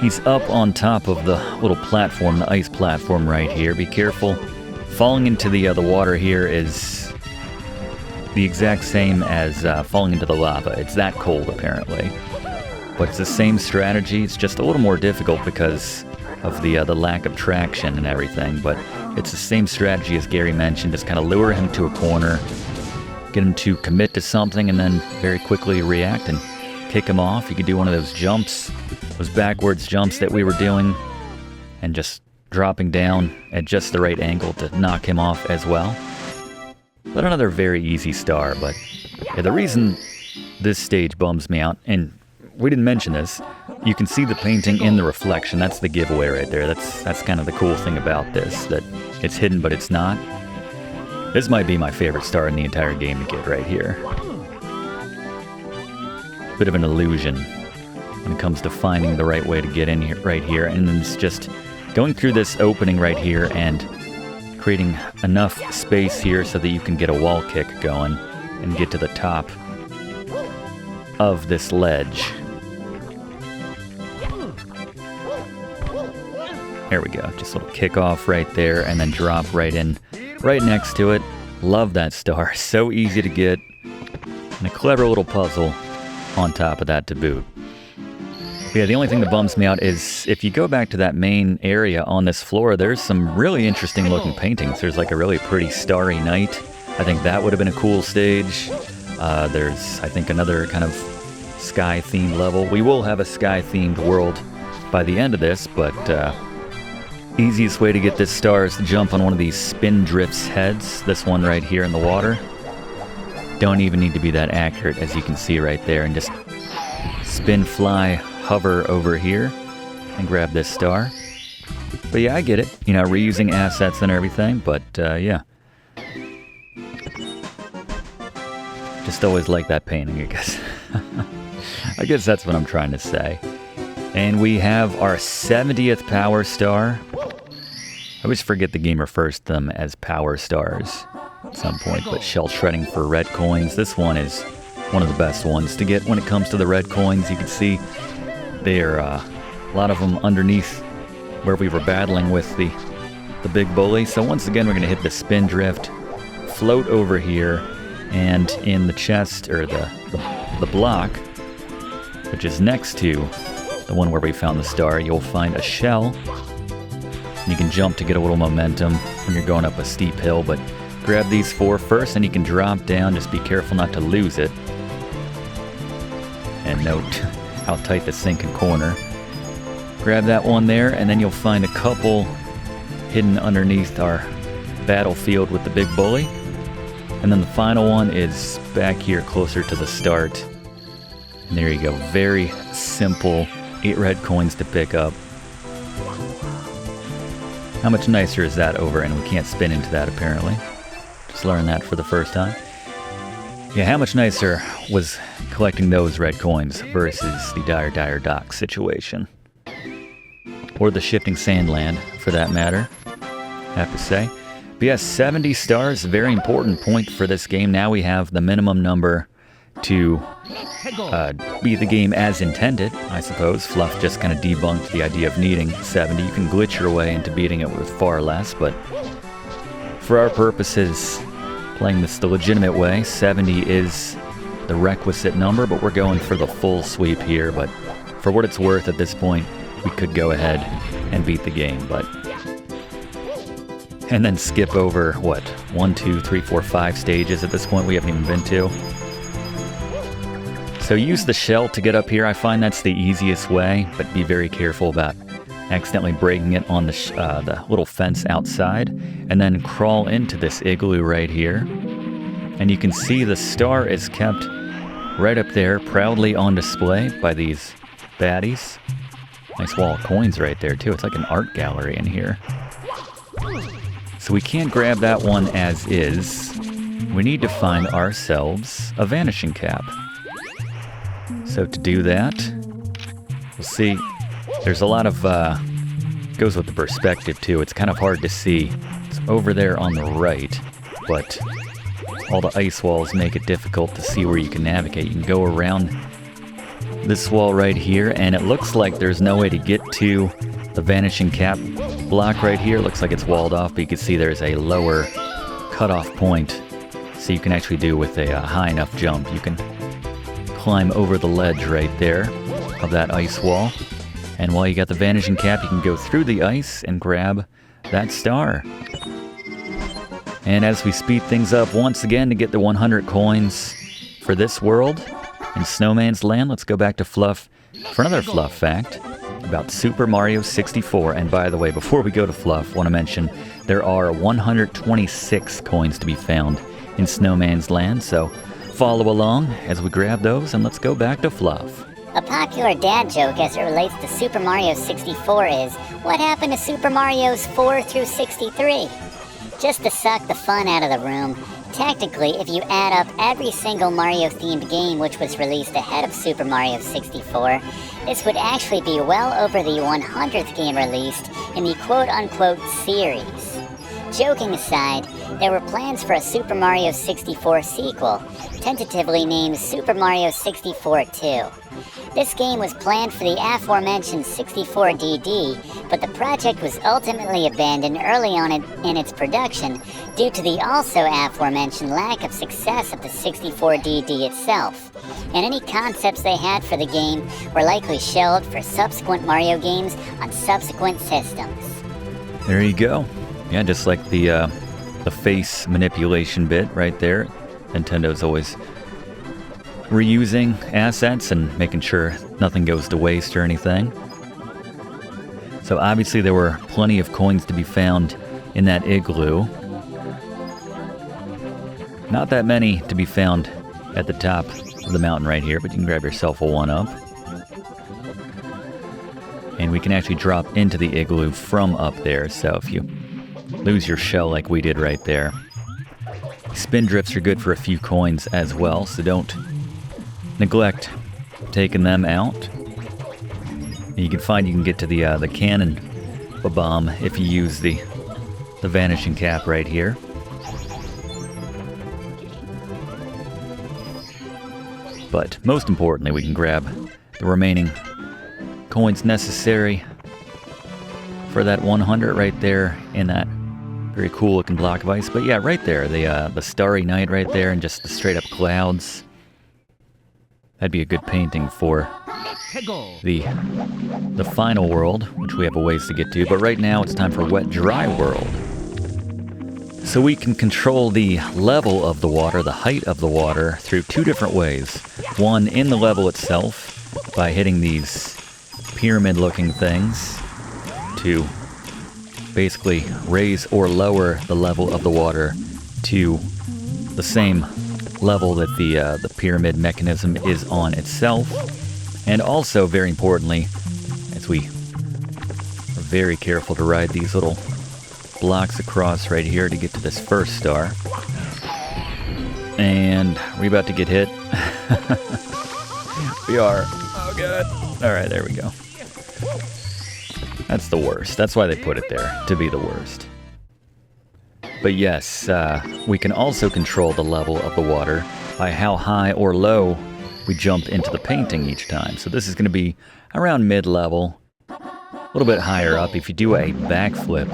He's up on top of the little platform, the ice platform right here. Be careful. Falling into the water here is the exact same as falling into the lava. It's that cold, apparently. But it's the same strategy. It's just a little more difficult because of the lack of traction and everything. But it's the same strategy as Gary mentioned. Just kind of lure him to a corner, get him to commit to something, and then very quickly react and kick him off. You could do one of those jumps, those backwards jumps that we were doing, and just dropping down at just the right angle to knock him off as well. But another very easy star. But yeah, the reason this stage bums me out, and we didn't mention this, you can see the painting in the reflection. That's the giveaway right there. That's kind of the cool thing about this, that it's hidden but it's not. This might be my favorite star in the entire game to get right here. Bit of an illusion when it comes to finding the right way to get in here, right here, and then it's just going through this opening right here and creating enough space here so that you can get a wall kick going and get to the top of this ledge. There we go, just a little kickoff right there, and then drop right in, right next to it. Love that star, so easy to get, and a clever little puzzle on top of that to boot. But yeah, the only thing that bums me out is if you go back to that main area on this floor, there's some really interesting looking paintings. There's like a really pretty starry night. I think that would have been a cool stage. There's, I think, another kind of sky-themed level. We will have a sky-themed world by the end of this, but easiest way to get this star is to jump on one of these spin drifts heads. This one right here in the water. Don't even need to be that accurate, as you can see right there, and just spin, fly, hover over here and grab this star. But yeah, I get it, you know, reusing assets and everything, but yeah. Just always like that painting, I guess. I guess that's what I'm trying to say. And we have our 70th power star. I always forget the game refers to them as power stars at some point, but shell shredding for red coins. This one is one of the best ones to get when it comes to the red coins. You can see there are a lot of them underneath where we were battling with the big bully. So once again, we're going to hit the spin drift, float over here, and in the chest, or the block, which is next to the one where we found the star, you'll find a shell. You can jump to get a little momentum when you're going up a steep hill, but grab these 4 first and you can drop down. Just be careful not to lose it. And note how tight the sinking corner. Grab that one there, and then you'll find a couple hidden underneath our battlefield with the big bully. And then the final one is back here closer to the start. And there you go. Very simple 8 red coins to pick up. How much nicer is that over? And we can't spin into that apparently. Just learned that for the first time. Yeah, how much nicer was collecting those red coins versus the Dire Dock situation? Or the Shifting Sandland, for that matter, I have to say. But yeah, 70 stars, very important point for this game. Now we have the minimum number to beat the game as intended, I suppose. Fluff just kind of debunked the idea of needing 70. You can glitch your way into beating it with far less, but for our purposes, playing this the legitimate way, 70 is the requisite number, but we're going for the full sweep here. But for what it's worth at this point, we could go ahead and beat the game, but... And then skip over, what, 1, 2, 3, 4, 5 stages at this point we haven't even been to. So use the shell to get up here. I find that's the easiest way, but be very careful about accidentally breaking it on the little fence outside. And then crawl into this igloo right here. And you can see the star is kept right up there, proudly on display by these baddies. Nice wall of coins right there, too. It's like an art gallery in here. So we can't grab that one as is. We need to find ourselves a vanishing cap. So to do that, we'll see. There's a lot of, goes with the perspective, too. It's kind of hard to see. It's over there on the right, but all the ice walls make it difficult to see where you can navigate. You can go around this wall right here, and it looks like there's no way to get to the vanishing cap block right here. Looks like it's walled off, but you can see there's a lower cutoff point, so you can actually do with a high enough jump. You can climb over the ledge right there of that ice wall, and while you got the vanishing cap, you can go through the ice and grab that star. And as we speed things up once again to get the 100 coins for this world, in Snowman's Land, let's go back to Fluff for another Fluff fact about Super Mario 64. And by the way, before we go to Fluff, I want to mention there are 126 coins to be found in Snowman's Land, so follow along as we grab those, and let's go back to Fluff.
A popular dad joke as it relates to Super Mario 64 is, what happened to Super Mario's 4 through 63? Just to suck the fun out of the room, technically, if you add up every single Mario-themed game which was released ahead of Super Mario 64, this would actually be well over the 100th game released in the quote-unquote series. Joking aside, there were plans for a Super Mario 64 sequel, tentatively named Super Mario 64 2. This game was planned for the aforementioned 64DD, but the project was ultimately abandoned early on in its production due to the also aforementioned lack of success of the 64DD itself, and any concepts they had for the game were likely shelved for subsequent Mario games on subsequent systems.
There you go. Yeah, just like the face manipulation bit right there. Nintendo's always reusing assets and making sure nothing goes to waste or anything. So obviously there were plenty of coins to be found in that igloo. Not that many to be found at the top of the mountain right here, but you can grab yourself a 1-up. And we can actually drop into the igloo from up there, so if you lose your shell like we did right there. Spin drifts are good for a few coins as well, so don't neglect taking them out. And you can find you can get to the cannon Bob-Omb if you use the the vanishing cap right here. But most importantly, we can grab the remaining coins necessary for that 100 right there in that very cool looking block of ice. But yeah, right there, the starry night right there and just the straight up clouds. That'd be a good painting for the final world, which we have a ways to get to. But right now it's time for wet dry world. So we can control the level of the water, the height of the water, through two different ways. One, in the level itself, by hitting these pyramid-looking things to basically raise or lower the level of the water to the same level that the pyramid mechanism is on itself. And also, very importantly, as we are very careful to ride these little blocks across right here to get to this first star. And we're about to get hit. We are. Oh god. Alright, there we go. That's the worst. That's why they put it there, to be the worst. But yes, we can also control the level of the water by how high or low we jump into the painting each time. So this is going to be around mid-level, a little bit higher up. If you do a backflip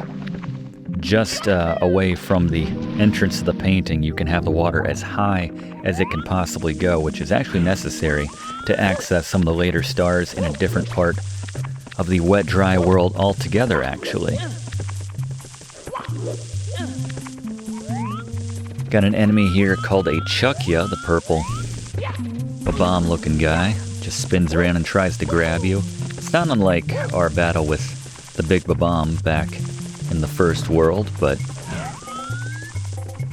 just away from the entrance to the painting, you can have the water as high as it can possibly go, which is actually necessary to access some of the later stars in a different part of the wet dry world altogether, actually. Got an enemy here called a Chukya, the purple Bob-Omb looking guy. Just spins around and tries to grab you. It's not unlike our battle with the big Bob-Omb back in the first world, but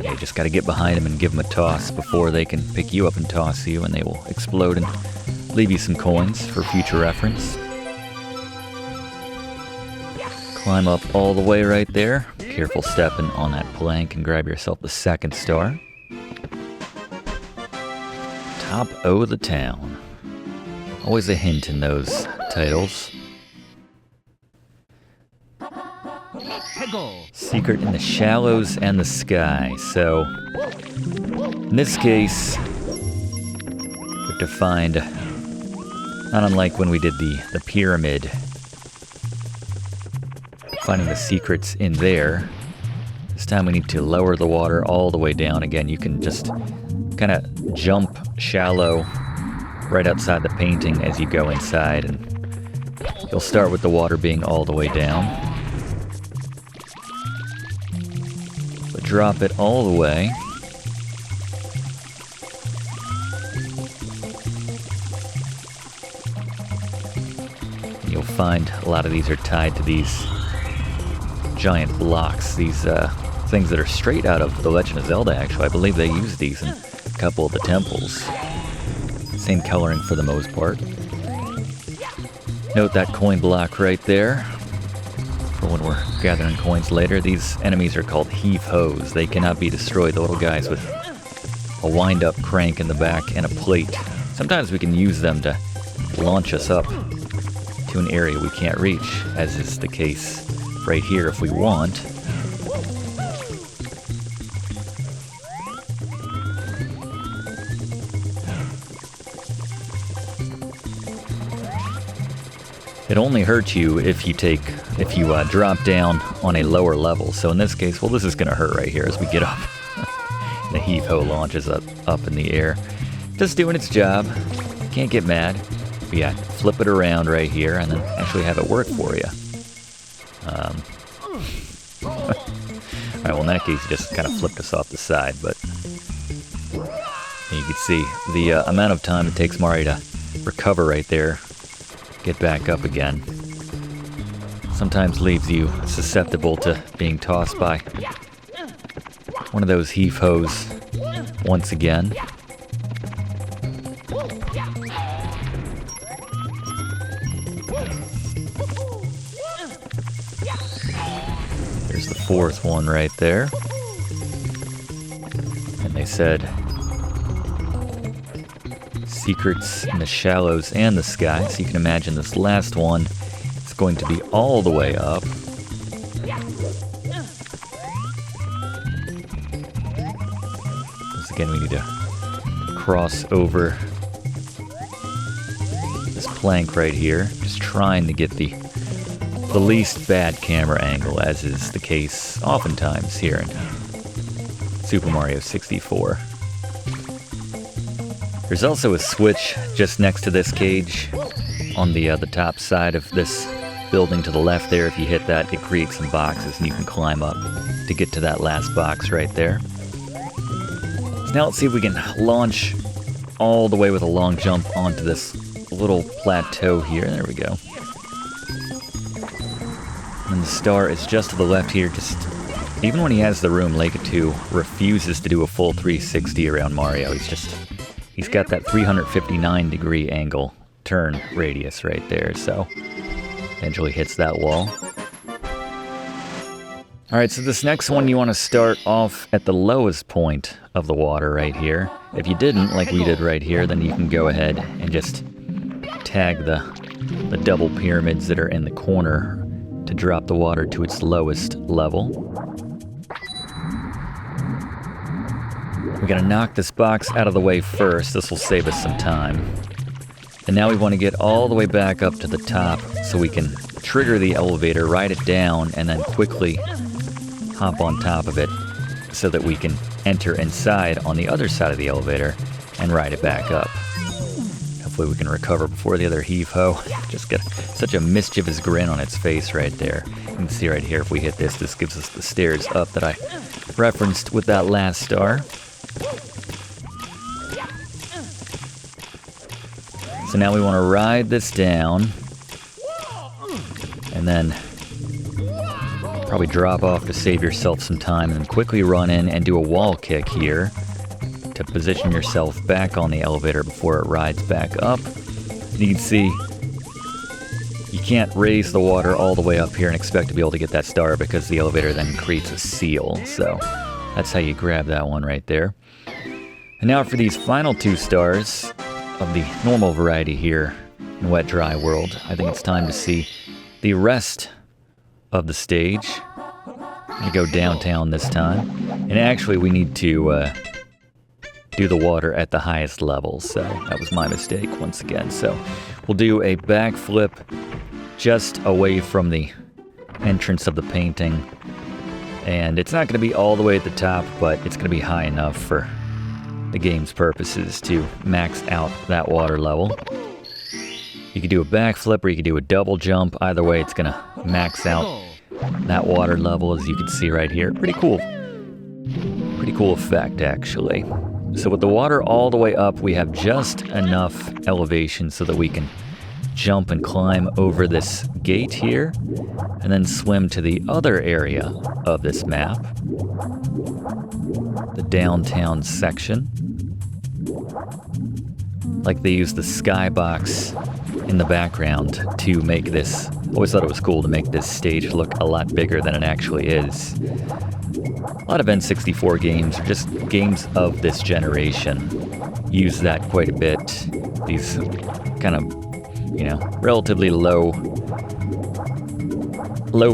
yeah, you just gotta get behind them and give them a toss before they can pick you up and toss you, and they will explode and leave you some coins for future reference. Climb up all the way right there. Careful stepping on that plank and grab yourself the second star. Top o' the town. Always a hint in those titles. Secret in the shallows and the sky. So, in this case, we have to find, not unlike when we did the pyramid, finding the secrets in there. This time we need to lower the water all the way down. Again, you can just kind of jump shallow right outside the painting as you go inside, and you'll start with the water being all the way down. But drop it all the way. You'll find a lot of these are tied to these giant blocks, these things that are straight out of The Legend of Zelda, actually. I believe they use these in a couple of the temples. Same coloring for the most part. Note that coin block right there for when we're gathering coins later. These enemies are called heave-hoes. They cannot be destroyed. The little guys with a wind-up crank in the back and a plate. Sometimes we can use them to launch us up to an area we can't reach, as is the case right here if we want. It only hurts you if you drop down on a lower level. So in this case, well, this is going to hurt right here as we get up. The heave-ho launches up in the air. Just doing its job. Can't get mad. But yeah, flip it around right here and then actually have it work for you. Alright, well in that case you just kind of flipped us off the side, but you can see the amount of time it takes Mario to recover right there, get back up again. Sometimes leaves you susceptible to being tossed by one of those heave-hoes once again. There's the fourth one right there. And they said secrets in the shallows and the sky. So you can imagine this last one is going to be all the way up. again, we need to cross over this plank right here. Just trying to get the least bad camera angle, as is the case oftentimes here in Super Mario 64. There's also a switch just next to this cage on the top side of this building to the left there. If you hit that, it creates some boxes and you can climb up to get to that last box right there. So now let's see if we can launch all the way with a long jump onto this little plateau here. There we go. And the star is just to the left here. Just even when he has the room, Lakitu refuses to do a full 360 around Mario. He's got that 359 degree angle turn radius right there, so eventually hits that wall. Alright, so this next one you want to start off at the lowest point of the water right here. If you didn't, like we did right here, then you can go ahead and just tag the double pyramids that are in the corner to drop the water to its lowest level. We're gonna knock this box out of the way first. This will save us some time. And now we want to get all the way back up to the top so we can trigger the elevator, ride it down, and then quickly hop on top of it so that we can enter inside on the other side of the elevator and ride it back up. Hopefully we can recover before the other heave-ho. Just got such a mischievous grin on its face right there. You can see right here, if we hit this, this gives us the stairs up that I referenced with that last star. So now we want to ride this down and then probably drop off to save yourself some time and then quickly run in and do a wall kick here to position yourself back on the elevator before it rides back up. You can see you can't raise the water all the way up here and expect to be able to get that star because the elevator then creates a seal. So that's how you grab that one right there. And now for these final two stars of the normal variety here in Wet Dry World, I think it's time to see the rest of the stage. I'm gonna go downtown this time. And actually we need to do the water at the highest level, so that was my mistake once again. So we'll do a backflip just away from the entrance of the painting. And it's not gonna be all the way at the top, but it's gonna be high enough for the game's purposes to max out that water level. You could do a backflip or you could do a double jump. Either way, it's gonna max out that water level, as you can see right here. Pretty cool effect, actually. So with the water all the way up, we have just enough elevation so that we can jump and climb over this gate here, and then swim to the other area of this map, the downtown section. Like they use the Skybox in the background to make this, always thought it was cool to make this stage look a lot bigger than it actually is. A lot of N64 games, or just games of this generation, use that quite a bit. These kind of, you know, relatively low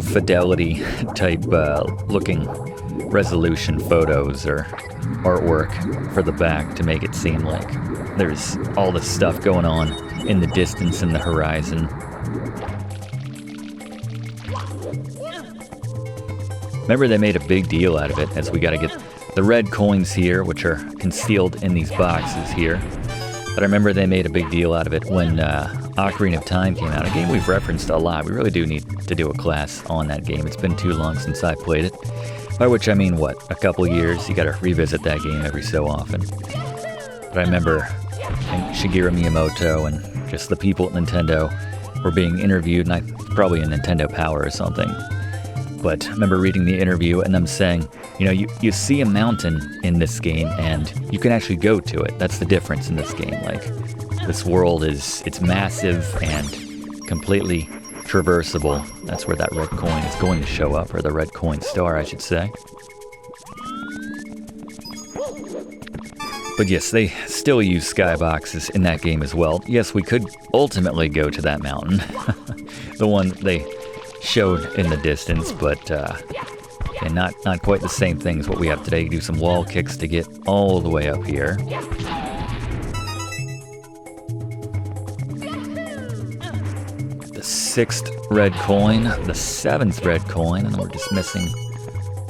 fidelity type looking resolution photos or artwork for the back to make it seem like there's all this stuff going on in the distance in the horizon. Remember, they made a big deal out of it, as we got to get the red coins here, which are concealed in these boxes here. But I remember they made a big deal out of it when Ocarina of Time came out, a game we've referenced a lot. We really do need to do a class on that game. It's been too long since I played it. By which I mean, what, a couple years? You gotta revisit that game every so often. But I remember Shigeru Miyamoto and just the people at Nintendo were being interviewed, and probably in Nintendo Power or something. But I remember reading the interview and them saying, you know, you see a mountain in this game and you can actually go to it. That's the difference in this game. Like, this world it's massive and completely traversable. That's where that red coin is going to show up, or the red coin star, I should say. But yes, they still use skyboxes in that game as well. Yes, we could ultimately go to that mountain, the one they showed in the distance, but And not quite the same thing as what we have today. You do some wall kicks to get all the way up here. The 6th red coin, the 7th red coin, and we're just missing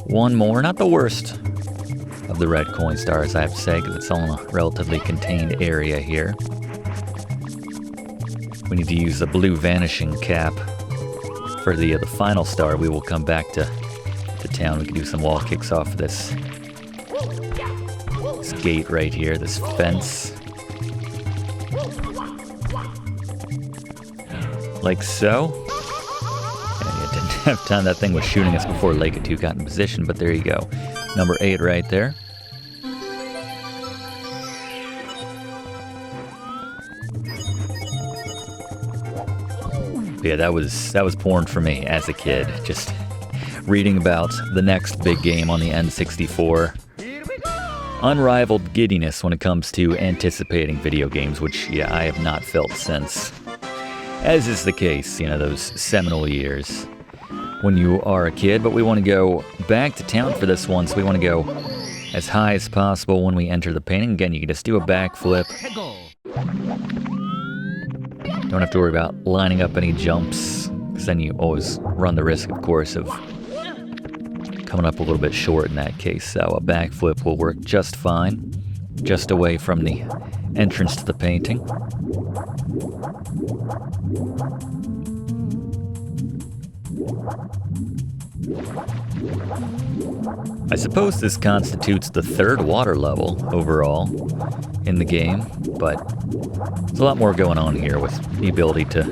one more. Not the worst of the red coin stars, I have to say, because it's all in a relatively contained area here. We need to use the blue vanishing cap for the final star. We will come back to town. We can do some wall kicks off of this gate right here, this fence. Like so. And it didn't have time. That thing was shooting us before Lake-A-2 got in position, but there you go. Number 8 right there. Yeah, that was porn for me as a kid. Just reading about the next big game on the N64. Unrivaled giddiness when it comes to anticipating video games, which, yeah, I have not felt since. As is the case, you know, those seminal years when you are a kid. But we want to go back to town for this one, so we want to go as high as possible when we enter the painting. Again, you can just do a backflip. Don't have to worry about lining up any jumps, because then you always run the risk, of course, of coming up a little bit short in that case. So a backflip will work just fine, just away from the entrance to the painting. I suppose this constitutes the 3rd water level overall in the game, but there's a lot more going on here with the ability to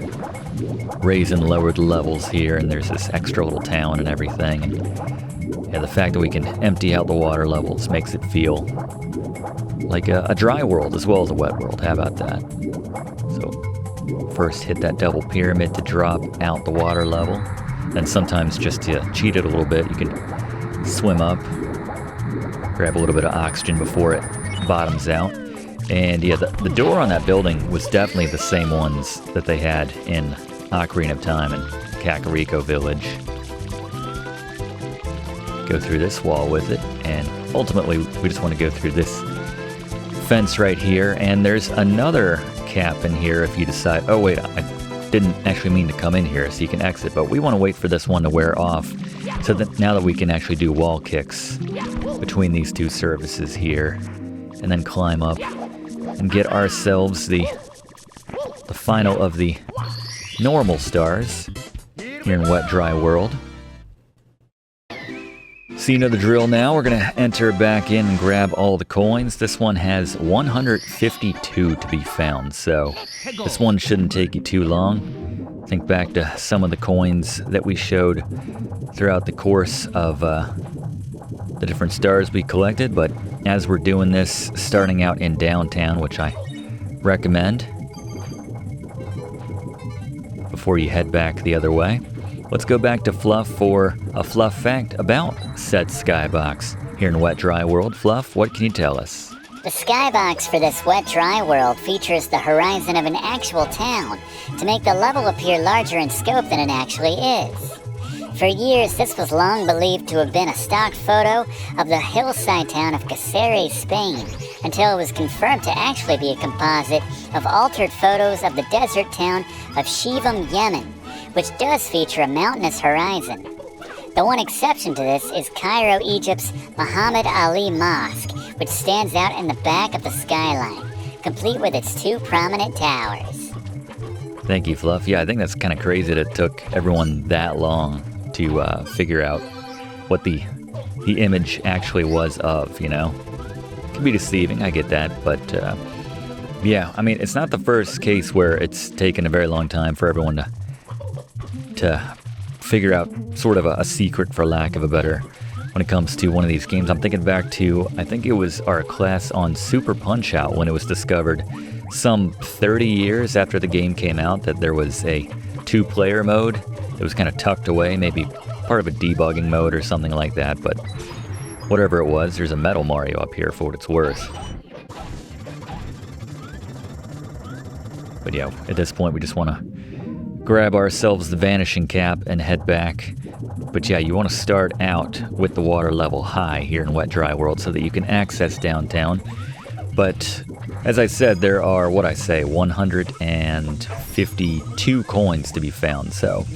raise and lower the levels here, and there's this extra little town and everything. And yeah, the fact that we can empty out the water levels makes it feel like a dry world as well as a wet world. How about that? So first hit that double pyramid to drop out the water level. Then sometimes just to cheat it a little bit, you can swim up, grab a little bit of oxygen before it bottoms out. And yeah, the door on that building was definitely the same ones that they had in Ocarina of Time and Kakariko Village. Go through this wall with it, and ultimately we just want to go through this fence right here. And there's another cap in here if you decide, oh wait, I didn't actually mean to come in here, so you can exit, but we want to wait for this one to wear off, so that now that we can actually do wall kicks between these two surfaces here, and then climb up and get ourselves the final of the normal stars here in Wet Dry World. So you know the drill now. We're going to enter back in and grab all the coins. This one has 152 to be found, so this one shouldn't take you too long. Think back to some of the coins that we showed throughout the course of the different stars we collected, but as we're doing this, starting out in downtown, which I recommend before you head back the other way, let's go back to Fluff for a Fluff fact about said Skybox. Here in Wet Dry World, Fluff, what can you tell us?
The Skybox for this Wet Dry World features the horizon of an actual town to make the level appear larger in scope than it actually is. For years, this was long believed to have been a stock photo of the hillside town of Caceres, Spain, until it was confirmed to actually be a composite of altered photos of the desert town of Shivim, Yemen, which does feature a mountainous horizon. The one exception to this is Cairo, Egypt's Muhammad Ali Mosque, which stands out in the back of the skyline, complete with its 2 prominent towers.
Thank you, Fluff. Yeah, I think that's kind of crazy that it took everyone that long to figure out what the image actually was of, you know? It can be deceiving, I get that, but yeah, I mean, it's not the first case where it's taken a very long time for everyone to figure out sort of a secret, for lack of a better, when it comes to one of these games. I'm thinking back to, I think it was our class on Super Punch-Out when it was discovered some 30 years after the game came out that there was a 2-player mode. It was kind of tucked away, maybe part of a debugging mode or something like that, but whatever it was, there's a Metal Mario up here for what it's worth. But yeah, at this point we just want to grab ourselves the vanishing cap and head back. But yeah, you want to start out with the water level high here in Wet Dry World so that you can access downtown. But as I said, there are, 152 coins to be found. So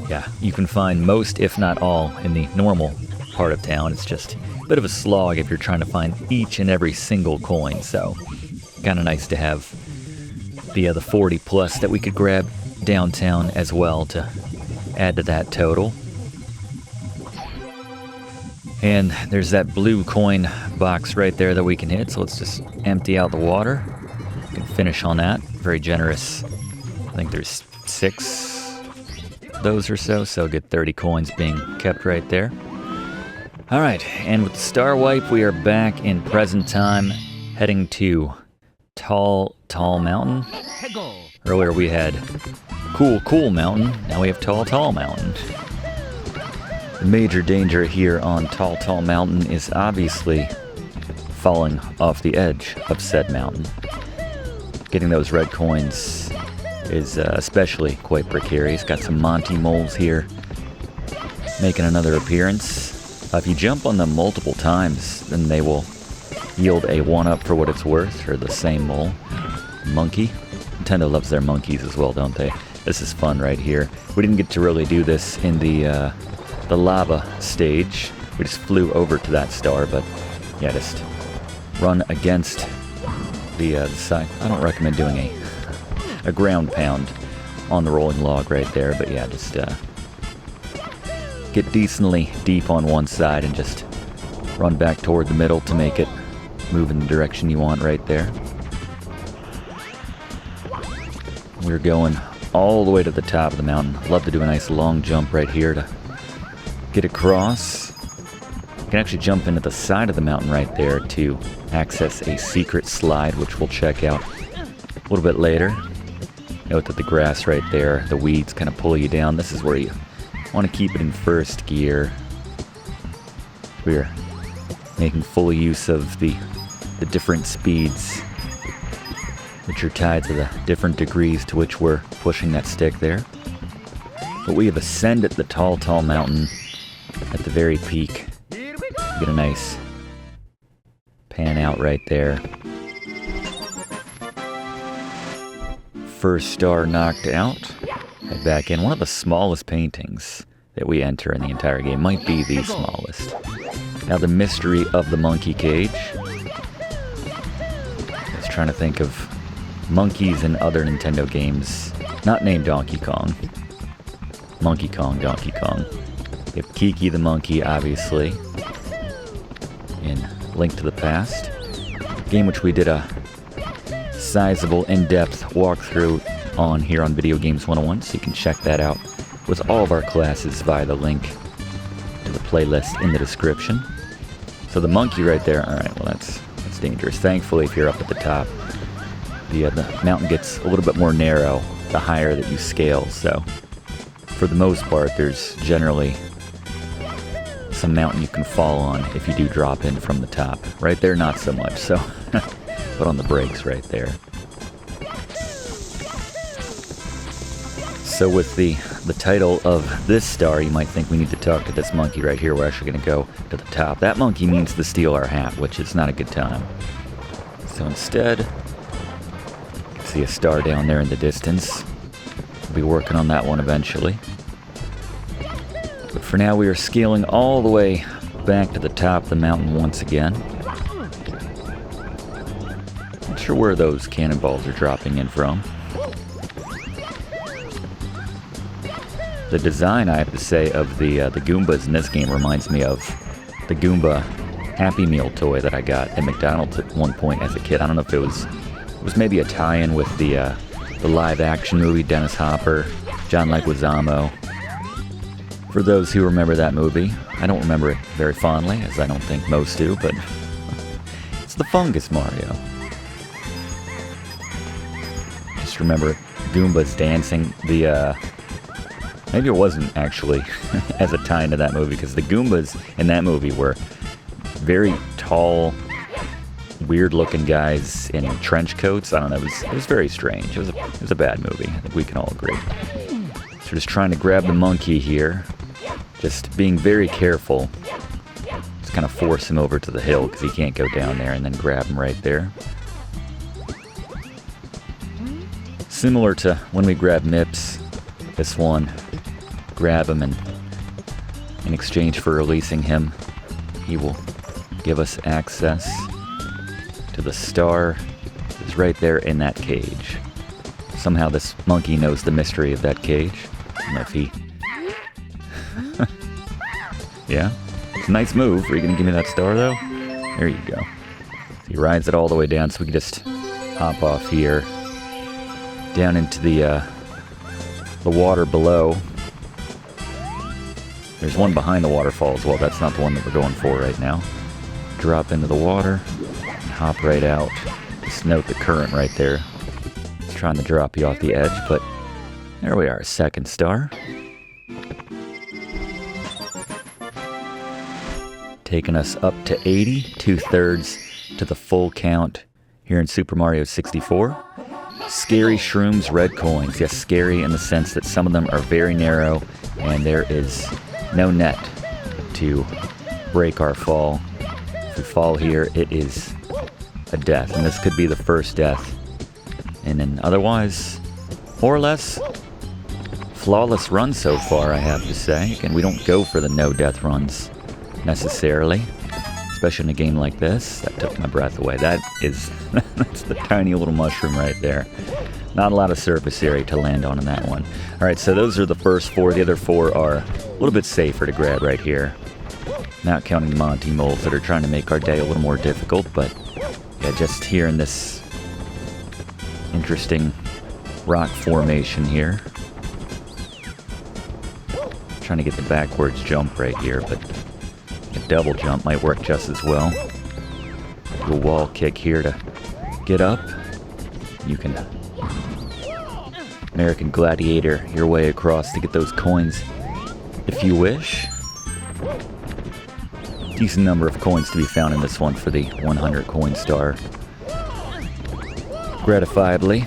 yeah, you can find most, if not all, in the normal part of town. It's just a bit of a slog if you're trying to find each and every single coin. So kind of nice to have the 40 plus that we could grab downtown as well to add to that total. And there's that blue coin box right there that we can hit, so let's just empty out the water. We can finish on that. Very generous. I think there's 6 of those or so get 30 coins being kept right there. Alright, and with the star wipe, we are back in present time, heading to Tall Mountain. Earlier we had Cool Mountain, now we have Tall Mountain. The major danger here on Tall Mountain is obviously falling off the edge of said mountain. Getting those red coins is especially quite precarious. Got some Monty moles here making another appearance. If you jump on them multiple times, then they will yield a 1-up for what it's worth, or the same mole. Monkey. Nintendo loves their monkeys as well, don't they? This is fun right here. We didn't get to really do this in the lava stage. We just flew over to that star, but yeah, just run against the side. I don't recommend doing a ground pound on the rolling log right there, but yeah, just get decently deep on one side and just run back toward the middle to make it move in the direction you want right there. We're going all the way to the top of the mountain. Love to do a nice long jump right here to get across. You can actually jump into the side of the mountain right there to access a secret slide, which we'll check out a little bit later. Note that the grass right there, the weeds kind of pull you down. This is where you want to keep it in first gear. We're making full use of the different speeds, which are tied to the different degrees to which we're pushing that stick there. But we have ascended the Tall Mountain at the very peak. Get a nice pan out right there. First star knocked out. Head back in. One of the smallest paintings that we enter in the entire game. Might be the smallest. Now the mystery of the monkey cage. I was trying to think of monkeys in other Nintendo games. Not named Donkey Kong. Monkey Kong, Donkey Kong. We have Kiki the monkey, obviously, in Link to the Past. A game which we did a sizable, in-depth walkthrough on here on Video Games 101, so you can check that out with all of our classes via the link to the playlist in the description. So the monkey right there, alright, well that's dangerous. Thankfully, if you're up at the top, the mountain gets a little bit more narrow the higher that you scale, so for the most part, there's generally some mountain you can fall on if you do drop in from the top. Right there, not so much, so put on the brakes right there. So with the title of this star, you might think we need to talk to this monkey right here. We're actually going to go to the top. That monkey means to steal our hat, which is not a good time. So instead, see a star down there in the distance. We'll be working on that one eventually. But for now, we are scaling all the way back to the top of the mountain once again. Not sure where those cannonballs are dropping in from. The design, I have to say, of the Goombas in this game reminds me of the Goomba Happy Meal toy that I got at McDonald's at one point as a kid. I don't know if it was maybe a tie-in with the live-action movie, Dennis Hopper, John Leguizamo. For those who remember that movie, I don't remember it very fondly, as I don't think most do, but it's the Fungus Mario. Just remember Goombas dancing. Maybe it wasn't actually as a tie into that movie, because the Goombas in that movie were very tall, weird looking guys in trench coats. I don't know, it was very strange. It was a bad movie. I think we can all agree. So just trying to grab the monkey here. Just being very careful. Just kind of force him over to the hill because he can't go down there, and then grab him right there. Similar to when we grab Mips, this one, grab him, and in exchange for releasing him, he will give us access to the star that's right there in that cage. Somehow this monkey knows the mystery of that cage. I don't know if he... Yeah? It's a nice move. Are you going to give me that star, though? There you go. So he rides it all the way down, so we can just hop off here. Down into the water below. There's one behind the waterfall as well. That's not the one that we're going for right now. Drop into the water and hop right out. Just note the current right there. It's trying to drop you off the edge, but there we are, second star. Taking us up to 80, 2/3 to the full count here in Super Mario 64. Scary Shrooms Red Coins. Yes, scary in the sense that some of them are very narrow and there is no net to break our fall. If we fall here, it is a death, and this could be the first death. And then otherwise, more or less, flawless run so far, I have to say. Again, we don't go for the no-death runs necessarily, especially in a game like this. That took my breath away. That is, that's the tiny little mushroom right there. Not a lot of surface area to land on in that one. All right, so those are the first four. The other four are a little bit safer to grab right here. Not counting the Monty moles that are trying to make our day a little more difficult, but yeah, just here in this interesting rock formation here. Trying to get the backwards jump right here, but a double jump might work just as well. Do a wall kick here to get up. You can American Gladiator your way across to get those coins if you wish. Decent number of coins to be found in this one for the 100 coin star. Gratifiably.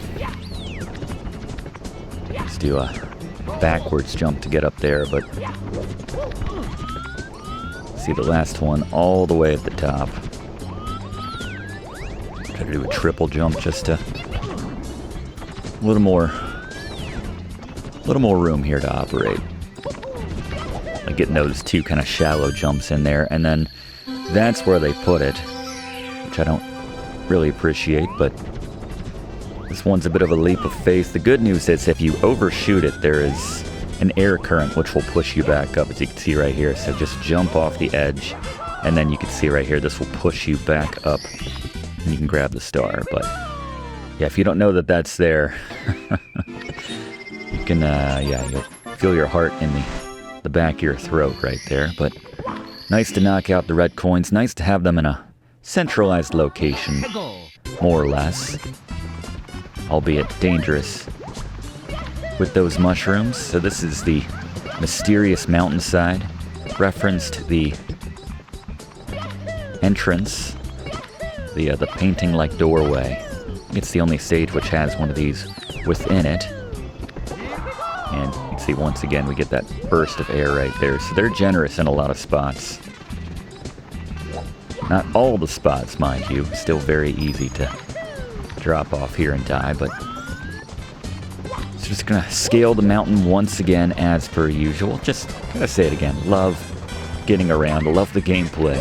Let's do a backwards jump to get up there, but see the last one all the way at the top. Try to do a triple jump just to a little more room here to operate. Like getting those two kind of shallow jumps in there, and then that's where they put it, which I don't really appreciate, but this one's a bit of a leap of faith. The good news is if you overshoot it, there is an air current which will push you back up, as you can see right here. So just jump off the edge, and then you can see right here, this will push you back up, and you can grab the star. But yeah, if you don't know that that's there, you can, yeah, you'll feel your heart in the back of your throat right there. But nice to knock out the red coins. Nice to have them in a centralized location, more or less, albeit dangerous with those mushrooms. So this is the mysterious mountainside. Referenced the entrance, the painting-like doorway. It's the only stage which has one of these within it. And you can see once again we get that burst of air right there. So they're generous in a lot of spots. Not all the spots, mind you. Still very easy to drop off here and die, but so just gonna scale the mountain once again as per usual. Just gotta say it again. Love getting around. Love the gameplay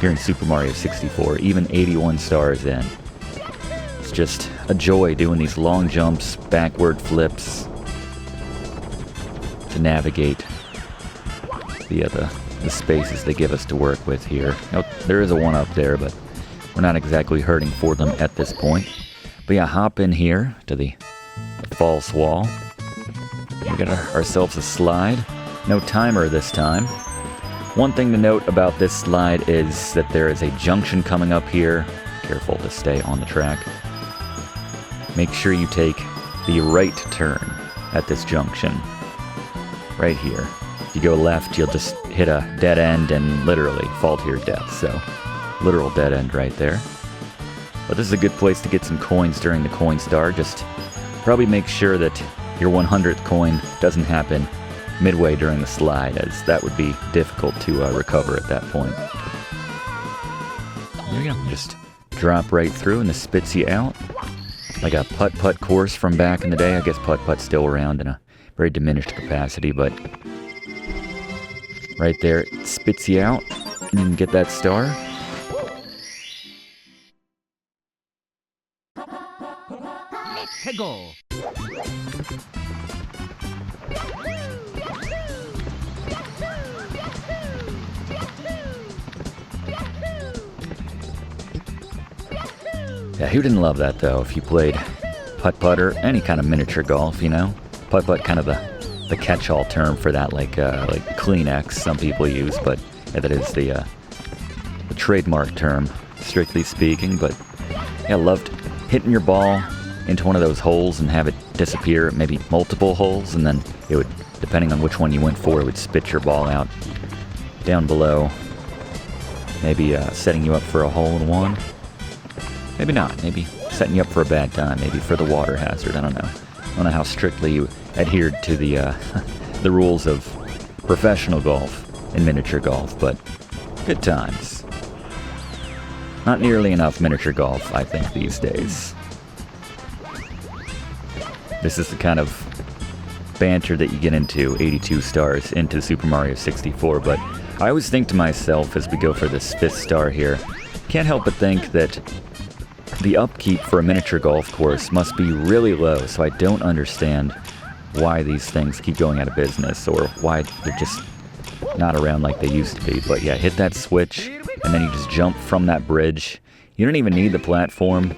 here in Super Mario 64, even 81 stars in. It's just a joy doing these long jumps, backward flips to navigate the spaces they give us to work with here. Oh, there is a one up there, but we're not exactly hurting for them at this point. But yeah, hop in here to the false wall. We got ourselves a slide. No timer this time. One thing to note about this slide is that there is a junction coming up here. Careful to stay on the track. Make sure you take the right turn at this junction. Right here. If you go left, you'll just hit a dead end and literally fall to your death. So, literal dead end right there. But this is a good place to get some coins during the coin star. Just probably make sure that your 100th coin doesn't happen midway during the slide, as that would be difficult to recover at that point. There you go. Just drop right through and this spits you out. Like a putt-putt course from back in the day. I guess putt-putt's still around in a very diminished capacity, but right there, it spits you out, and you get that star.
Let's go.
Yeah, who didn't love that, though, if you played putt-putt or any kind of miniature golf, you know? Putt-putt, kind of the catch-all term for that, like Kleenex some people use, but yeah, that is the trademark term, strictly speaking. But yeah, loved hitting your ball into one of those holes and have it disappear, maybe multiple holes, and then it would, depending on which one you went for, it would spit your ball out down below, maybe setting you up for a hole-in-one. Maybe not. Maybe setting you up for a bad time. Maybe for the water hazard. I don't know. I don't know how strictly you adhered to the the rules of professional golf and miniature golf, but good times. Not nearly enough miniature golf, I think, these days. This is the kind of banter that you get into 82 stars into Super Mario 64, but I always think to myself as we go for this 5th star here, can't help but think that the upkeep for a miniature golf course must be really low, so I don't understand why these things keep going out of business or why they're just not around like they used to be. But yeah, hit that switch and then you just jump from that bridge. You don't even need the platform,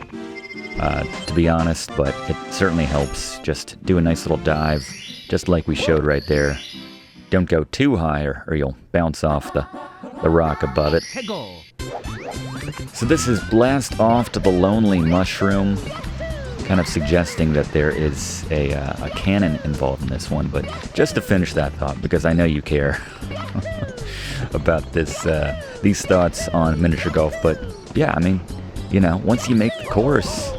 to be honest, but it certainly helps. Just do a nice little dive, just like we showed right there. Don't go too high or you'll bounce off the rock above it. So this is Blast Off to the Lonely Mushroom, kind of suggesting that there is a cannon involved in this one. But just to finish that thought, because I know you care about these thoughts on miniature golf. But yeah, I mean, you know, once you make the course,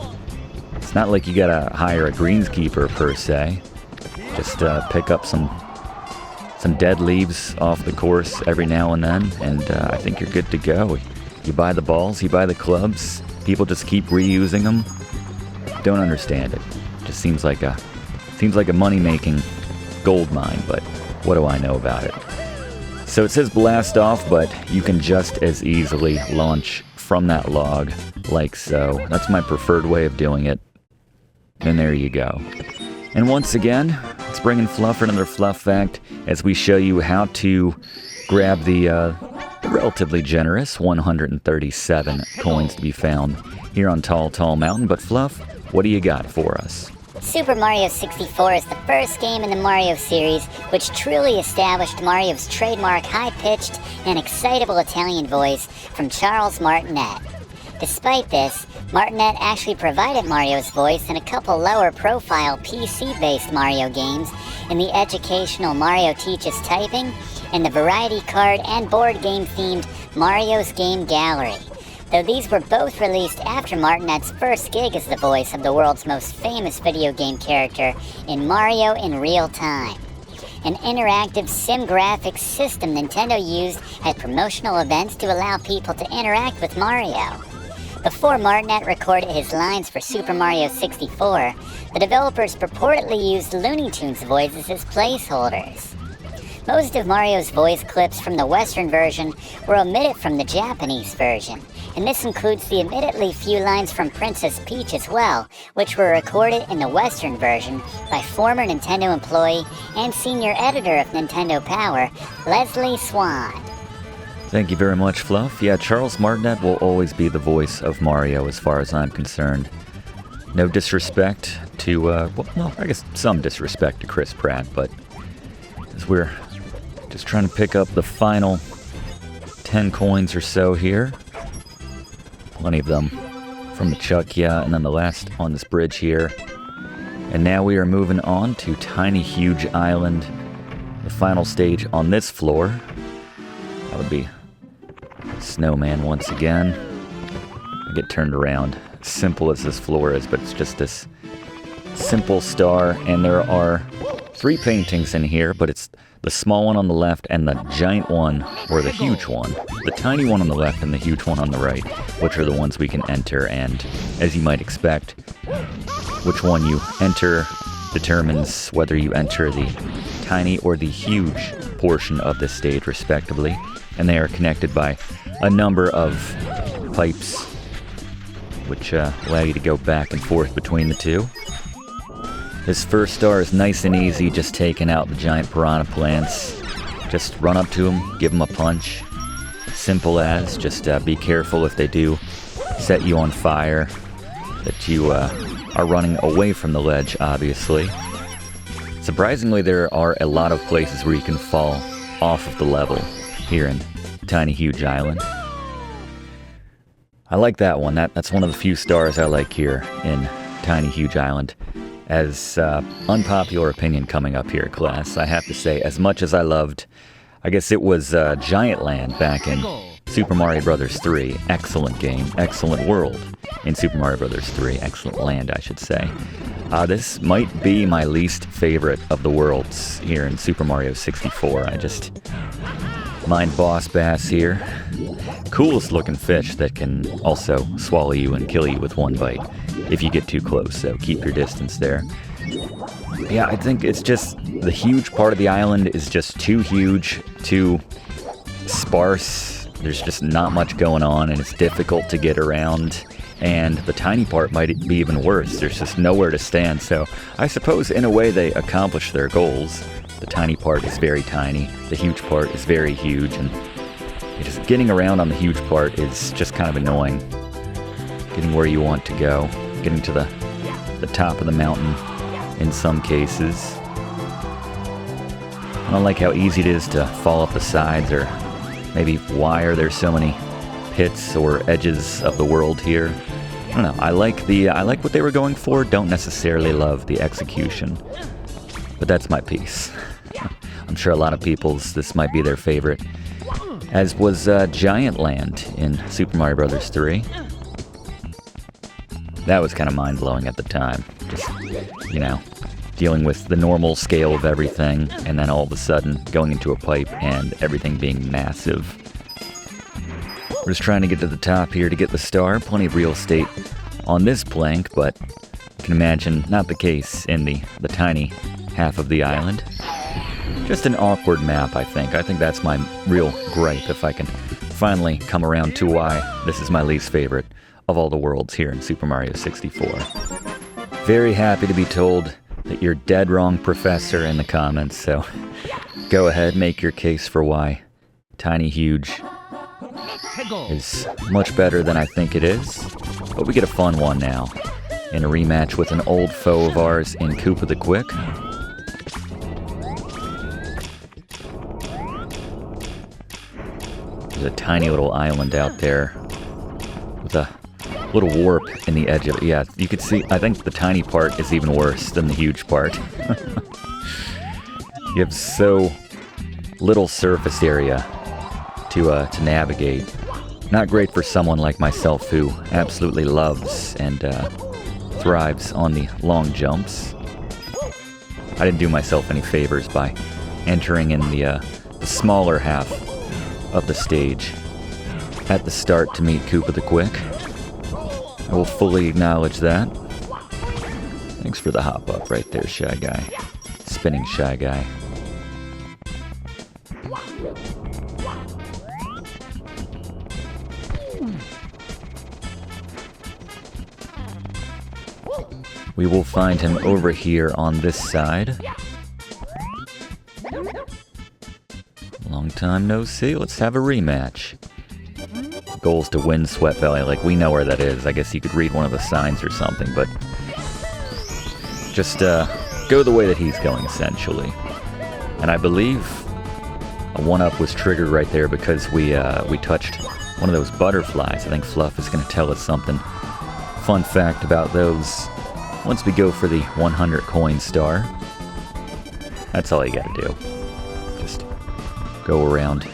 it's not like you gotta hire a greenskeeper per se. Just pick up some dead leaves off the course every now and then, and I think you're good to go. You buy the balls, you buy the clubs, people just keep reusing them. Don't understand it. Just seems like a money-making gold mine, but what do I know about it? So it says blast off, but you can just as easily launch from that log, like so. That's my preferred way of doing it. And there you go. And once again, let's bring in Fluff for another Fluff Fact as we show you how to grab the relatively generous 137 coins to be found here on Tall Tall Mountain. But Fluff, what do you got for us?
Super Mario 64 is the first game in the Mario series which truly established Mario's trademark high-pitched and excitable Italian voice from Charles Martinet. Despite this, Martinet actually provided Mario's voice in a couple lower-profile PC-based Mario games in the educational Mario Teaches Typing and the variety card and board game-themed Mario's Game Gallery, though these were both released after Martinet's first gig as the voice of the world's most famous video game character in Mario in Real Time, an interactive sim graphics system Nintendo used at promotional events to allow people to interact with Mario. Before Martinet recorded his lines for Super Mario 64, the developers purportedly used Looney Tunes voices as placeholders. Most of Mario's voice clips from the Western version were omitted from the Japanese version, and this includes the admittedly few lines from Princess Peach as well, which were recorded in the Western version by former Nintendo employee and senior editor of Nintendo Power, Leslie Swan.
Thank you very much, Fluff. Yeah, Charles Martinet will always be the voice of Mario as far as I'm concerned. No disrespect to, well, I guess some disrespect to Chris Pratt, but as we're just trying to pick up the final 10 coins or so here. Plenty of them from the Chuckya, and then the last on this bridge here. And now we are moving on to Tiny Huge Island, the final stage on this floor. That would be Snowman once again. I get turned around simple as this floor is, but it's just this simple star, and there are 3 paintings in here, but it's the small one on the left and the giant one, or the huge one. The tiny one on the left and the huge one on the right, which are the ones we can enter, and as you might expect, which one you enter determines whether you enter the tiny or the huge portion of this stage, respectively, and they are connected by a number of pipes, which allow you to go back and forth between the two. This first star is nice and easy, just taking out the giant piranha plants. Just run up to them, give them a punch. Simple as, just be careful if they do set you on fire, that you are running away from the ledge, obviously. Surprisingly, there are a lot of places where you can fall off of the level here in Tiny Huge Island. I like that one. That's one of the few stars I like here in Tiny Huge Island. As unpopular opinion coming up here, class, I have to say, as much as I loved, I guess it was Giant Land back in Super Mario Bros. 3. Excellent game, excellent world in Super Mario Bros. 3. Excellent land, I should say. This might be my least favorite of the worlds here in Super Mario 64. I just mind Boss Bass here. Coolest looking fish that can also swallow you and kill you with one bite if you get too close, so keep your distance there. Yeah, I think it's just the huge part of the island is just too huge, too sparse. There's just not much going on, and it's difficult to get around. And the tiny part might be even worse. There's just nowhere to stand, so I suppose in a way they accomplish their goals. The tiny part is very tiny, the huge part is very huge, and just getting around on the huge part is just kind of annoying. Getting where you want to go, getting to the top of the mountain in some cases. I don't like how easy it is to fall off the sides, or maybe why are there so many pits or edges of the world here. I don't know. I like what they were going for. Don't necessarily love the execution, but that's my piece. I'm sure a lot of people's this might be their favorite, as was Giant Land in Super Mario Bros. 3. That was kind of mind-blowing at the time. Just, dealing with the normal scale of everything, and then all of a sudden going into a pipe and everything being massive. We're just trying to get to the top here to get the star. Plenty of real estate on this plank, but you can imagine not the case in the tiny half of the island. Just an awkward map, I think. I think that's my real gripe, if I can finally come around to why this is my least favorite of all the worlds here in Super Mario 64. Very happy to be told that you're dead wrong, Professor, in the comments, so go ahead, make your case for why Tiny Huge is much better than I think it is. But we get a fun one now, in a rematch with an old foe of ours in Koopa the Quick. There's a tiny little island out there with a little warp in the edge of it. Yeah, you could see, I think the tiny part is even worse than the huge part. You have so little surface area to navigate. Not great for someone like myself who absolutely loves and thrives on the long jumps. I didn't do myself any favors by entering in the smaller half of the stage at the start to meet Koopa the Quick. I will fully acknowledge that. Thanks for the hop up right there, Shy Guy. Spinning Shy Guy. We will find him over here on this side. Long time no see. Let's have a rematch. Goal is to win Sweat Valley. Like, we know where that is. I guess you could read one of the signs or something, but just go the way that he's going, essentially. And I believe a 1-up was triggered right there because we touched one of those butterflies. I think Fluff is going to tell us something. Fun fact about those. Once we go for the 100 coin star, that's all you gotta do. Just go around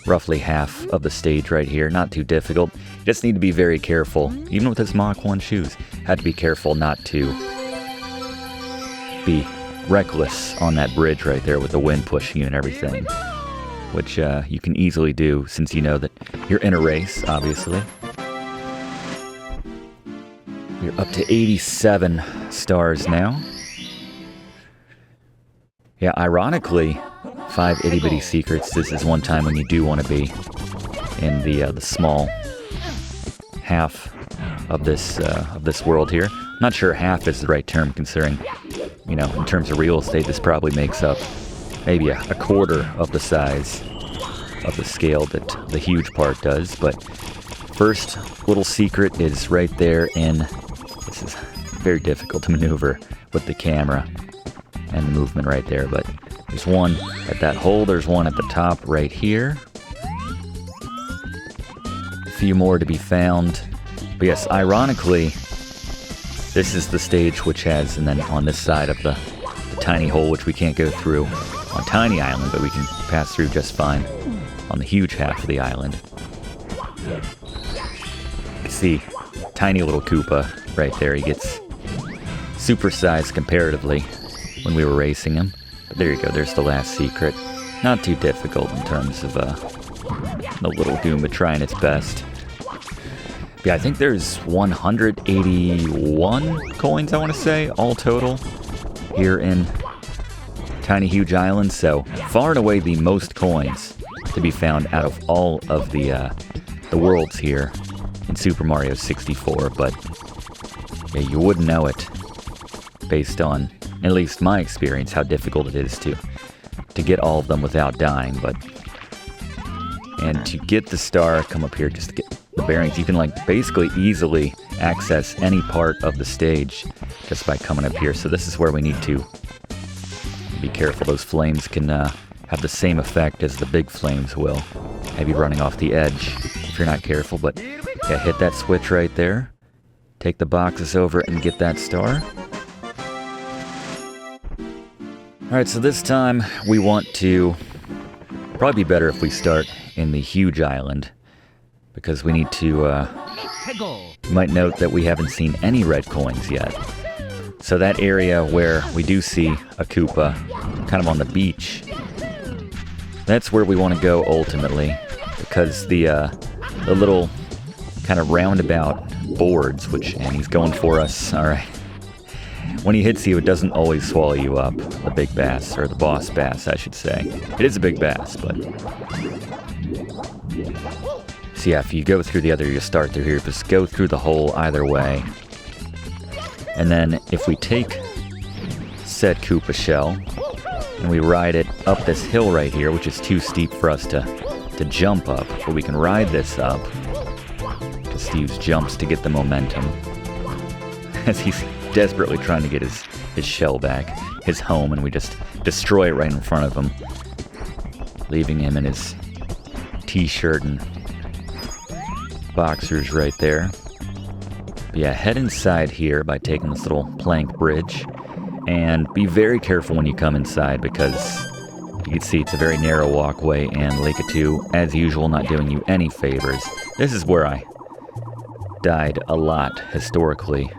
roughly half of the stage right here. Not too difficult. You just need to be very careful. Even with his Mach 1 shoes, had to be careful not to be reckless on that bridge right there with the wind pushing you and everything. Which you can easily do since you know that you're in a race, obviously. We're up to 87 stars now. Yeah, ironically, 5 itty bitty secrets. This is one time when you do want to be in the small half of this world here. I'm not sure half is the right term, considering, you know, in terms of real estate, this probably makes up maybe a quarter of the size of the scale that the huge part does. But first little secret is right there in. This is very difficult to maneuver with the camera and the movement right there, but there's one at that hole, there's one at the top right here. A few more to be found. But yes, ironically, this is the stage which has, and then on this side of the tiny hole, which we can't go through on Tiny Island, but we can pass through just fine on the huge half of the island. You can see tiny little Koopa right there. He gets supersized comparatively when we were racing him. But there you go, there's the last secret. Not too difficult in terms of the little Goomba trying its best. But yeah, I think there's 181 coins, I want to say, all total here in Tiny Huge Island. So far and away the most coins to be found out of all of the worlds here in Super Mario 64. But yeah, you wouldn't know it based on, at least my experience, how difficult it is to get all of them without dying. And to get the star, come up here just to get the bearings. You can like basically easily access any part of the stage just by coming up here. So this is where we need to be careful. Those flames can have the same effect as the big flames will. Have you running off the edge if you're not careful. But yeah, hit that switch right there. Take the boxes over and get that star. Alright, so this time we want to probably be better if we start in the huge island, because we need to, you might note that we haven't seen any red coins yet. So that area where we do see a Koopa, kind of on the beach, that's where we want to go ultimately, because the little kind of roundabout boards, and he's going for us, alright. When he hits you, it doesn't always swallow you up, the big bass, or the boss bass, I should say. It is a big bass, but... So yeah, if you go through the other, you start through here, just go through the hole either way. And then, if we take said Koopa shell, and we ride it up this hill right here, which is too steep for us to jump up, but we can ride this up, just use jumps to get the momentum, as he's desperately trying to get his shell back, his home, and we just destroy it right in front of him, leaving him in his t-shirt and boxers right there. But yeah, head inside here by taking this little plank bridge, and be very careful when you come inside, because you can see it's a very narrow walkway, and Lakitu, as usual, not doing you any favors. This is where I died a lot historically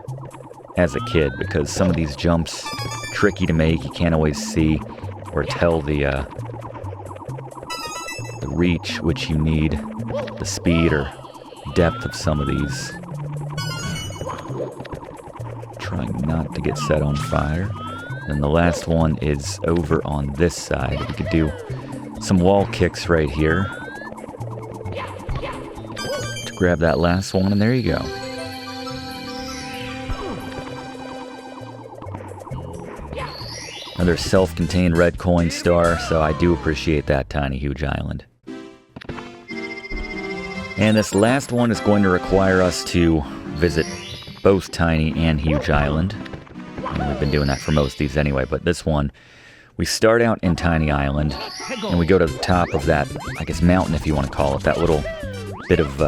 as a kid, because some of these jumps are tricky to make. You can't always see or tell the reach which you need, the speed or depth of some of these. Trying not to get set on fire. And the last one is over on this side. We could do some wall kicks right here to grab that last one, and there you go. Another self-contained red coin star, so I do appreciate that, Tiny Huge Island. And this last one is going to require us to visit both Tiny and Huge Island. And we've been doing that for most of these anyway, but this one, we start out in Tiny Island, and we go to the top of that, I guess, mountain, if you want to call it, that little bit of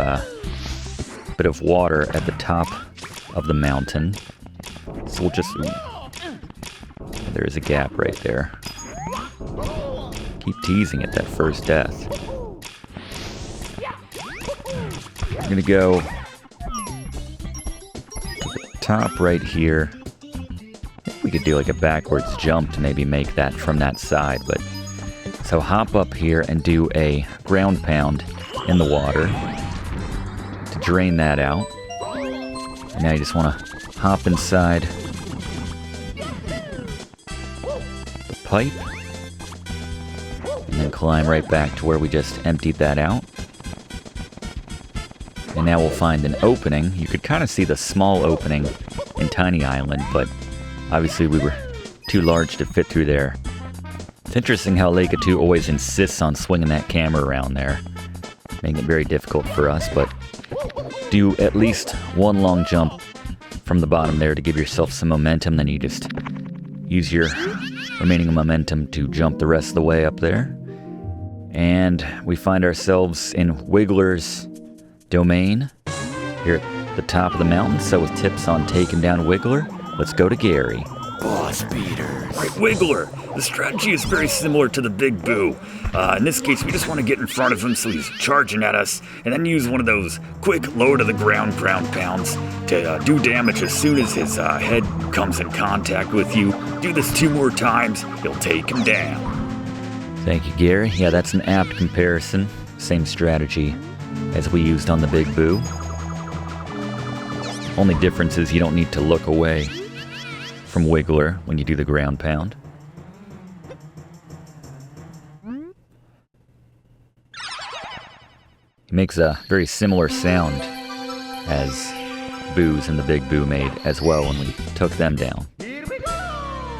water at the top of the mountain. So we'll just... There is a gap right there. Keep teasing it, that first death. gonna go to the top right here. We could do like a backwards jump to maybe make that from that side, but so hop up here and do a ground pound in the water to drain that out. And now you just want to hop inside the pipe and then climb right back to where we just emptied that out. And now we'll find an opening. You could kind of see the small opening in Tiny Island, but obviously we were too large to fit through there. It's interesting how Lakitu always insists on swinging that camera around there, making it very difficult for us, but do at least one long jump from the bottom there to give yourself some momentum, then you just use your remaining momentum to jump the rest of the way up there. And we find ourselves in Wiggler's domain here at the top of the mountain. So with tips on taking down Wiggler, let's go to Gary.
Boss beaters. Right, Wiggler. The strategy is very similar to the Big Boo. In this case, we just want to get in front of him so he's charging at us, and then use one of those quick low-to-the-ground ground pounds to do damage as soon as his head comes in contact with you. Do this 2 more times, you'll take him down.
Thank you, Gary. Yeah, that's an apt comparison. Same strategy as we used on the Big Boo. Only difference is you don't need to look away from Wiggler when you do the ground pound. It makes a very similar sound as Boos and the Big Boo made as well when we took them down.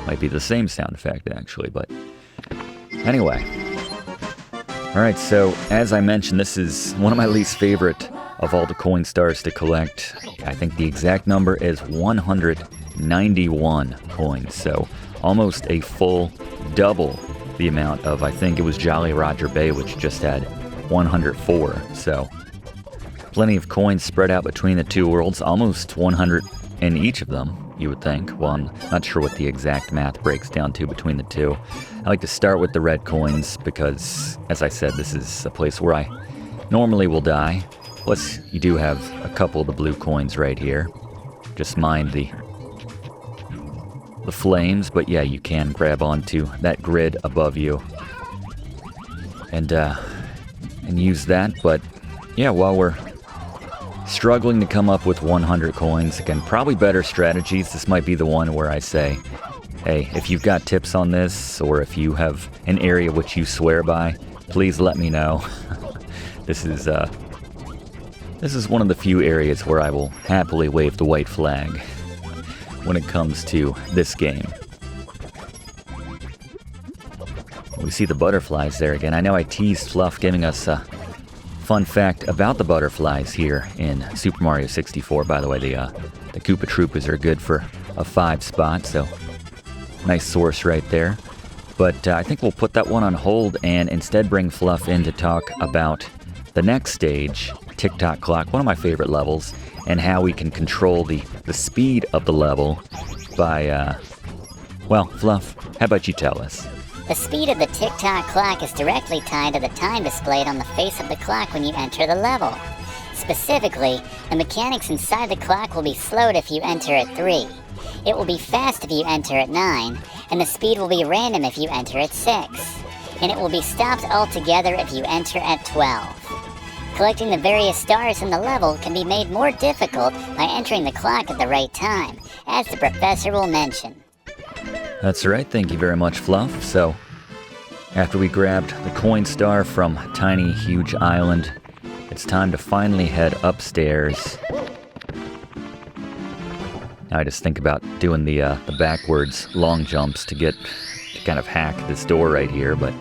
Might be the same sound effect actually, but anyway. Alright, so as I mentioned, this is one of my least favorite of all the coin stars to collect. I think the exact number is 191 coins, so almost a full double the amount of, I think it was Jolly Roger Bay, which just had 104, so plenty of coins spread out between the two worlds, almost 100 in each of them, you would think. Well, I'm not sure what the exact math breaks down to between the two. I like to start with the red coins because, as I said, this is a place where I normally will die. Plus, you do have a couple of the blue coins right here. Just mind the flames, but yeah, you can grab onto that grid above you and use that. But yeah, while we're struggling to come up with 100 coins, again, probably better strategies. This might be the one where I say, hey, if you've got tips on this, or if you have an area which you swear by, please let me know. This is one of the few areas where I will happily wave the white flag when it comes to this game. We see the butterflies there again. I know I teased Fluff giving us a fun fact about the butterflies here in Super Mario 64. By the way, the Koopa Troopas are good for a 5 spot, so nice source right there. But I think we'll put that one on hold and instead bring Fluff in to talk about the next stage, Tick-Tock Clock, one of my favorite levels, and how we can control the speed of the level by, well, Fluff, how about you tell us?
The speed of the tick-tock clock is directly tied to the time displayed on the face of the clock when you enter the level. Specifically, the mechanics inside the clock will be slowed if you enter at 3. It will be fast if you enter at 9, and the speed will be random if you enter at 6. And it will be stopped altogether if you enter at 12. Collecting the various stars in the level can be made more difficult by entering the clock at the right time, as the professor will mention.
That's right, thank you very much, Fluff. So, after we grabbed the coin star from Tiny Huge Island, it's time to finally head upstairs. Now I just think about doing the backwards long jumps to kind of hack this door right here, but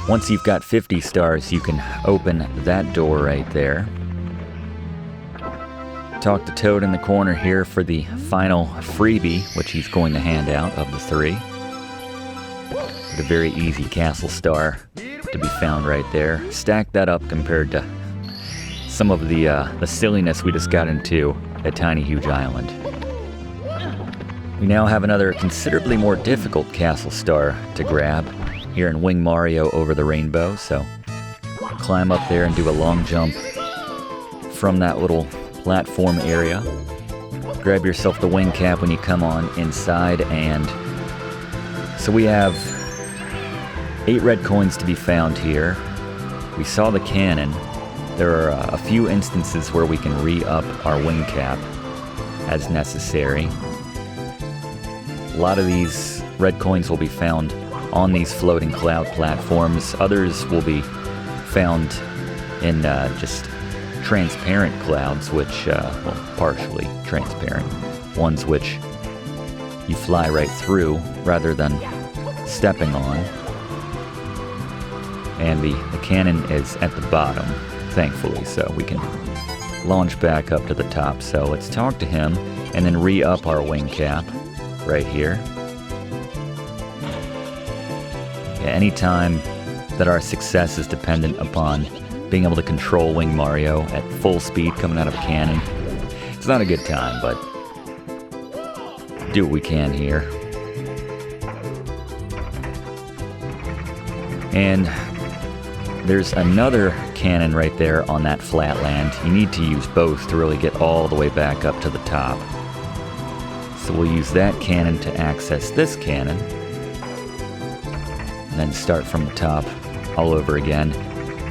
once you've got 50 stars, you can open that door right there. Talk to Toad in the corner here for the final freebie, which he's going to hand out of the 3. With a very easy castle star to be found right there. Stack that up compared to some of the silliness we just got into at Tiny Huge Island. We now have another considerably more difficult castle star to grab here in Wing Mario Over the Rainbow, so climb up there and do a long jump from that little platform area. Grab yourself the wing cap when you come on inside, and so we have 8 red coins to be found here. We saw the cannon. There are a few instances where we can re-up our wing cap as necessary. A lot of these red coins will be found on these floating cloud platforms. Others will be found in just transparent clouds, which, well, partially transparent. Ones which you fly right through rather than stepping on. And the cannon is at the bottom, thankfully, so we can launch back up to the top. So let's talk to him and then re-up our wing cap right here. Yeah, anytime that our success is dependent upon being able to control Wing Mario at full speed coming out of a cannon, it's not a good time, but do what we can here. And there's another cannon right there on that flat land. You need to use both to really get all the way back up to the top. So we'll use that cannon to access this cannon, and then start from the top all over again.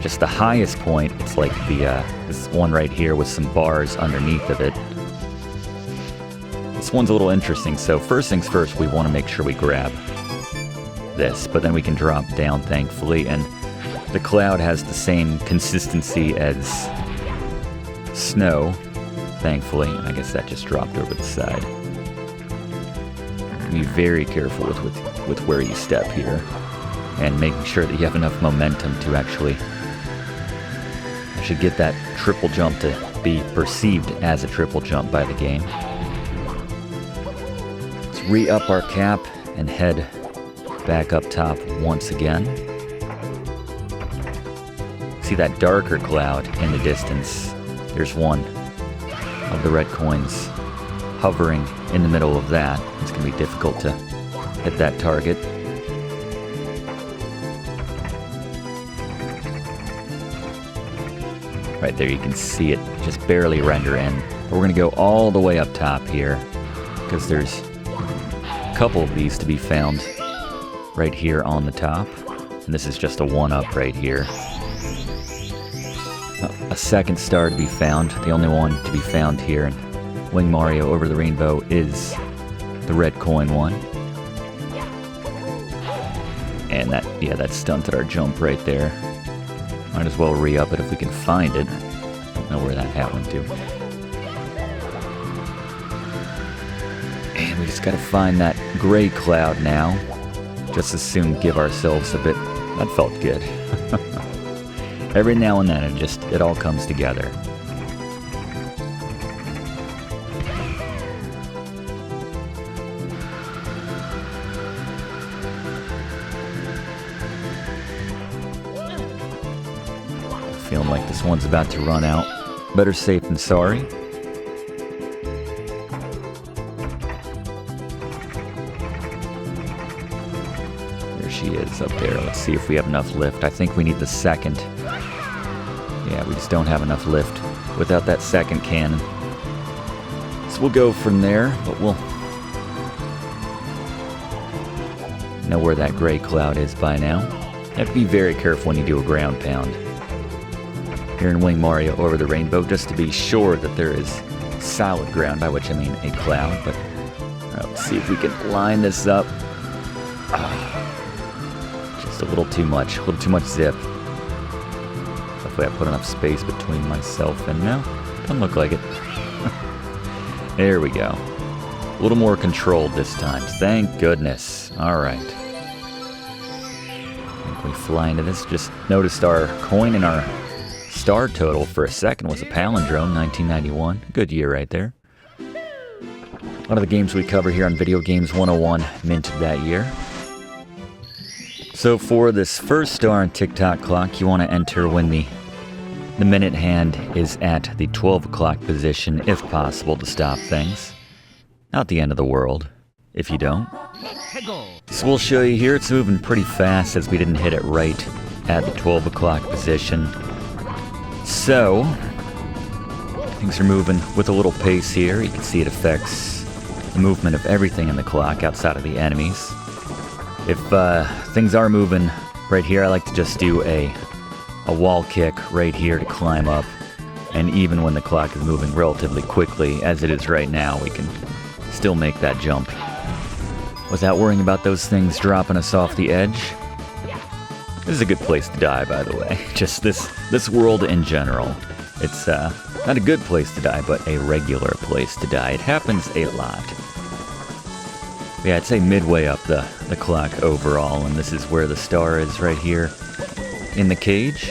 Just the highest point, it's like this one right here with some bars underneath of it. This one's a little interesting, so first things first, we want to make sure we grab this, but then we can drop down, thankfully, and the cloud has the same consistency as snow, thankfully. I guess that just dropped over the side. Be very careful with where you step here, and making sure that you have enough momentum to actually get that triple jump to be perceived as a triple jump by the game. Let's re-up our cap and head back up top once again. See that darker cloud in the distance? There's one of the red coins hovering in the middle of that. It's going to be difficult to hit that target. Right there, you can see it just barely render in. But we're going to go all the way up top here, because there's a couple of these to be found right here on the top. And this is just a one-up right here. A second star to be found. The only one to be found here in Wing Mario Over the Rainbow is the red coin one. And that stunted our jump right there. Might as well re-up it if we can find it. I don't know where that hat went to. And we just gotta find that gray cloud now. Just as soon give ourselves a bit. That felt good. Every now and then it all comes together. Feeling like this one's about to run out. Better safe than sorry. There she is up there. Let's see if we have enough lift. I think we need the second. Yeah, we just don't have enough lift without that second cannon. So we'll go from there, but we'll know where that gray cloud is by now. You have to be very careful when you do a ground pound here in Wing Mario Over the Rainbow, just to be sure that there is solid ground, by which I mean a cloud. But let's see if we can line this up. Just a little too much zip. Hopefully I put enough space between myself and no, doesn't look like it. There we go. A little more controlled this time, thank goodness. All right. I think we fly into this. Just noticed our coin and our star total for a second was a palindrome, 1991. Good year right there. A lot of the games we cover here on Video Games 101 minted that year. So for this first star on TikTok clock, you want to enter when the minute hand is at the 12 o'clock position, if possible, to stop things. Not the end of the world, if you don't. So we'll show you here, it's moving pretty fast as we didn't hit it right at the 12 o'clock position. So, Things are moving with a little pace here. You can see it affects the movement of everything in the clock outside of the enemies. If things are moving right here, I like to just do a wall kick right here to climb up. And even when the clock is moving relatively quickly, as it is right now, we can still make that jump without worrying about those things dropping us off the edge. This is a good place to die, by the way. Just this world in general. It's not a good place to die, but a regular place to die. It happens a lot. Yeah, I'd say midway up the clock overall, and this is where the star is right here in the cage.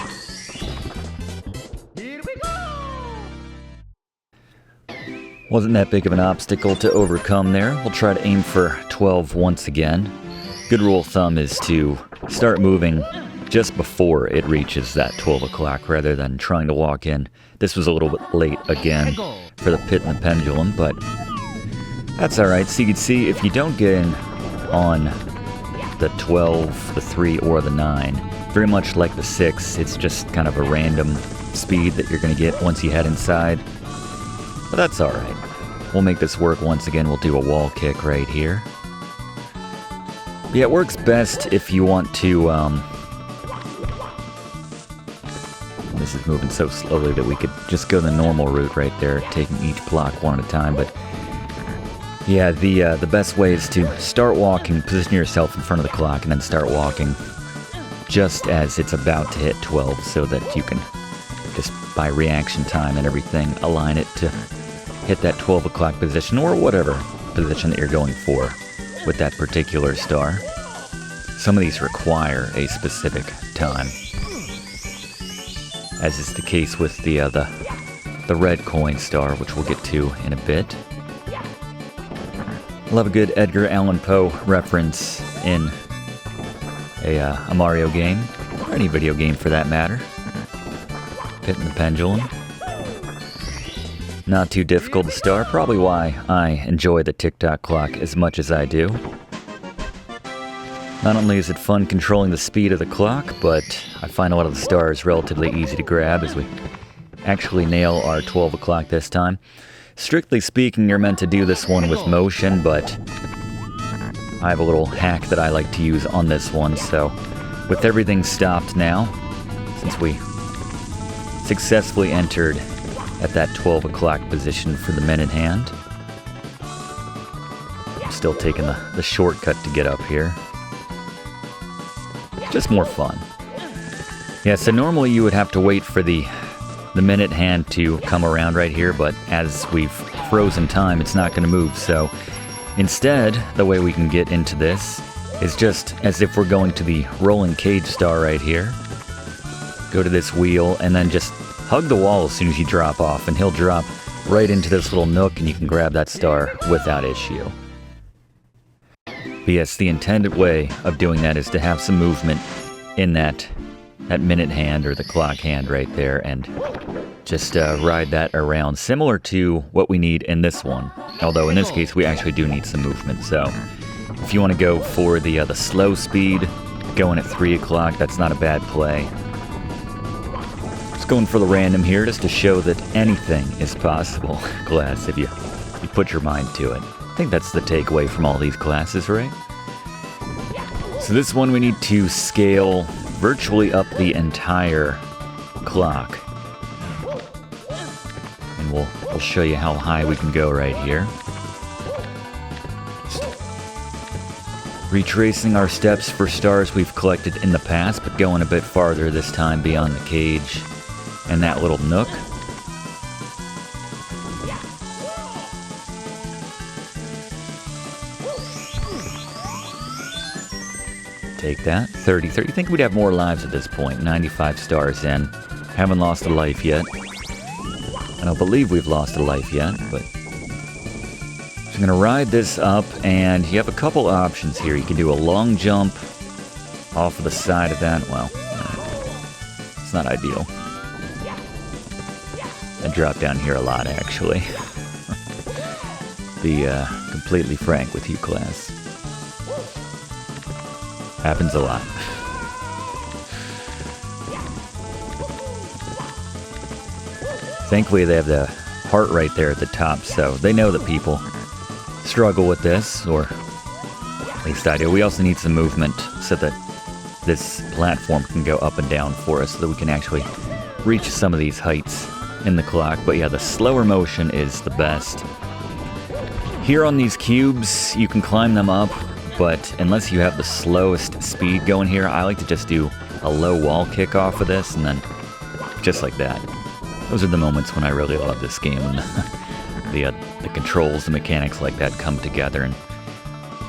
Wasn't that big of an obstacle to overcome there. We'll try to aim for 12 once again. Good rule of thumb is to start moving just before it reaches that 12 o'clock rather than trying to walk in. This was a little bit late again for the pit and the pendulum, but that's alright. So you can see if you don't get in on the 12, the 3, or the 9, very much like the 6, it's just kind of a random speed that you're going to get once you head inside. But that's alright. We'll make this work once again. We'll do a wall kick right here. Yeah, it works best if you want to, this is moving so slowly that we could just go the normal route right there, taking each block one at a time, but yeah, the best way is to start walking, position yourself in front of the clock, and then start walking just as it's about to hit 12 so that you can, just by reaction time and everything, align it to hit that 12 o'clock position or whatever position that you're going for with that particular star. Some of these require a specific time, as is the case with the red coin star, which we'll get to in a bit. Love a good Edgar Allan Poe reference in a Mario game, or any video game for that matter. Pit and the pendulum. Not too difficult to start, probably why I enjoy the tick-tock clock as much as I do. Not only is it fun controlling the speed of the clock, but I find a lot of the stars relatively easy to grab as we actually nail our 12 o'clock this time. Strictly speaking, you're meant to do this one with motion, but I have a little hack that I like to use on this one, so with everything stopped now, since we successfully entered at that 12 o'clock position for the minute hand. I'm still taking the shortcut to get up here. Just more fun. Yeah, so normally you would have to wait for the minute hand to come around right here, but as we've frozen time, it's not going to move. So instead, the way we can get into this is just as if we're going to the rolling cage star right here. Go to this wheel and then just hug the wall as soon as you drop off, and he'll drop right into this little nook and you can grab that star without issue. But yes, the intended way of doing that is to have some movement in that minute hand or the clock hand right there, and just ride that around, similar to what we need in this one. Although in this case we actually do need some movement, so if you want to go for the slow speed, going at 3 o'clock, that's not a bad play. Just going for the random here, just to show that anything is possible. Class, if you put your mind to it. I think that's the takeaway from all these classes, right? So this one we need to scale virtually up the entire clock. And we'll show you how high we can go right here. Just retracing our steps for stars we've collected in the past, but going a bit farther this time beyond the cage and that little nook. Take that. 33. You think we'd have more lives at this point. 95 stars in. Haven't lost a life yet. I don't believe we've lost a life yet, but... So I'm going to ride this up, and you have a couple options here. You can do a long jump off of the side of that. Well, it's not ideal. I drop down here a lot, actually. Be completely frank with you, class. Happens a lot. Thankfully, they have the heart right there at the top, so they know that people struggle with this, or at least I do. We also need some movement so that this platform can go up and down for us so that we can actually reach some of these heights in the clock. But yeah, the slower motion is the best. Here on these cubes, you can climb them up, but unless you have the slowest speed going here, I like to just do a low wall kick off of this, and then just like that. Those are the moments when I really love this game, and the controls, the mechanics like that come together and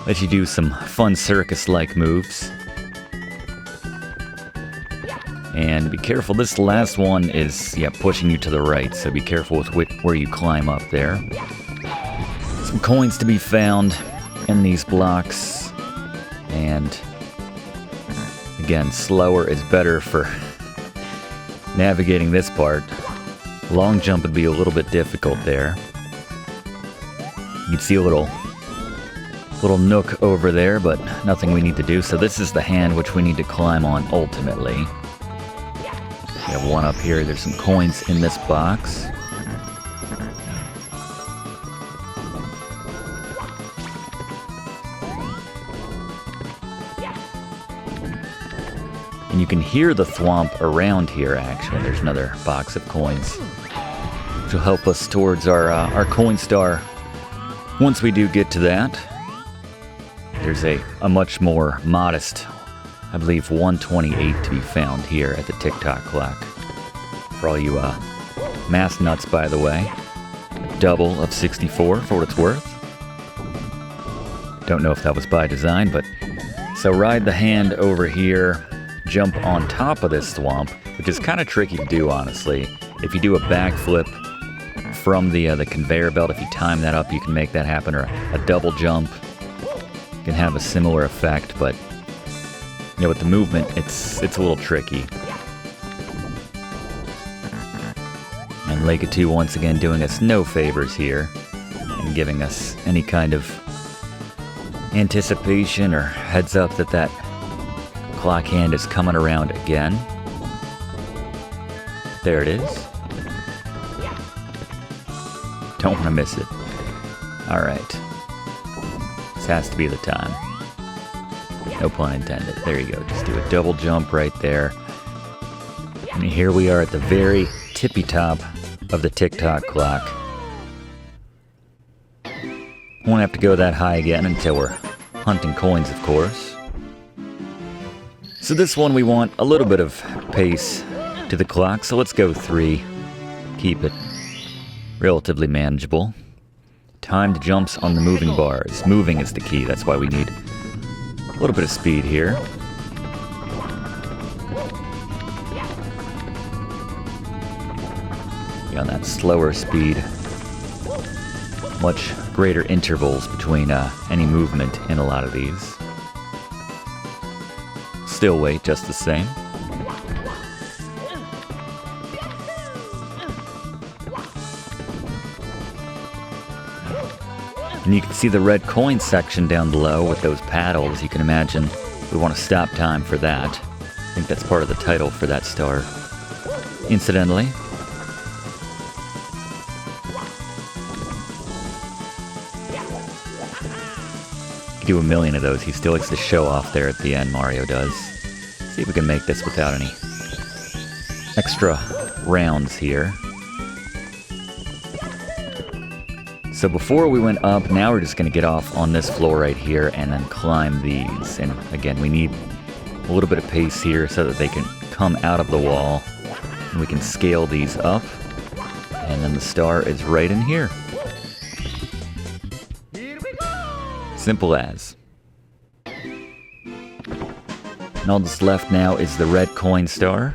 let you do some fun circus-like moves. And be careful, this last one is, yeah, pushing you to the right, so be careful with where you climb up there. Some coins to be found in these blocks, and again, slower is better for navigating this part. Long jump would be a little bit difficult there. You can see a little nook over there, but nothing we need to do. So this is the hand which we need to climb on ultimately. We have one up here. There's some coins in this box. And you can hear the thwomp around here, actually. There's another box of coins, which will help us towards our coin star once we do get to that. There's a much more modest, I believe, 128 to be found here at the tick-tock clock. For all you math nuts, by the way. A double of 64 for what it's worth. Don't know if that was by design, but... So ride the hand over here, jump on top of this thwomp, which is kind of tricky to do, honestly. If you do a backflip from the conveyor belt, if you time that up, you can make that happen, or a double jump can have a similar effect, but you know, with the movement, it's a little tricky. And Legato once again doing us no favors here, and giving us any kind of anticipation or heads up that that clock hand is coming around again. There it is. Don't want to miss it. Alright. This has to be the time. No pun intended. There you go. Just do a double jump right there. And here we are at the very tippy top of the tick-tock clock. Won't have to go that high again until we're hunting coins, of course. So this one we want a little bit of pace to the clock, so let's go 3. Keep it relatively manageable. Timed jumps on the moving bars. Moving is the key, that's why we need a little bit of speed here. Be on that slower speed. Much greater intervals between any movement in a lot of these. Still wait just the same. And you can see the red coin section down below with those paddles. You can imagine we want to stop time for that. I think that's part of the title for that star. Incidentally. Do a million of those. He still likes to show off there at the end, Mario does. See if we can make this without any extra rounds here. So before we went up, now we're just going to get off on this floor right here and then climb these. And again, we need a little bit of pace here so that they can come out of the wall. And we can scale these up. And then the star is right in here. Simple as. And all that's left now is the red coin star.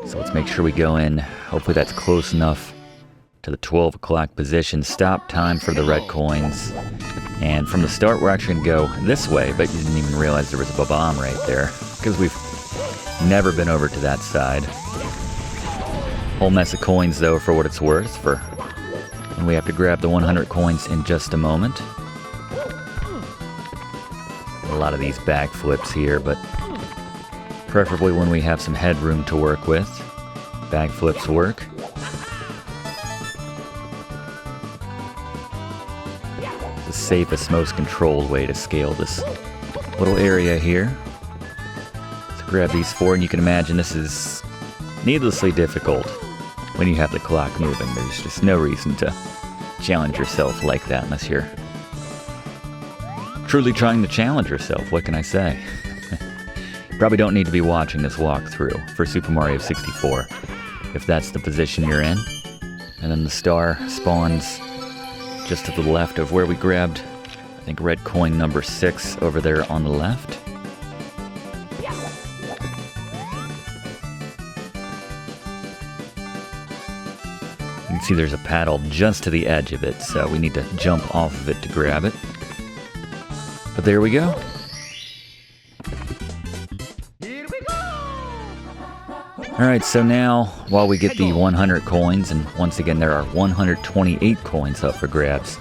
So let's make sure we go in. Hopefully that's close enough to the 12 o'clock position. Stop time for the red coins. And from the start, we're actually going to go this way. But you didn't even realize there was a Bob-Omb right there, because we've never been over to that side. Whole mess of coins, though, for what it's worth. And we have to grab the 100 coins in just a moment. A lot of these backflips here, but preferably when we have some headroom to work with. Backflips work. The safest, most controlled way to scale this little area here. So grab these 4, and you can imagine this is needlessly difficult when you have the clock moving. There's just no reason to challenge yourself like that unless you're truly trying to challenge yourself. What can I say? Probably don't need to be watching this walkthrough for Super Mario 64 if that's the position you're in. And then the star spawns just to the left of where we grabbed, I think, red coin number 6 over there on the left. You can see there's a paddle just to the edge of it, so we need to jump off of it to grab it. But there we go. Alright, so now, while we get the 100 coins, and once again there are 128 coins up for grabs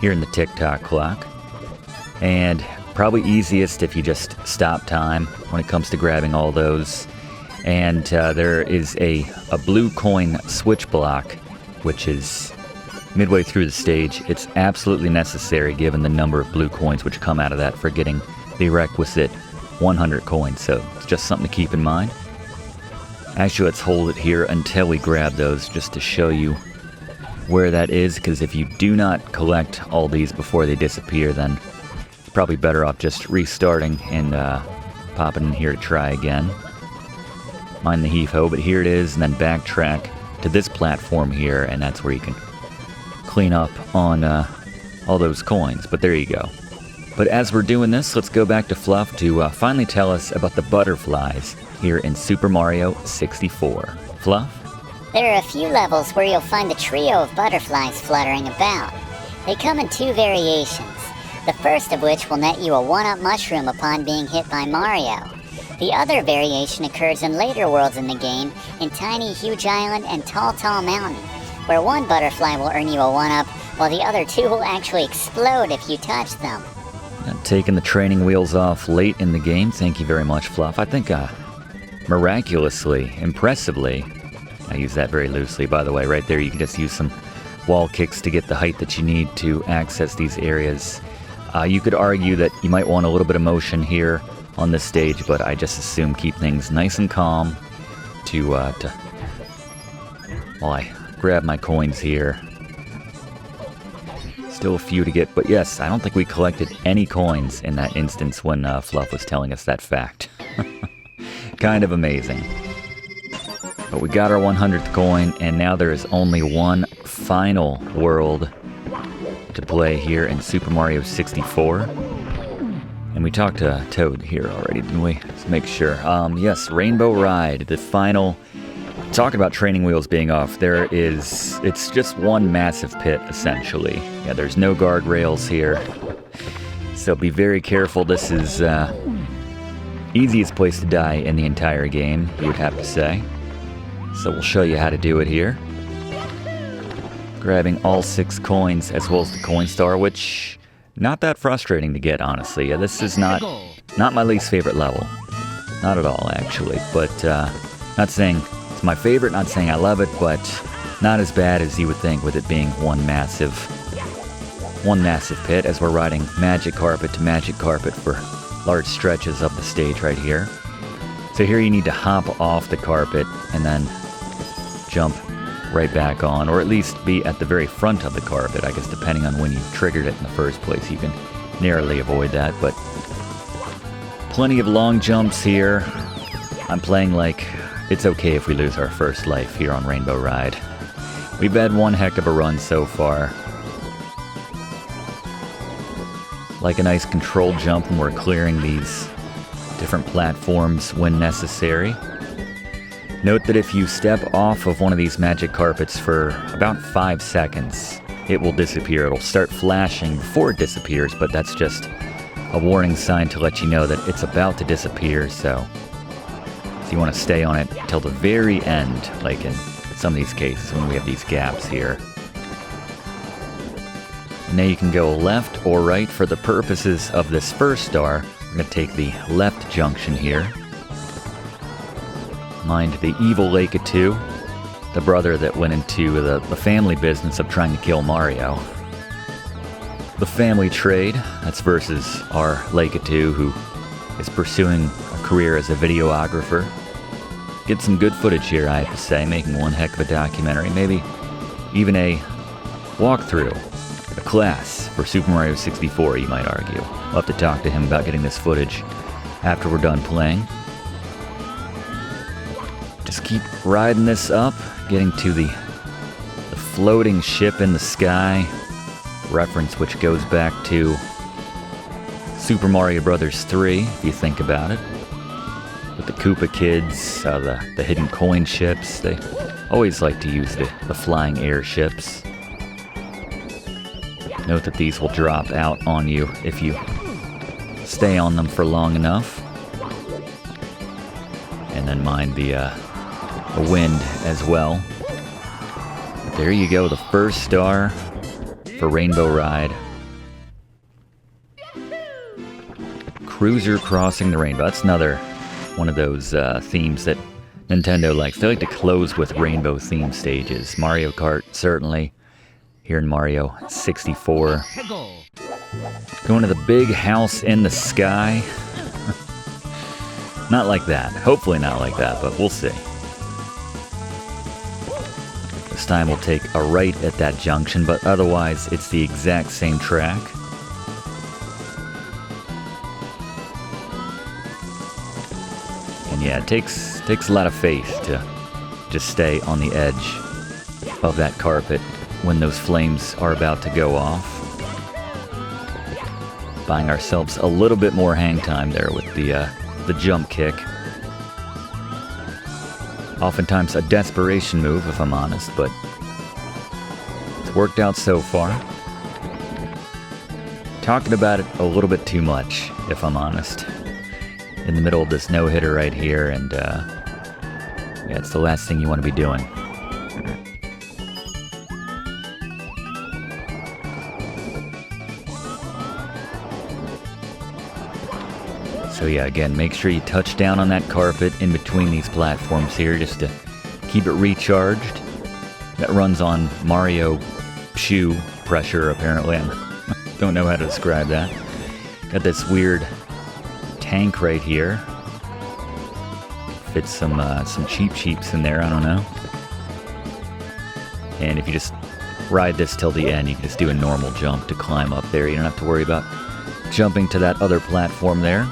here in the tick-tock clock, and probably easiest if you just stop time when it comes to grabbing all those. And there is a blue coin switch block, which is midway through the stage. It's absolutely necessary given the number of blue coins which come out of that for getting the requisite 100 coins, so it's just something to keep in mind. Actually, let's hold it here until we grab those, just to show you where that is, because if you do not collect all these before they disappear, then you're probably better off just restarting and popping in here to try again. Mind the heave-ho, but here it is, and then backtrack to this platform here, and that's where you can clean up on all those coins. But there you go. But as we're doing this, let's go back to Fluff to finally tell us about the butterflies here in Super Mario 64. Fluff?
There are a few levels where you'll find the trio of butterflies fluttering about. They come in 2 variations, the first of which will net you a 1-up mushroom upon being hit by Mario. The other variation occurs in later worlds in the game, in Tiny Huge Island and Tall Tall Mountain, where one butterfly will earn you a 1-up, while the other 2 will actually explode if you touch them.
Taking the training wheels off late in the game. Thank you very much, Fluff. I think miraculously, impressively, I use that very loosely, by the way. Right there, you can just use some wall kicks to get the height that you need to access these areas. You could argue that you might want a little bit of motion here on this stage, but I just assume keep things nice and calm while I grab my coins here. Still a few to get, but yes, I don't think we collected any coins in that instance when Fluff was telling us that fact. Kind of amazing. But we got our 100th coin, and now there is only one final world to play here in Super Mario 64. And we talked to Toad here already, didn't we? Let's make sure. Yes, Rainbow Ride, the final. Talking about training wheels being off, it's just one massive pit, essentially. Yeah, there's no guardrails here, so be very careful. This is easiest place to die in the entire game, you would have to say. So we'll show you how to do it here. Grabbing all 6 coins, as well as the coin star, which, not that frustrating to get, honestly. Yeah, this is not my least favorite level. Not at all, actually, but not saying it's my favorite, not saying I love it, but not as bad as you would think with it being one massive pit, as we're riding magic carpet to magic carpet for large stretches of the stage right here. So here you need to hop off the carpet and then jump right back on, or at least be at the very front of the carpet. I guess depending on when you triggered it in the first place, you can narrowly avoid that, but plenty of long jumps here. I'm playing like it's okay if we lose our first life here on Rainbow Ride. We've had one heck of a run so far. Like a nice controlled jump when we're clearing these different platforms when necessary. Note that if you step off of one of these magic carpets for about 5 seconds, it will disappear. It'll start flashing before it disappears, but that's just a warning sign to let you know that it's about to disappear, so you want to stay on it till the very end, like in some of these cases when we have these gaps here. And now you can go left or right. For the purposes of this first star, we're going to take the left junction here. Mind the evil lake of 2. the brother that went into the family business of trying to kill Mario. The family trade, that's versus our Lakitu, who is pursuing a career as a videographer. Get some good footage here, I have to say, making one heck of a documentary, maybe even a walkthrough, a class for Super Mario 64, you might argue. We'll have to talk to him about getting this footage after we're done playing. Just keep riding this up, getting to the floating ship in the sky, reference which goes back to Super Mario Bros. 3, if you think about it. With the Koopa Kids, the hidden coin ships, they always like to use the flying airships. Note that these will drop out on you if you stay on them for long enough. And then mind the wind as well. But there you go, the first star for Rainbow Ride. Cruiser Crossing the Rainbow. That's another one of those themes that Nintendo likes. They like to close with rainbow theme stages. Mario Kart, certainly. Here in Mario 64. Going to the big house in the sky. Not like that. Hopefully not like that, but we'll see. This time we'll take a right at that junction, but otherwise it's the exact same track. And yeah, it takes a lot of faith to just stay on the edge of that carpet when those flames are about to go off. Buying ourselves a little bit more hang time there with the jump kick. Oftentimes a desperation move, if I'm honest, but it's worked out so far. Talking about it a little bit too much, if I'm honest. In the middle of this no-hitter right here, and yeah, it's the last thing you want to be doing. So yeah, again, make sure you touch down on that carpet in between these platforms here just to keep it recharged. That runs on Mario shoe pressure, apparently. I don't know how to describe that. Got this weird tank right here. Fits some cheeps in there, I don't know. And if you just ride this till the end, you can just do a normal jump to climb up there. You don't have to worry about jumping to that other platform there.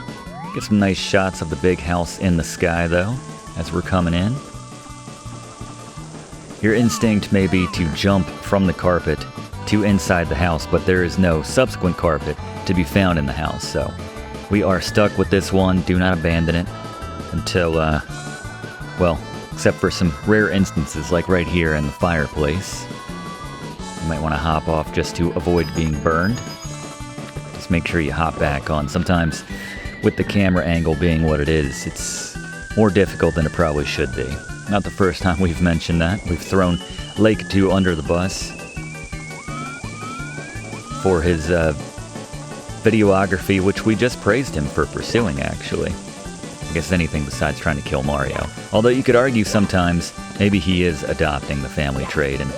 Get some nice shots of the big house in the sky, though, as we're coming in. Your instinct may be to jump from the carpet to inside the house, but there is no subsequent carpet to be found in the house, so we are stuck with this one. Do not abandon it until, well, except for some rare instances, like right here in the fireplace. You might want to hop off just to avoid being burned. Just make sure you hop back on. Sometimes, with the camera angle being what it is, it's more difficult than it probably should be. Not the first time we've mentioned that. We've thrown Lakitu under the bus for his videography, which we just praised him for pursuing, actually. I guess anything besides trying to kill Mario. Although you could argue sometimes maybe he is adopting the family trait and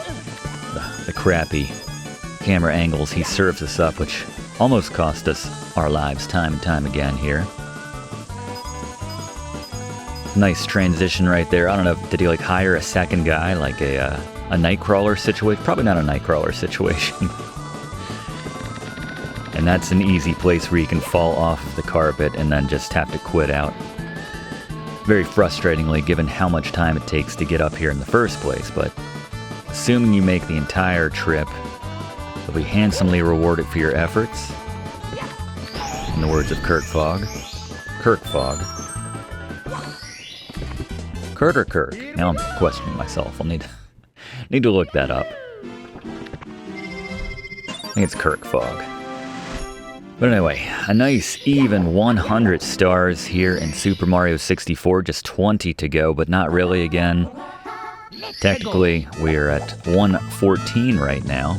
the crappy camera angles he serves us up, which almost cost us our lives time and time again here. Nice transition right there. I don't know, did he like hire a second guy, like a Nightcrawler situation? Probably not a Nightcrawler situation. And that's an easy place where you can fall off of the carpet and then just have to quit out. Very frustratingly, given how much time it takes to get up here in the first place, but assuming you make the entire trip, you'll be handsomely rewarded for your efforts. In the words of Kirk Fogg. Kurt or Kirk? Now I'm questioning myself. I'll need to look that up. I think it's Kirk Fogg. But anyway, a nice even 100 stars here in Super Mario 64. Just 20 to go, but not really again. Technically, we're at 114 right now.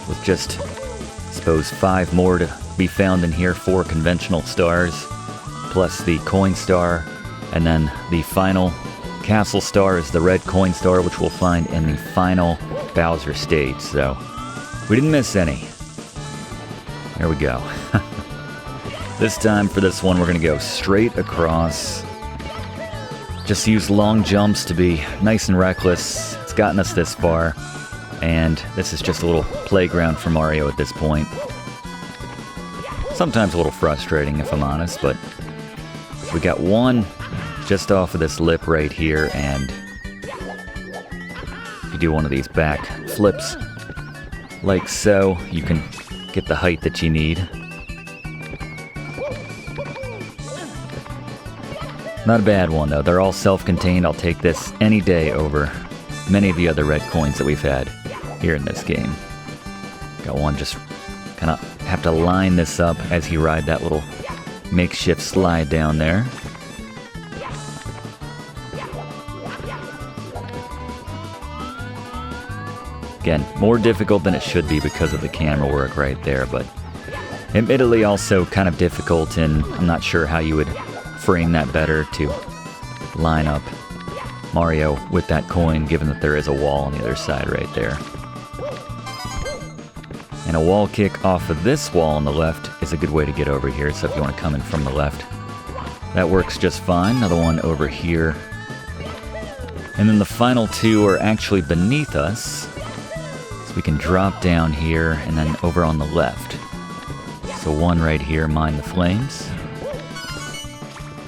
With just, I suppose, 5 more to be found in here, 4 conventional stars, plus the coin star, and then the final castle star is the red coin star, which we'll find in the final Bowser stage, so we didn't miss any. There we go. This time for this one, we're going to go straight across. Just use long jumps to be nice and reckless. It's gotten us this far, and this is just a little playground for Mario at this point. Sometimes a little frustrating, if I'm honest, but we got one just off of this lip right here, and if you do one of these back flips like so, you can get the height that you need. Not a bad one, though. They're all self-contained. I'll take this any day over many of the other red coins that we've had here in this game. Got one, just kind of have to line this up as you ride that little makeshift slide down there. Again, more difficult than it should be because of the camera work right there, but admittedly also kind of difficult, and I'm not sure how you would frame that better to line up Mario with that coin, given that there is a wall on the other side right there. And a wall kick off of this wall on the left is a good way to get over here, so if you want to come in from the left, that works just fine. Another one over here. And then the final 2 are actually beneath us, so we can drop down here and then over on the left. So one right here, Mine the Flames.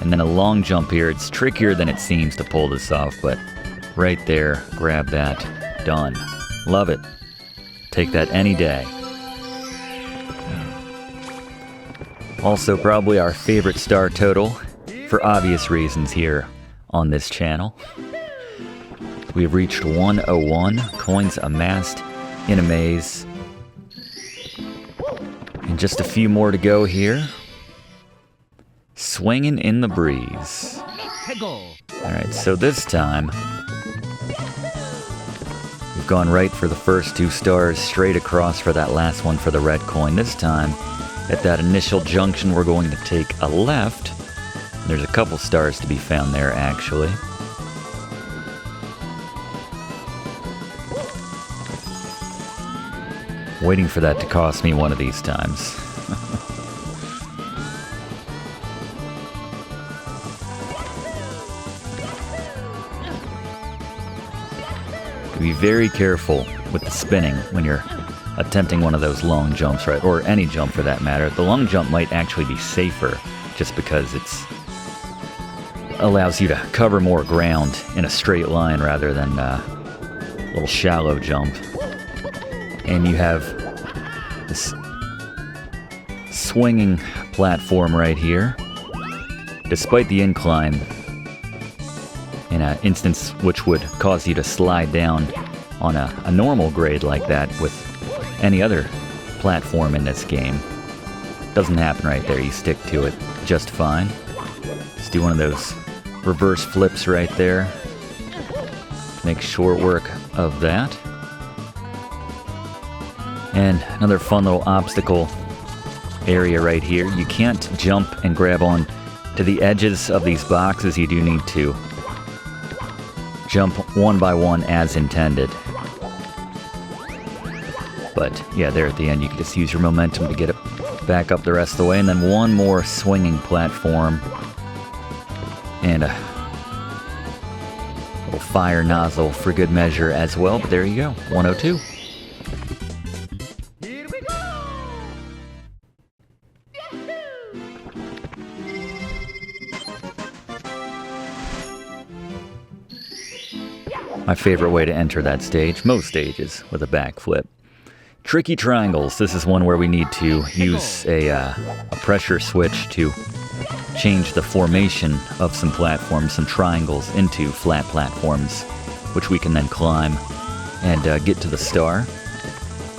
And then a long jump here. It's trickier than it seems to pull this off, but right there, grab that. Done. Love it. Take that any day. Also, probably our favorite star total, for obvious reasons here on this channel. We have reached 101 coins amassed in a maze. And just a few more to go here. Swinging in the breeze. Alright, so this time, we've gone right for the first 2 stars, straight across for that last one for the red coin. This time, at that initial junction, we're going to take a left. There's a couple stars to be found there, actually. Waiting for that to cost me one of these times. Be very careful with the spinning when you're attempting one of those long jumps, right? Or any jump for that matter. The long jump might actually be safer just because it's allows you to cover more ground in a straight line rather than a little shallow jump. And you have this swinging platform right here. Despite the incline, in an instance which would cause you to slide down on a normal grade like that with any other platform in this game. Doesn't happen right there. You stick to it just fine. Just do one of those reverse flips right there. Make short work of that. And another fun little obstacle area right here. You can't jump and grab on to the edges of these boxes. You do need to jump one by one as intended. But yeah, there at the end you can just use your momentum to get it back up the rest of the way. And then one more swinging platform. And a little fire nozzle for good measure as well. But there you go, 102. My favorite way to enter that stage, most stages, with a backflip. Tricky triangles. This is one where we need to use a pressure switch to change the formation of some platforms, some triangles, into flat platforms, which we can then climb and get to the star.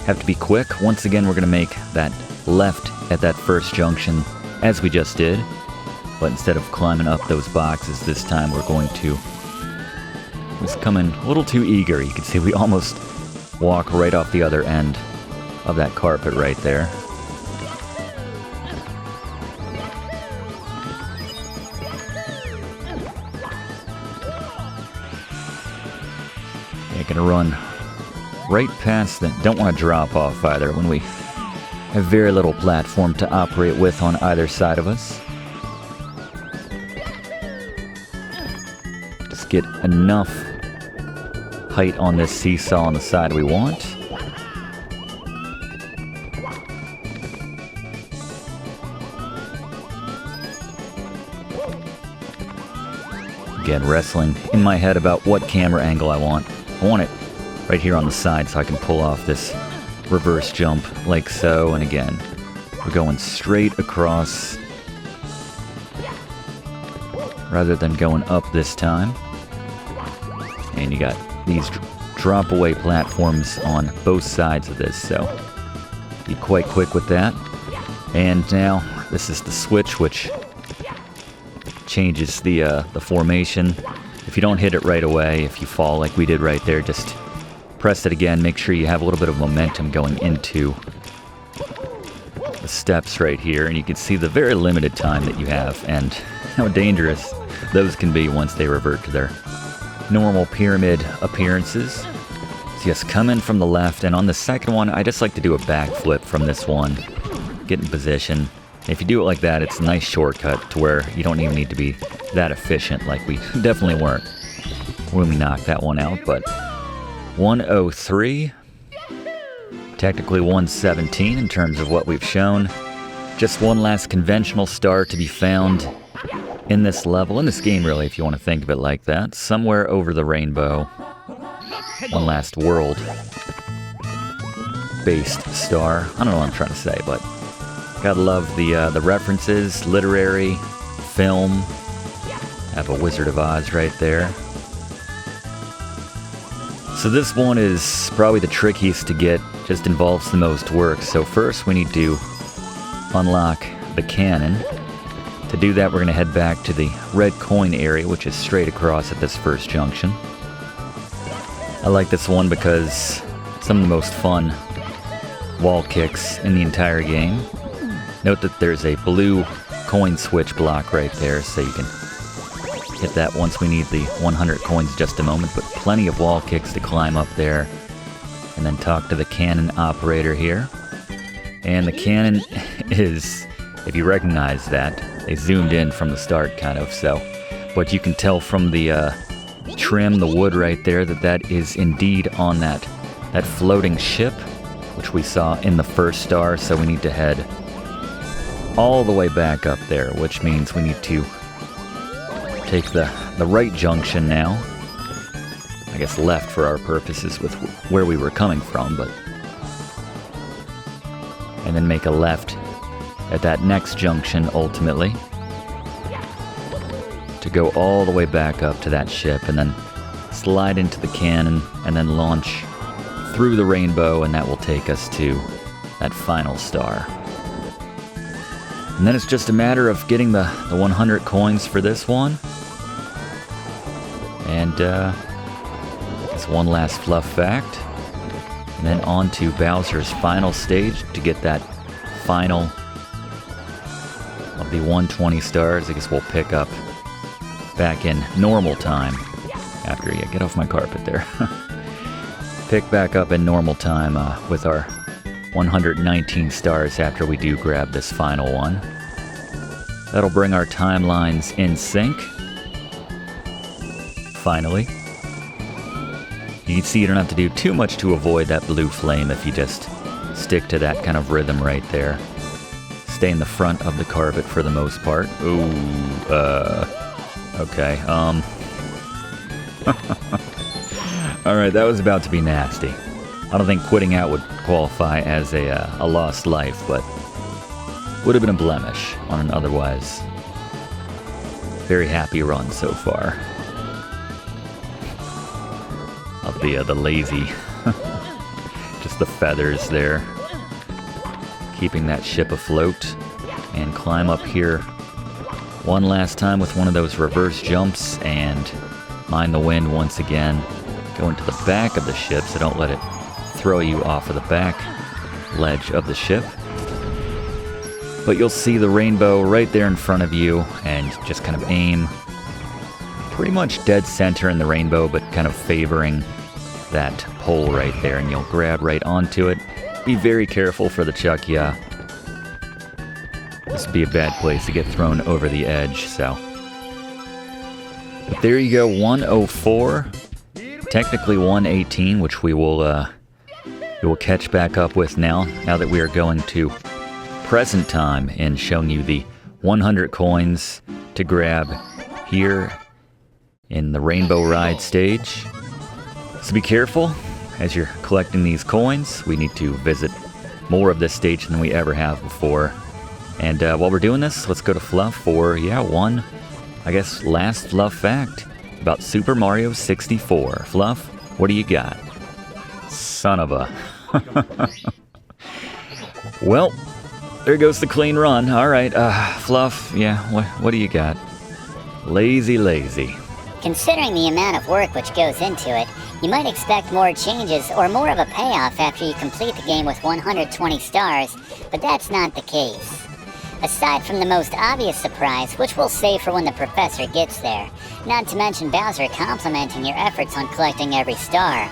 Have to be quick. Once again, we're going to make that left at that first junction, as we just did. But instead of climbing up those boxes this time, we're going to was coming a little too eager. You can see we almost walk right off the other end of that carpet right there. They're gonna run right past them. Don't want to drop off either when we have very little platform to operate with on either side of us. Just get enough height on this seesaw on the side we want. Again, wrestling in my head about what camera angle I want. I want it right here on the side so I can pull off this reverse jump like so. And again, we're going straight across rather than going up this time. And you got these drop away platforms on both sides of this, so be quite quick with that. And now this is the switch, which changes the formation. If you don't hit it right away, if you fall like we did right there, just press it again. Make sure you have a little bit of momentum going into the steps right here, and you can see the very limited time that you have and how dangerous those can be once they revert to their normal pyramid appearances. So yes, come in from the left, and on the second one, I just like to do a backflip from this one. Get in position. If you do it like that, it's a nice shortcut to where you don't even need to be that efficient like we definitely weren't when we knocked that one out. But 103, technically 117 in terms of what we've shown. Just one last conventional star to be found in this level, in this game really, if you want to think of it like that. Somewhere over the rainbow. One last world-based star. I don't know what I'm trying to say, but gotta love the references, literary, film. Have a Wizard of Oz right there. So this one is probably the trickiest to get, just involves the most work. So first we need to unlock the cannon. To do that, we're going to head back to the red coin area, which is straight across at this first junction. I like this one because some of the most fun wall kicks in the entire game. Note that there's a blue coin switch block right there, so you can hit that once we need the 100 coins just a moment, but plenty of wall kicks to climb up there. And then talk to the cannon operator here. And the cannon is, if you recognize that, they zoomed in from the start kind of, so. But you can tell from the trim, the wood right there, that is indeed on that floating ship, which we saw in the first star, so we need to head all the way back up there, which means we need to take the right junction now. I guess left for our purposes with where we were coming from, but... and then make a left at that next junction, ultimately, to go all the way back up to that ship, and then slide into the cannon, and then launch through the rainbow, and that will take us to that final star. And then it's just a matter of getting the 100 coins for this one. And just one last fluff fact. And then on to Bowser's final stage to get that final of the 120 stars. I guess we'll pick up back in normal time after, yeah, get off my carpet there. Pick back up in normal time with our 119 stars after we do grab this final one. That'll bring our timelines in sync. Finally. You can see you don't have to do too much to avoid that blue flame if you just stick to that kind of rhythm right there. Stay in the front of the carpet for the most part. Ooh, okay, Alright, that was about to be nasty. I don't think quitting out would qualify as a lost life, but would have been a blemish on an otherwise very happy run so far. Of the lazy, just the feathers there, keeping that ship afloat, and climb up here one last time with one of those reverse jumps, and mind the wind once again. Go into the back of the ship, so don't let it throw you off of the back ledge of the ship. But you'll see the rainbow right there in front of you, and just kind of aim pretty much dead center in the rainbow, but kind of favoring that pole right there, and you'll grab right onto it. Be very careful for the chuck, yeah. This would be a bad place to get thrown over the edge, so. But there you go, 104. Technically 118, which we will catch back up with now that we are going to present time and showing you the 100 coins to grab here in the Rainbow Ride stage. So be careful as you're collecting these coins. We need to visit more of this stage than we ever have before. And while we're doing this, let's go to Fluff for, one, I guess, last Fluff fact about Super Mario 64. Fluff, what do you got? Son of a... Well, there goes the clean run. All right, Fluff, what do you got? Lazy.
Considering the amount of work which goes into it, you might expect more changes or more of a payoff after you complete the game with 120 stars, but that's not the case. Aside from the most obvious surprise, which we'll save for when the professor gets there, not to mention Bowser complimenting your efforts on collecting every star.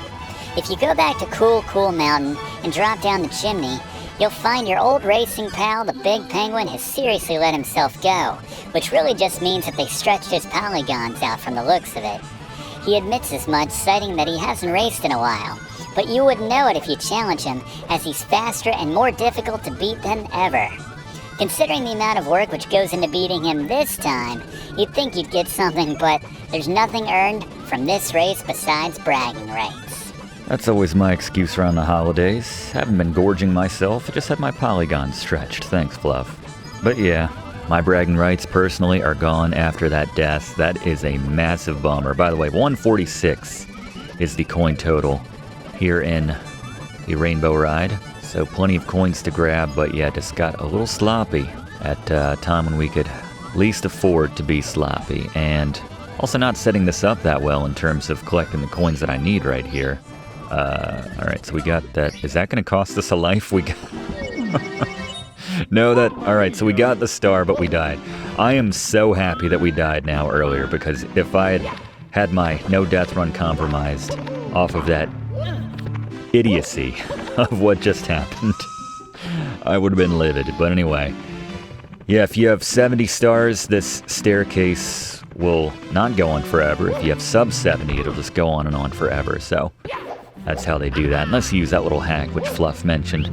If you go back to Cool Mountain and drop down the chimney, you'll find your old racing pal, the Big Penguin, has seriously let himself go, which really just means that they stretched his polygons out from the looks of it. He admits as much, citing that he hasn't raced in a while, but you wouldn't know it if you challenge him, as he's faster and more difficult to beat than ever. Considering the amount of work which goes into beating him this time, you'd think you'd get something, but there's nothing earned from this race besides bragging rights.
That's always my excuse around the holidays. Haven't been gorging myself, I just had my polygons stretched. Thanks, Fluff. But yeah, my bragging rights personally are gone after that death. That is a massive bummer. By the way, 146 is the coin total here in the Rainbow Ride. So plenty of coins to grab, but yeah, just got a little sloppy at a time when we could least afford to be sloppy. And also not setting this up that well in terms of collecting the coins that I need right here. Alright, so we got that. Is that going to cost us a life? We got... No, alright, so we got the star, but we died. I am so happy that we died now earlier, because if I had my no death run compromised off of that idiocy of what just happened, I would have been livid. But anyway, yeah, if you have 70 stars, this staircase will not go on forever. If you have sub 70, it'll just go on and on forever. So that's how they do that, unless you use that little hack which Fluff mentioned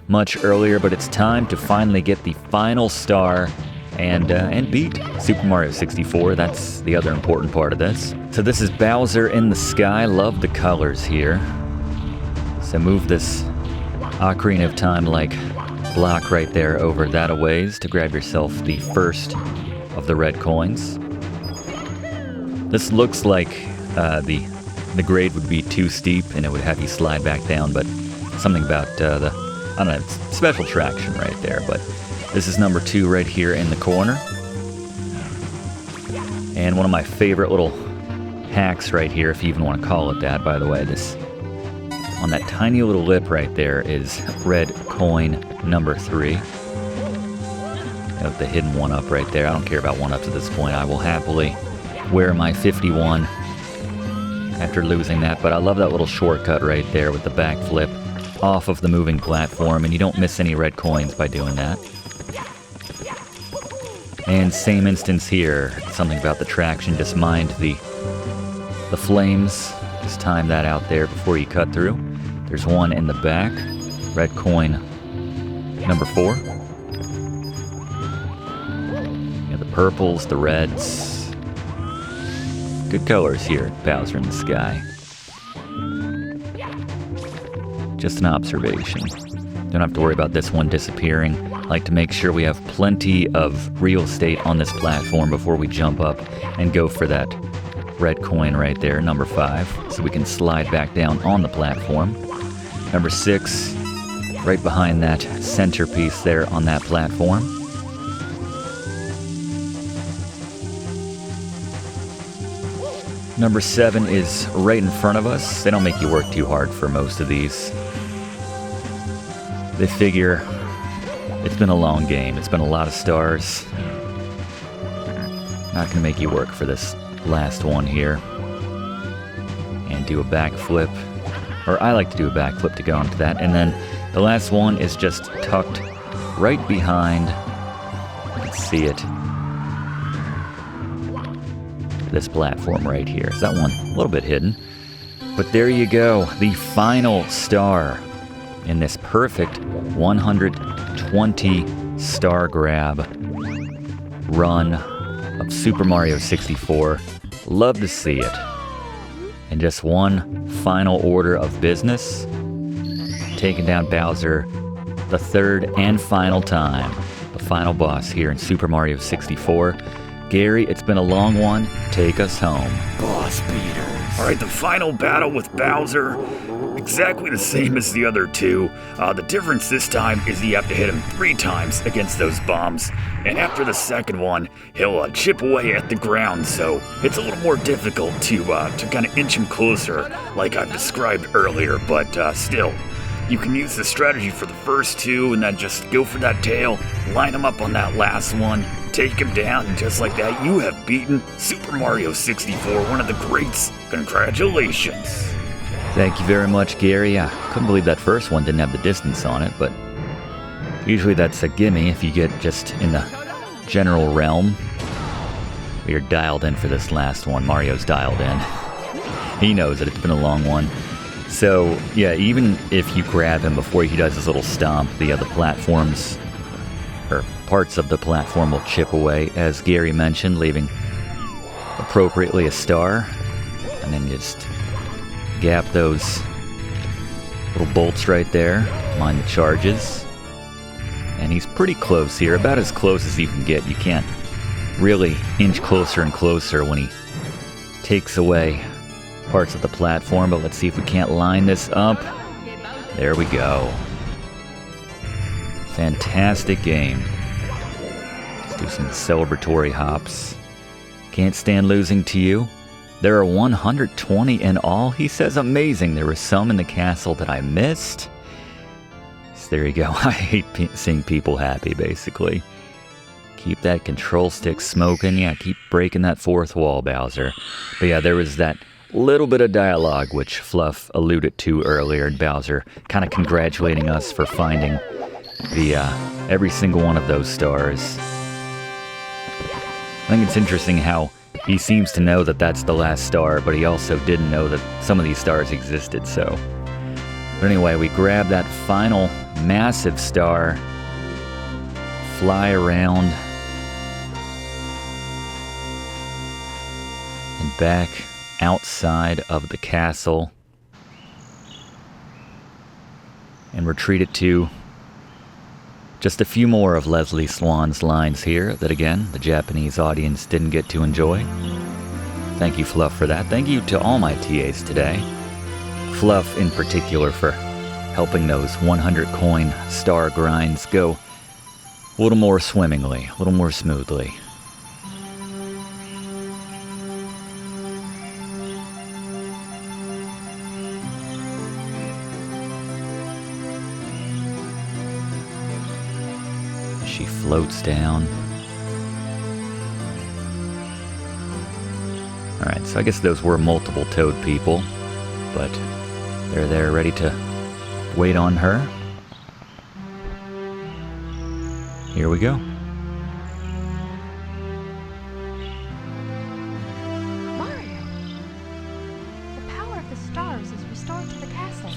much earlier. But it's time to finally get the final star and beat Super Mario 64. That's the other important part of this. So this is Bowser in the sky. Love the colors here. So move this Ocarina of Time-like block right there over that a ways to grab yourself the first of the red coins. This looks like the grade would be too steep and it would have you slide back down, but something about I don't know, it's special traction right there. But this is number 2 right here in the corner. And one of my favorite little hacks right here, if you even want to call it that, by the way, this on that tiny little lip right there is red coin number 3. Note the hidden 1-up right there. I don't care about 1-ups at this point. I will happily wear my 51 after losing that, but I love that little shortcut right there with the backflip off of the moving platform, and you don't miss any red coins by doing that. And same instance here. Something about the traction. Just mind the flames. Just time that out there before you cut through. There's one in the back. Red coin number 4. Yeah, the purples, the reds. Good colors here at Bowser in the Sky. Just an observation. Don't have to worry about this one disappearing. I like to make sure we have plenty of real estate on this platform before we jump up and go for that red coin right there, number 5, so we can slide back down on the platform. Number 6, right behind that centerpiece there on that platform. Number 7 is right in front of us. They don't make you work too hard for most of these. They figure it's been a long game. It's been a lot of stars. Not going to make you work for this last one here. And do a backflip or I like to do a backflip to go onto that. And then the last one is just tucked right behind, let's see it, this platform right here. Is that one a little bit hidden? But there you go, the final star in this perfect 120 star grab run of Super Mario 64. Love to see it. And just one final order of business, taking down Bowser the third and final time, the final boss here in Super Mario 64. Gary, it's been a long one. Take us home.
Boss beaters. All right, the final battle with Bowser, exactly the same as the other two. The difference this time is you have to hit him 3 times against those bombs. And after the second one, he'll chip away at the ground, so it's a little more difficult to kind of inch him closer, like I've described earlier, but still. You can use the strategy for the first 2 and then just go for that tail, line him up on that last one, take him down, and just like that, you have beaten Super Mario 64, one of the greats. Congratulations.
Thank you very much, Gary. I couldn't believe that first one didn't have the distance on it, but usually that's a gimme if you get just in the general realm. We are dialed in for this last one. Mario's dialed in. He knows that it's been a long one. So, yeah, even if you grab him before he does his little stomp, the other platforms, or parts of the platform will chip away, as Gary mentioned, leaving appropriately a star. And then you just gap those little bolts right there, mind the charges. And he's pretty close here, about as close as you can get. You can't really inch closer and closer when he takes away parts of the platform, but let's see if we can't line this up. There we go. Fantastic game. Let's do some celebratory hops. Can't stand losing to you. There are 120 in all, he says. Amazing. There were some in the castle that I missed. So there you go. I hate seeing people happy, basically. Keep that control stick smoking. Yeah, keep breaking that fourth wall, Bowser. But yeah, there was that little bit of dialogue which Fluff alluded to earlier, and Bowser kind of congratulating us for finding the every single one of those stars. I think it's interesting how he seems to know that that's the last star, but he also didn't know that some of these stars existed, so. But anyway, we grab that final massive star, fly around, and back outside of the castle, and we're treated to just a few more of Leslie Swan's lines here that, again, the Japanese audience didn't get to enjoy. Thank you, Fluff, for that. Thank you to all my TAs today. Fluff in particular for helping those 100 coin star grinds go a little more swimmingly, a little more smoothly. She floats down. Alright, so I guess those were multiple Toad people, but they're there ready to wait on her. Here we go.
Mario! The power of the stars is restored to the castle.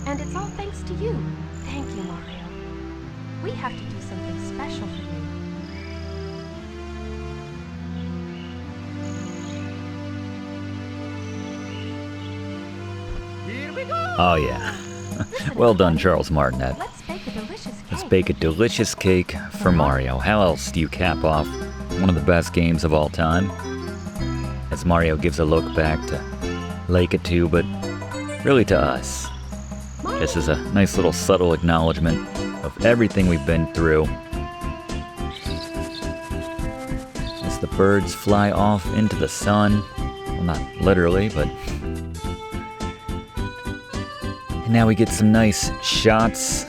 And it's all thanks to you. Thank you, Mario. We have to do something special for you.
Here we go!
Oh yeah. Well done, Charles Martinet.
Let's bake a delicious cake.
Let's bake a delicious cake for Mario. How else do you cap off one of the best games of all time? As Mario gives a look back to Lake It 2, but really to us. This is a nice little subtle acknowledgement of everything we've been through. As the birds fly off into the sun. Well, not literally, but... And now we get some nice shots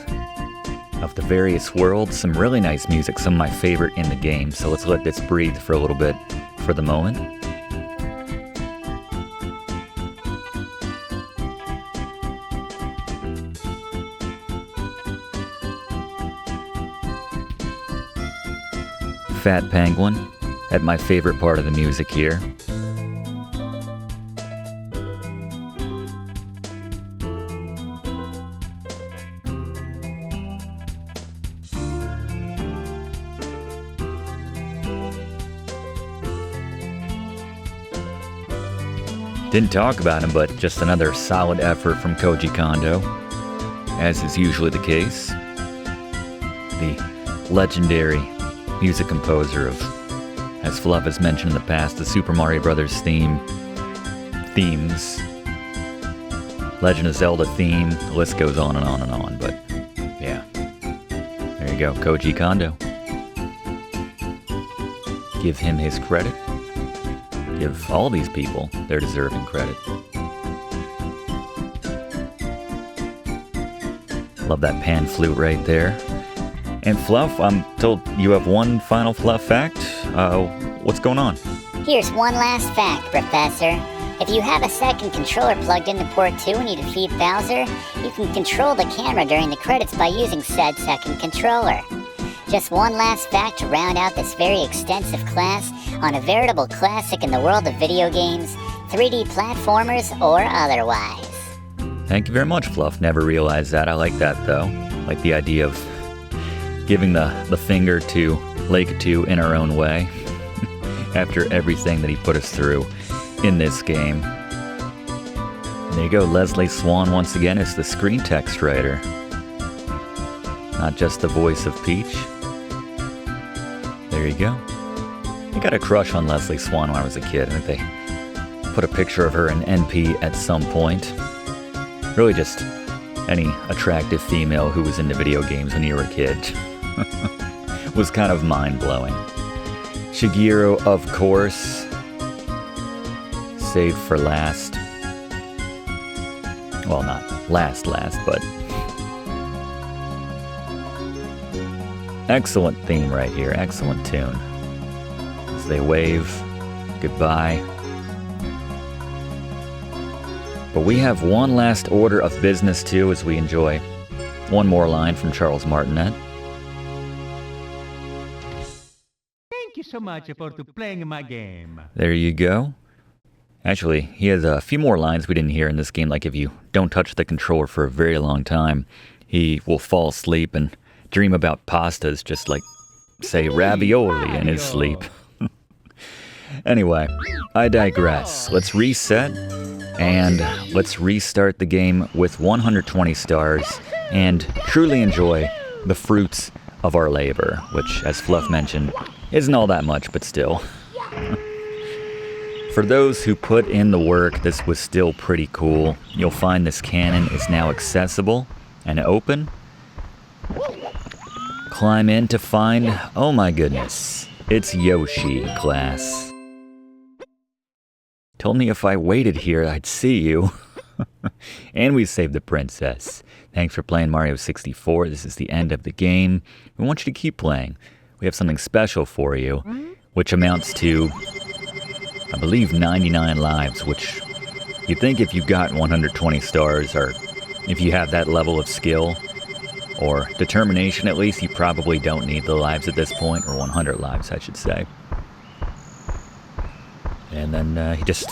of the various worlds. Some really nice music, some of my favorite in the game. So let's let this breathe for a little bit for the moment. Fat Penguin at my favorite part of the music here. Didn't talk about him, but just another solid effort from Koji Kondo, as is usually the case. The legendary music composer of, as Fluff has mentioned in the past, the Super Mario Bros. Themes, Legend of Zelda theme, the list goes on and on and on, but yeah. There you go, Koji Kondo. Give him his credit. Give all these people their deserving credit. Love that pan flute right there. And Fluff, I'm told you have one final Fluff fact. What's going on?
Here's one last fact, Professor. If you have a second controller plugged into port 2 when you defeat Bowser, you can control the camera during the credits by using said second controller. Just one last fact to round out this very extensive class on a veritable classic in the world of video games, 3D platformers, or otherwise.
Thank you very much, Fluff. Never realized that. I like that, though. Like the idea of giving the finger to Lakitu in our own way after everything that he put us through in this game. There you go. Leslie Swan, once again, is the screen text writer. Not just the voice of Peach. There you go. I got a crush on Leslie Swan when I was a kid. I think they put a picture of her in NP at some point. Really just any attractive female who was into video games when you were a kid was kind of mind-blowing. Shigeru, of course. Saved for last. Well, not last, but excellent theme right here, excellent tune. As they wave goodbye. But we have one last order of business too, as we enjoy one more line from Charles Martinet.
Thank you so much for playing my game.
There you go. Actually, he has a few more lines we didn't hear in this game, like if you don't touch the controller for a very long time, he will fall asleep and dream about pastas, just like, say, ravioli in his sleep. Anyway, I digress. Let's reset, and let's restart the game with 120 stars, and truly enjoy the fruits of our labor, which, as Fluff mentioned, isn't all that much, but still. For those who put in the work, this was still pretty cool. You'll find this cannon is now accessible and open. Climb in to find, oh my goodness, it's Yoshi, class. Told me if I waited here, I'd see you. And we saved the princess. Thanks for playing Mario 64. This is the end of the game. We want you to keep playing. We have something special for you, which amounts to, I believe, 99 lives, which you'd think if you've got 120 stars, or if you have that level of skill, or determination at least, you probably don't need the lives at this point, or 100 lives, I should say. And then he just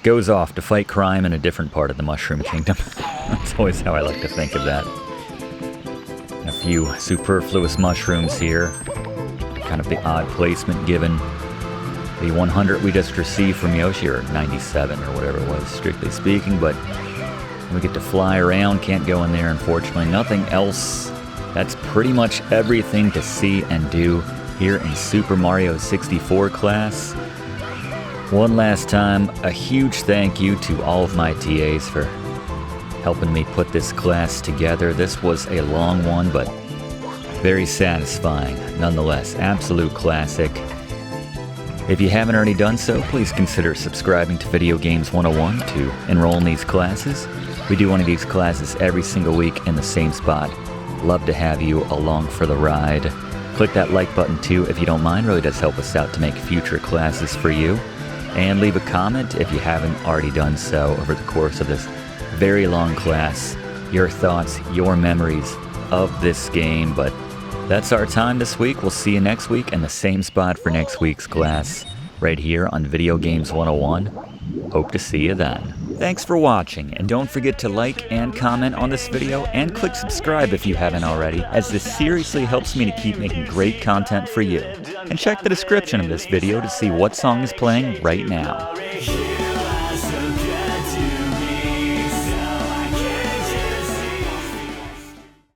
goes off to fight crime in a different part of the Mushroom Kingdom. That's always how I like to think of that. A few superfluous mushrooms here. Kind of the odd placement given the 100 we just received from Yoshi, or 97 or whatever it was, strictly speaking, but we get to fly around, can't go in there, unfortunately. Nothing else. That's pretty much everything to see and do here in Super Mario 64 class. One last time, a huge thank you to all of my TAs for helping me put this class together. This was a long one, but very satisfying nonetheless. Absolute classic. If you haven't already done so, please consider subscribing to Video Games 101 to enroll in these classes. We do one of these classes every single week in the same spot. Love to have you along for the ride. Click that like button too if you don't mind. Really does help us out to make future classes for you. And leave a comment if you haven't already done so over the course of this very long class. Your thoughts, your memories of this game, but That's our time this week. We'll see you next week in the same spot for next week's class, right here on Video Games 101. Hope to see you then. Thanks for watching, and don't forget to like and comment on this video, and click subscribe if you haven't already, as this seriously helps me to keep making great content for you. And check the description of this video to see what song is playing right now.